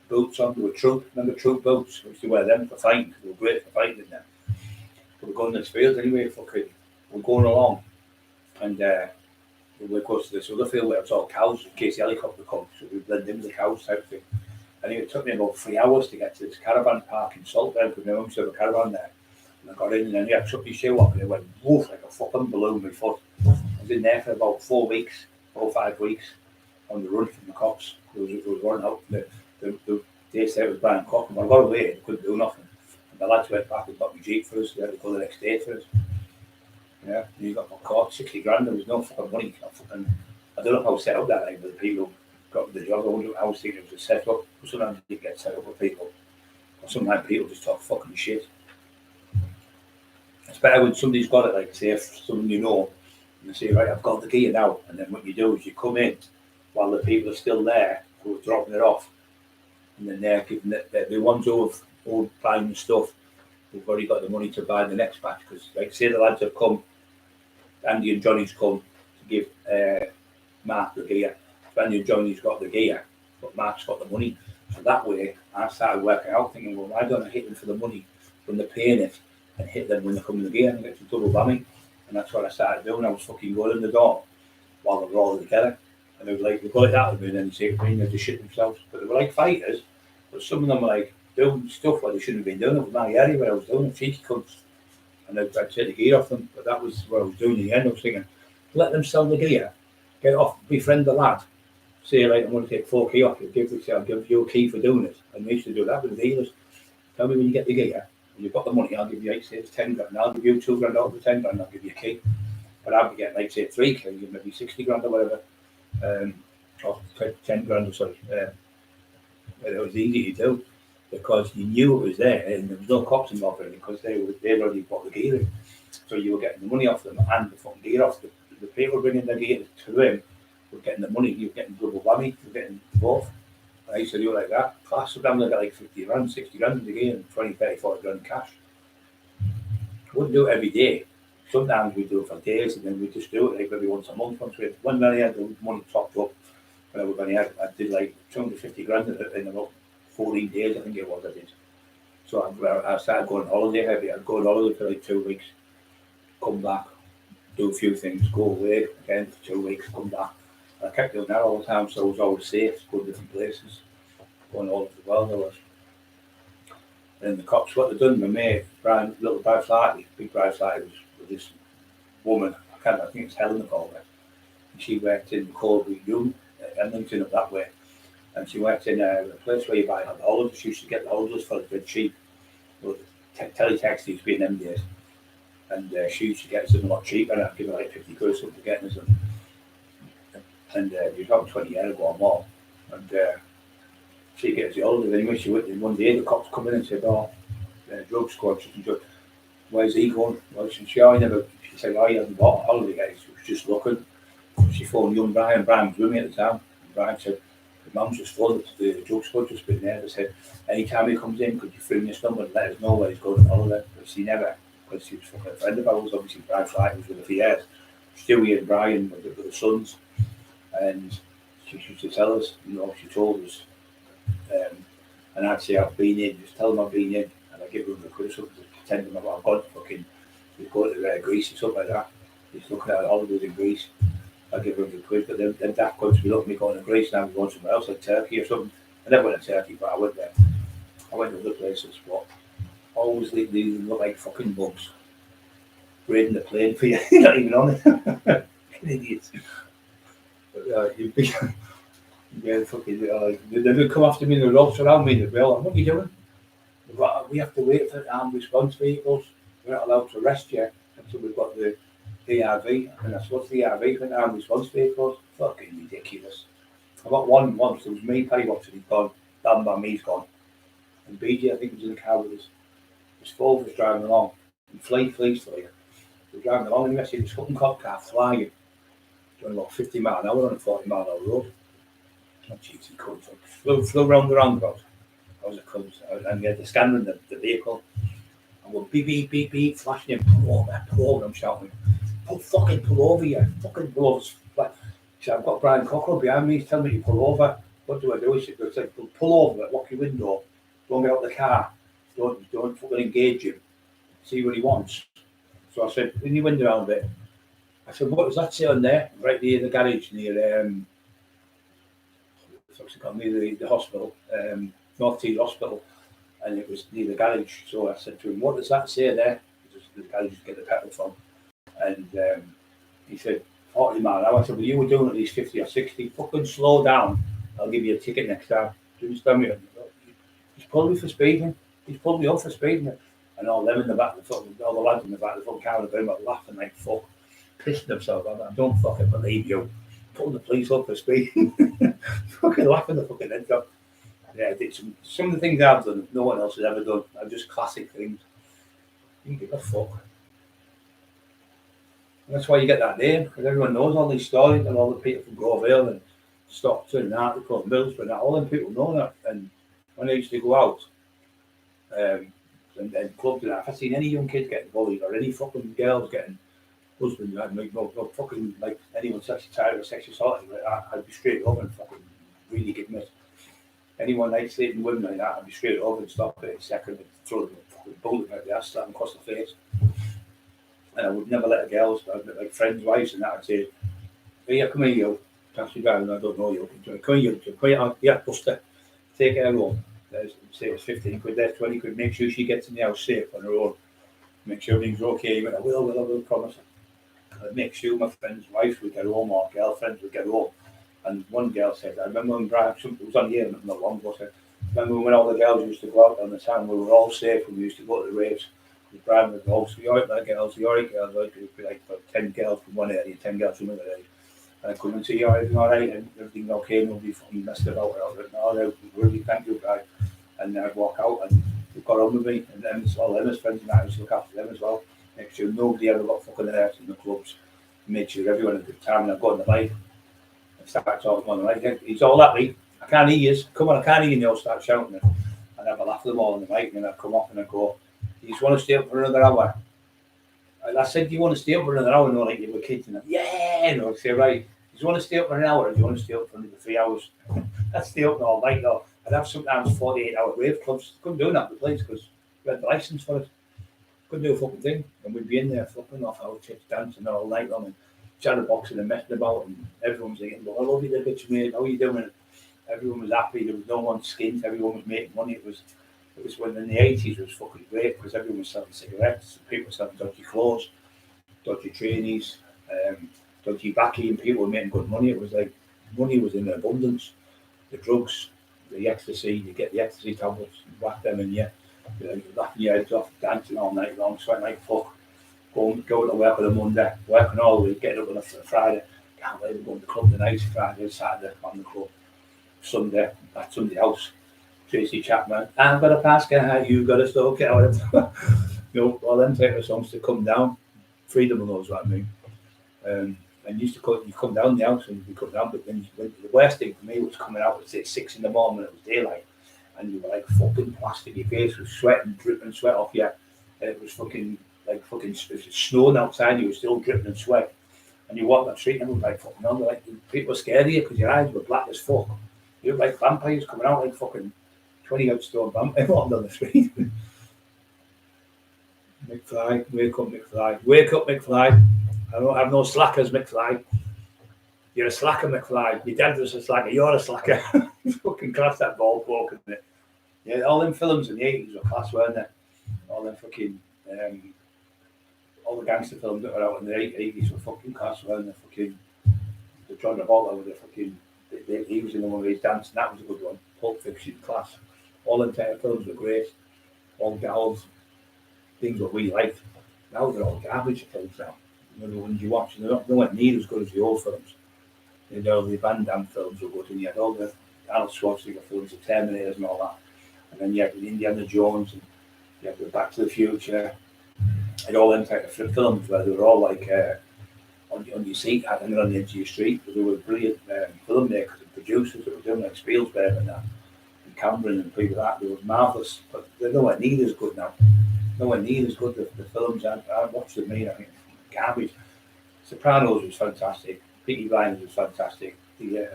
boots on. They were troop boots. I used to wear them for fighting, because they were great for fighting in them. So we're going in this field anyway, we're going along. And we go to this other field where it's all cows in case the helicopter comes, so we blend in with the cows type thing. Anyway, it took me about 3 hours to get to this caravan park in Saltburn, because my mum used to have a caravan there. And I got in, and then I took my shoe off, and it went woof like a fucking balloon, my foot. I was in there for about 4 weeks, 4 or 5 weeks, on the run from the cops. There was one out, they said it was Brian Cock, and when I got away, I couldn't do nothing. And the lads went back and got my jeep for us, we had to go the next day for us. Yeah, and you got caught 60 grand. There was no fucking money. I don't know how set up that night, but the people got the job. I was thinking it was a set up. Sometimes you get set up with people, or sometimes people just talk fucking shit. It's better when somebody's got it, like say if someone you know, and they say, right, I've got the gear now, and then what you do is you come in while the people are still there who are dropping it off, and then they're giving the ones who have buying the stuff. We've already got the money to buy the next batch, because like say the lads have come, Andy and Johnny's come to give Mark the gear. So Andy and Johnny's got the gear, but Mark's got the money. So that way I started working out, thinking, well, why don't I hit them for the money when they're paying it, and hit them when they come in the gear, and get some double whammy. And that's what I started doing. I was fucking going in the door while they were all together. And they was like, they got it out of me, and then they say, they just shit themselves. But they were like fighters, but some of them were like doing stuff where they shouldn't have been doing. It was my area where I was doing cheeky cunts. And I'd take the gear off them, but that was what I was doing in the end. I was thinking, let them sell the gear, get off, befriend the lad, say, like, I'm going to take 4 key off you, I'll give you a key for doing it. And we used to do that with the dealers. Tell me when you get the gear, when you've got the money, I'll give you, like, say, it's 10 grand, I'll give you 2 grand out of the 10 grand, I'll give you a key. But I'll be getting, like, say, 3 keys, maybe 60 grand or whatever, or 10 grand or sorry. It was easy to do, because you knew it was there, and there was no cops involved in it, because they'd already bought the gear in. So you were getting the money off them and the fucking gear off them. The people bringing their gear to him were getting the money, you were getting double whammy, you were getting both. And I used to do it like that. Class sometimes I got like 50 grand, 60 grand in the gear, and 20, 30, 40 grand cash. I wouldn't do it every day. Sometimes we'd do it for days, and then we'd just do it like maybe once a month. When I had the money topped up, I did like 250 grand in about 14 days, I think it was, I did. So I started going holiday heavy. I'd go on holiday for like 2 weeks, come back, do a few things, go away again for 2 weeks, come back. And I kept doing that all the time, so I was always safe, go to different places. going all over the world. There was. And the cops, what they done, my mate, Brian, little Brian Flaherty, big Brian Flaherty, was with this woman, I think it's Helen called her. And she worked in Corby Young, Edmonton up that way. And she worked in a place where you buy the holidays. She used to get the holidays for a bit cheap. Well, teletext used to be in them days. And she used to get them a lot cheaper, and I'd give her like 50 quid or something for getting them. And you're talking 20 years ago or more. And she gets the holidays anyway. She went in one day, the cops come in and said, "Oh, drug squad, where's he going?" Well, she said, "Oh, he hasn't bought a holiday yet. He was just looking." She phoned young Brian. Brian was with me at the time. And Brian said, "The mum's just phoned the drug squad, just been there." They said, "Anytime he comes in, could you phone this number and let us know where he's going on holiday?" But she never, because she was fucking a friend of ours. Obviously, Brian Flight was with her for years. Stewie and Brian with the sons. And she used to tell us, she told us. And I'd say, "I've been in," just tell them I've been in, and I give them the quid or something to pretend them I've gone fucking, he's going to Greece or something like that. He's looking at holidays in Greece. I give them the quid, but then that comes to be looking at me going to Greece, now I'm going somewhere else, like Turkey or something. I never went to Turkey, but I went there. I went to other places, but always these look like fucking bugs. Raiding the plane for you, you're not even on it. Fucking idiots. But you'd be. Yeah, fucking. They would come after me in the ropes around me. They'd be like, "What are you doing? We have to wait for armed response vehicles. We're not allowed to arrest you until we've got the ARV." And that's what's the ARV for armed response vehicles? Fucking ridiculous. I got one once. It was me, Paddy Watson. He's gone. Bam, bam, he's gone. And BJ, I think, was in the car with us. His four was driving along. And flees for you. We're driving along, and you see this fucking cop car flying. Doing about 50 mile an hour on a 40 mile an hour road. Oh, jeez, he couldn't. Flew round the roundabout. I was a cunt. And we had the scanner in the vehicle. I went beep, beep, beep, beep, flashing him. Pull over, I'm shouting. Pull over, you. Fucking pull over. He said, "I've got Brian Cockerill behind me. He's telling me to pull over. What do I do?" He said, "Pull over, lock your window. Don't get out of the car. Don't fucking engage him. See what he wants." So I said, "In your window down a bit." I said, "What does that say on there?" Right near the garage, near the hospital, North Tees Hospital, and it was near the garage. So I said to him, "What does that say there?" Because the garage to get the petrol from. And he said, 40 mile an hour. I said, "Well, you were doing at least 50 or 60. Fucking slow down. I'll give you a ticket next time." Do you understand me? He's pulled me for speeding. He's pulled me up for speeding. And all them in the back of the fucking, all the lads in the back of the fucking car were laughing like fuck, pissing themselves. I don't fucking believe you. Putting the police up for speeding. Fucking laughing the fucking head off. Yeah, I did some of the things I've done no one else has ever done. Are just classic things. You can give a fuck. And that's why you get that name, because everyone knows all these stories, and all the people from Grove Hill and Stockton and Hartlepool and Middlesbrough, and all them people know that. And when I used to go out and clubs and that, if I seen any young kids getting bullied or any fucking girls getting husbands, no fucking like anyone sexually tired or sexually assaulted like that, I'd be straight over and fucking really give me anyone like sleeping women like that, I'd be straight over and stop it in a second and throw them a fucking bullet out the ass, slap them across the face. And I would never let the girls, like friends' wives and that, I'd say, "Here, come here, you. Taxi driver, I don't know you. Come here, you. Yeah, Buster. Take her home." Say it was 15 quid, there's 20 quid. Make sure she gets in the house safe on her own. Make sure everything's okay. But I will promise. I'd make sure my friend's wife would get home or girlfriends would get home. And one girl said, I remember when Brian, it was on here not long ago, said, "Remember when all the girls used to go out on the town, we were all safe when we used to go to the raves." Brian would go, "So you're right, girls, you're right, girls." It would be like 10 girls from one area, 10 girls from another area. And I come and say, "Everything all right? And everything okay? Nobody fucking messed about." I was like, "No, really, thank you, Brian." And I'd walk out and they've got on with me. And then it's all them as friends and I used to look after them as well. Make sure nobody ever got fucking hurt in the clubs. Make sure everyone had a good time. And I'd go on the mic and start talking on the mic. "He's all that, Lee. I can't hear you. Come on, I can't hear you." And they'll start shouting. And I'd have a laugh at them all on the mic. And then I'd come off and I'd go, "You just want to stay up for another hour?" And I said, "Do you want to stay up for another hour?" No, like you were kids. And yeah, and I'd say, "Right, do you want to stay up for an hour or do you want to stay up for another 3 hours?" I'd stay up all night though. I'd have sometimes 48-hour rave clubs. Couldn't do that in the place because we had the license for it. Couldn't do a fucking thing. And we'd be in there fucking off our chips dancing all night long and chatterboxing and messing about and everyone's thinking, "Well, I love you, the bitch, mate. How are you doing?" Everyone was happy. There was no one skint. Everyone was making money. It was when in the 80s it was fucking great because everyone was selling cigarettes. People were selling dodgy clothes, dodgy trainees, dodgy backy, and people were making good money. It was like money was in abundance. The drugs, the ecstasy, you get the ecstasy tablets, whack them in you. You're laughing your heads off, dancing all night long, sweating like fuck. Going to work on a Monday, working all week, getting up on a Friday. Can't wait to go to the club tonight, Friday, Saturday on the club. Sunday at Sunday house. Tracy Chapman, I've got a basket, you got a stoke out. All them type of songs to come down. Freedom knows what I mean. And you come down the house and you come down, but then the worst thing for me was coming out at 6 in the morning, it was daylight, and you were like fucking plastered, your face was sweating, dripping sweat off you, and it was fucking snowing outside, you were still dripping in sweat, and you walked that street and it was like fucking hell, like people were scared of you because your eyes were black as fuck. You look like vampires coming out like fucking 20-odd stone vampire walking down the street. McFly, wake up, McFly. Wake up, McFly. I don't have no slackers, McFly. You're a slacker, McFly. Your dad was a slacker. You're a slacker. Fucking class that ball poke, isn't it? Yeah, all them films in the 80s were class, weren't they? All them fucking, all the gangster films that were out in the 80s were fucking class, weren't they? Fucking, the John Travolta with the fucking, he was in the one where he's dancing. That was a good one. Pulp Fiction, class. All them type of films were great. All gals, things that we liked. Now they're all garbage films now. You know, the ones you watch, they're not nowhere near as good as the old films. You know, the Van Damme films were good, and you had all the Arnold Schwarzenegger films, the Terminators and all that. And then you had the Indiana Jones, and you had the Back to the Future, and all them type of films where they were all like on your seat, hanging on the edge of your street. But they were brilliant filmmakers and producers that were doing like Spielberg and that, and Cameron and people like that. They were marvellous, but they're nowhere near as good now. Nowhere near as good the films I watched with me. I think garbage. Sopranos was fantastic. Peaky Blinders was fantastic. The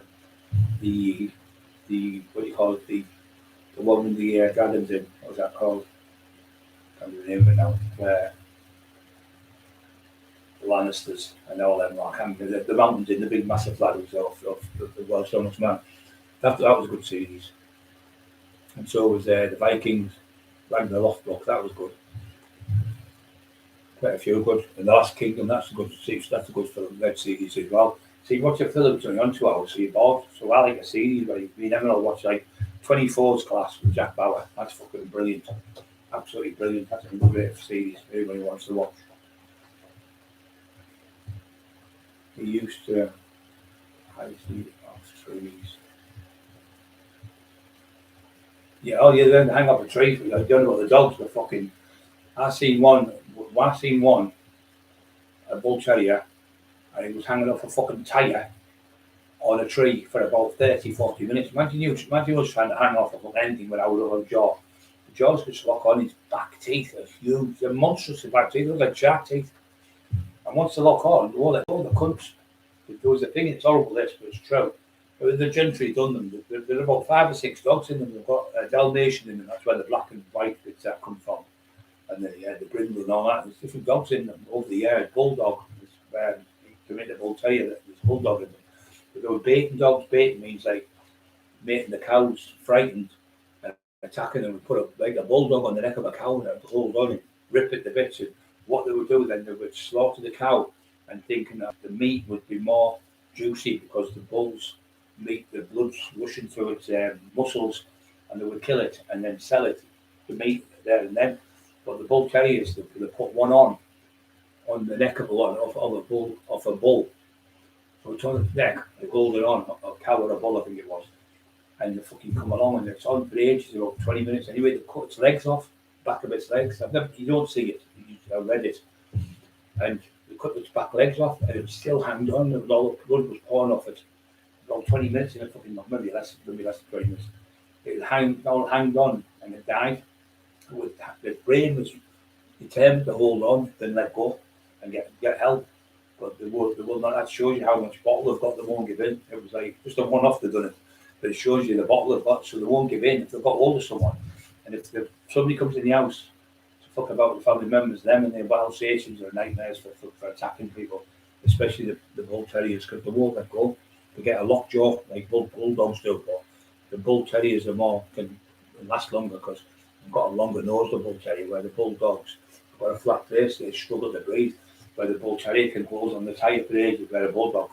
what do you call it? The one with the dragons in. What was that called? I can't remember the name of it now. Where the Lannisters and all them. I can't remember the mountains in the big massive flags of the Welsh so much man. That was a good series. And so was the Vikings. Ragnar Lothbrok. That was good. Quite a few good. And The Last Kingdom, that's a good series. That's a good film, Red series as well. So you watch a film it's only on 2 hours, so you're bored. So I like a series where you never know watch like 24's Class with Jack Bauer. That's fucking brilliant. Absolutely brilliant. That's a great series everybody wants to watch. He used to trees. Yeah, oh yeah, then hang up a tree. I don't know what the dogs were fucking. I seen one, a bull terrier, and he was hanging off a fucking tyre on a tree for about 30-40 minutes. Imagine us trying to hang off of anything without a jaw. The jaws could lock on, his back teeth are huge, they're monstrous back teeth, they look like shark teeth. And once they lock on, all the cunts. There was a thing, it's horrible this, but it's true. The gentry done them, there are about 5 or 6 dogs in them, they've got a Dalmatian in them, that's where the black and white bits that come from. And the brindle and all that. There's different dogs in them over the years. Bulldog, he committed a bull terrier, there's a bulldog in them. But they were baiting dogs. Baiting means like making the cows frightened and attacking them and put a bulldog on the neck of a cow and hold on and rip it to bits. And what they would do then, they would slaughter the cow and thinking that the meat would be more juicy because the bull's meat, the blood's rushing through its muscles, and they would kill it and then sell it, the meat there and then. But the bull terriers, they put one on the neck of a bull. So it's on its neck, they hold it on, a cow or a bull, I think it was. And they fucking come along and it's on for ages, about 20 minutes anyway. They cut its legs off, back of its legs. You don't see it, I read it. And they cut its back legs off and it still hanged on, and all the blood was pouring off it. About 20 minutes in a fucking, maybe less than 20 minutes. It hanged on and it died. The brain was determined to hold on, then let go and get help. But they will not. That shows you how much bottle they've got. They won't give in. It was like just a one-off they've done it, but it shows you the bottle they've got, so they won't give in if they've got hold of someone. And if somebody comes in the house to fuck about with family members, them and their Alsatians are nightmares for attacking people, especially the bull terriers, because they won't let go. They get a lockjaw like bulldogs do. But the bull terriers are more can last longer because they've got a longer nose. The bull terrier, where the bulldogs have got a flat face, they struggle to breathe. Where the bull terrier can hold on the tire for ages, where a bulldog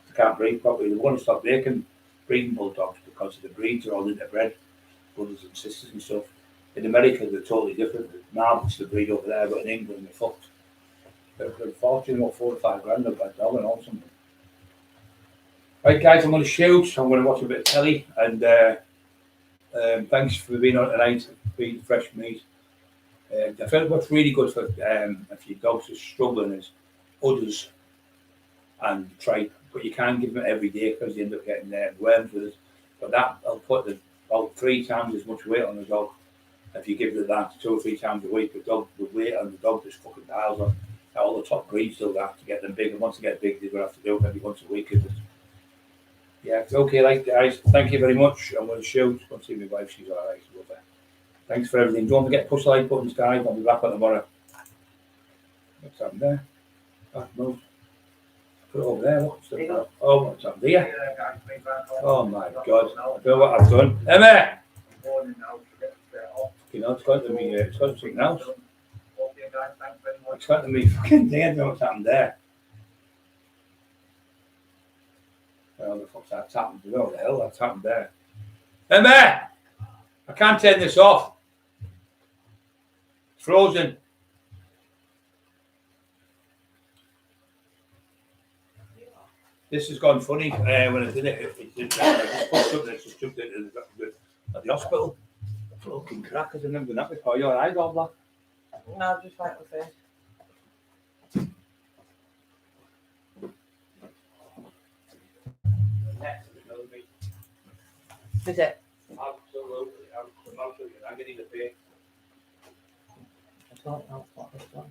they can't breathe properly. They want to stop making breeding bulldogs because the breeds are all interbred, brothers and sisters and stuff. In America, they're totally different. Marmots the breed over there, but in England, they're fucked. They're a fortune, what, 4 to 5 grand of that dog and all something. Right, guys, I'm going to shoot. I'm going to watch a bit of telly, and thanks for being on tonight, being fresh meat. I felt what's really good for if your dogs are struggling is udders and tripe, but you can't give them every day because you end up getting worms with it. But that I'll put about 3 times as much weight on the dog. If you give it that 2 or 3 times a week, the dog would weight and the dog just fucking dials on. Now, all the top breeds do that to get them big, and once they get big, they're going to have to do it maybe once a week. Yeah, it's okay, like guys. Thank you very much. I'm going to shoot. I'll see my wife. She's all right. Love her. Thanks for everything. Don't forget to push the like buttons, guys. I'll be back on tomorrow. What's happened there? No. Put it over there. What's that? Oh, what's happened here? Oh my God! I know what I've done. Emma. You know, it's got to be. It's got to be something else. It's got to be fucking dead. I don't know what's happened there. Well, the fuck's that's happened? I don't know what the hell that's happened there. Emma! I can't turn this off. It's frozen. This has gone funny when I did it. I just pushed up and it just jumped into the hospital. Fucking crackers, I've never done that before. You're alright, all black? No, just like the face. Is it? Absolutely. I'm going to need a pay. I don't know what this one.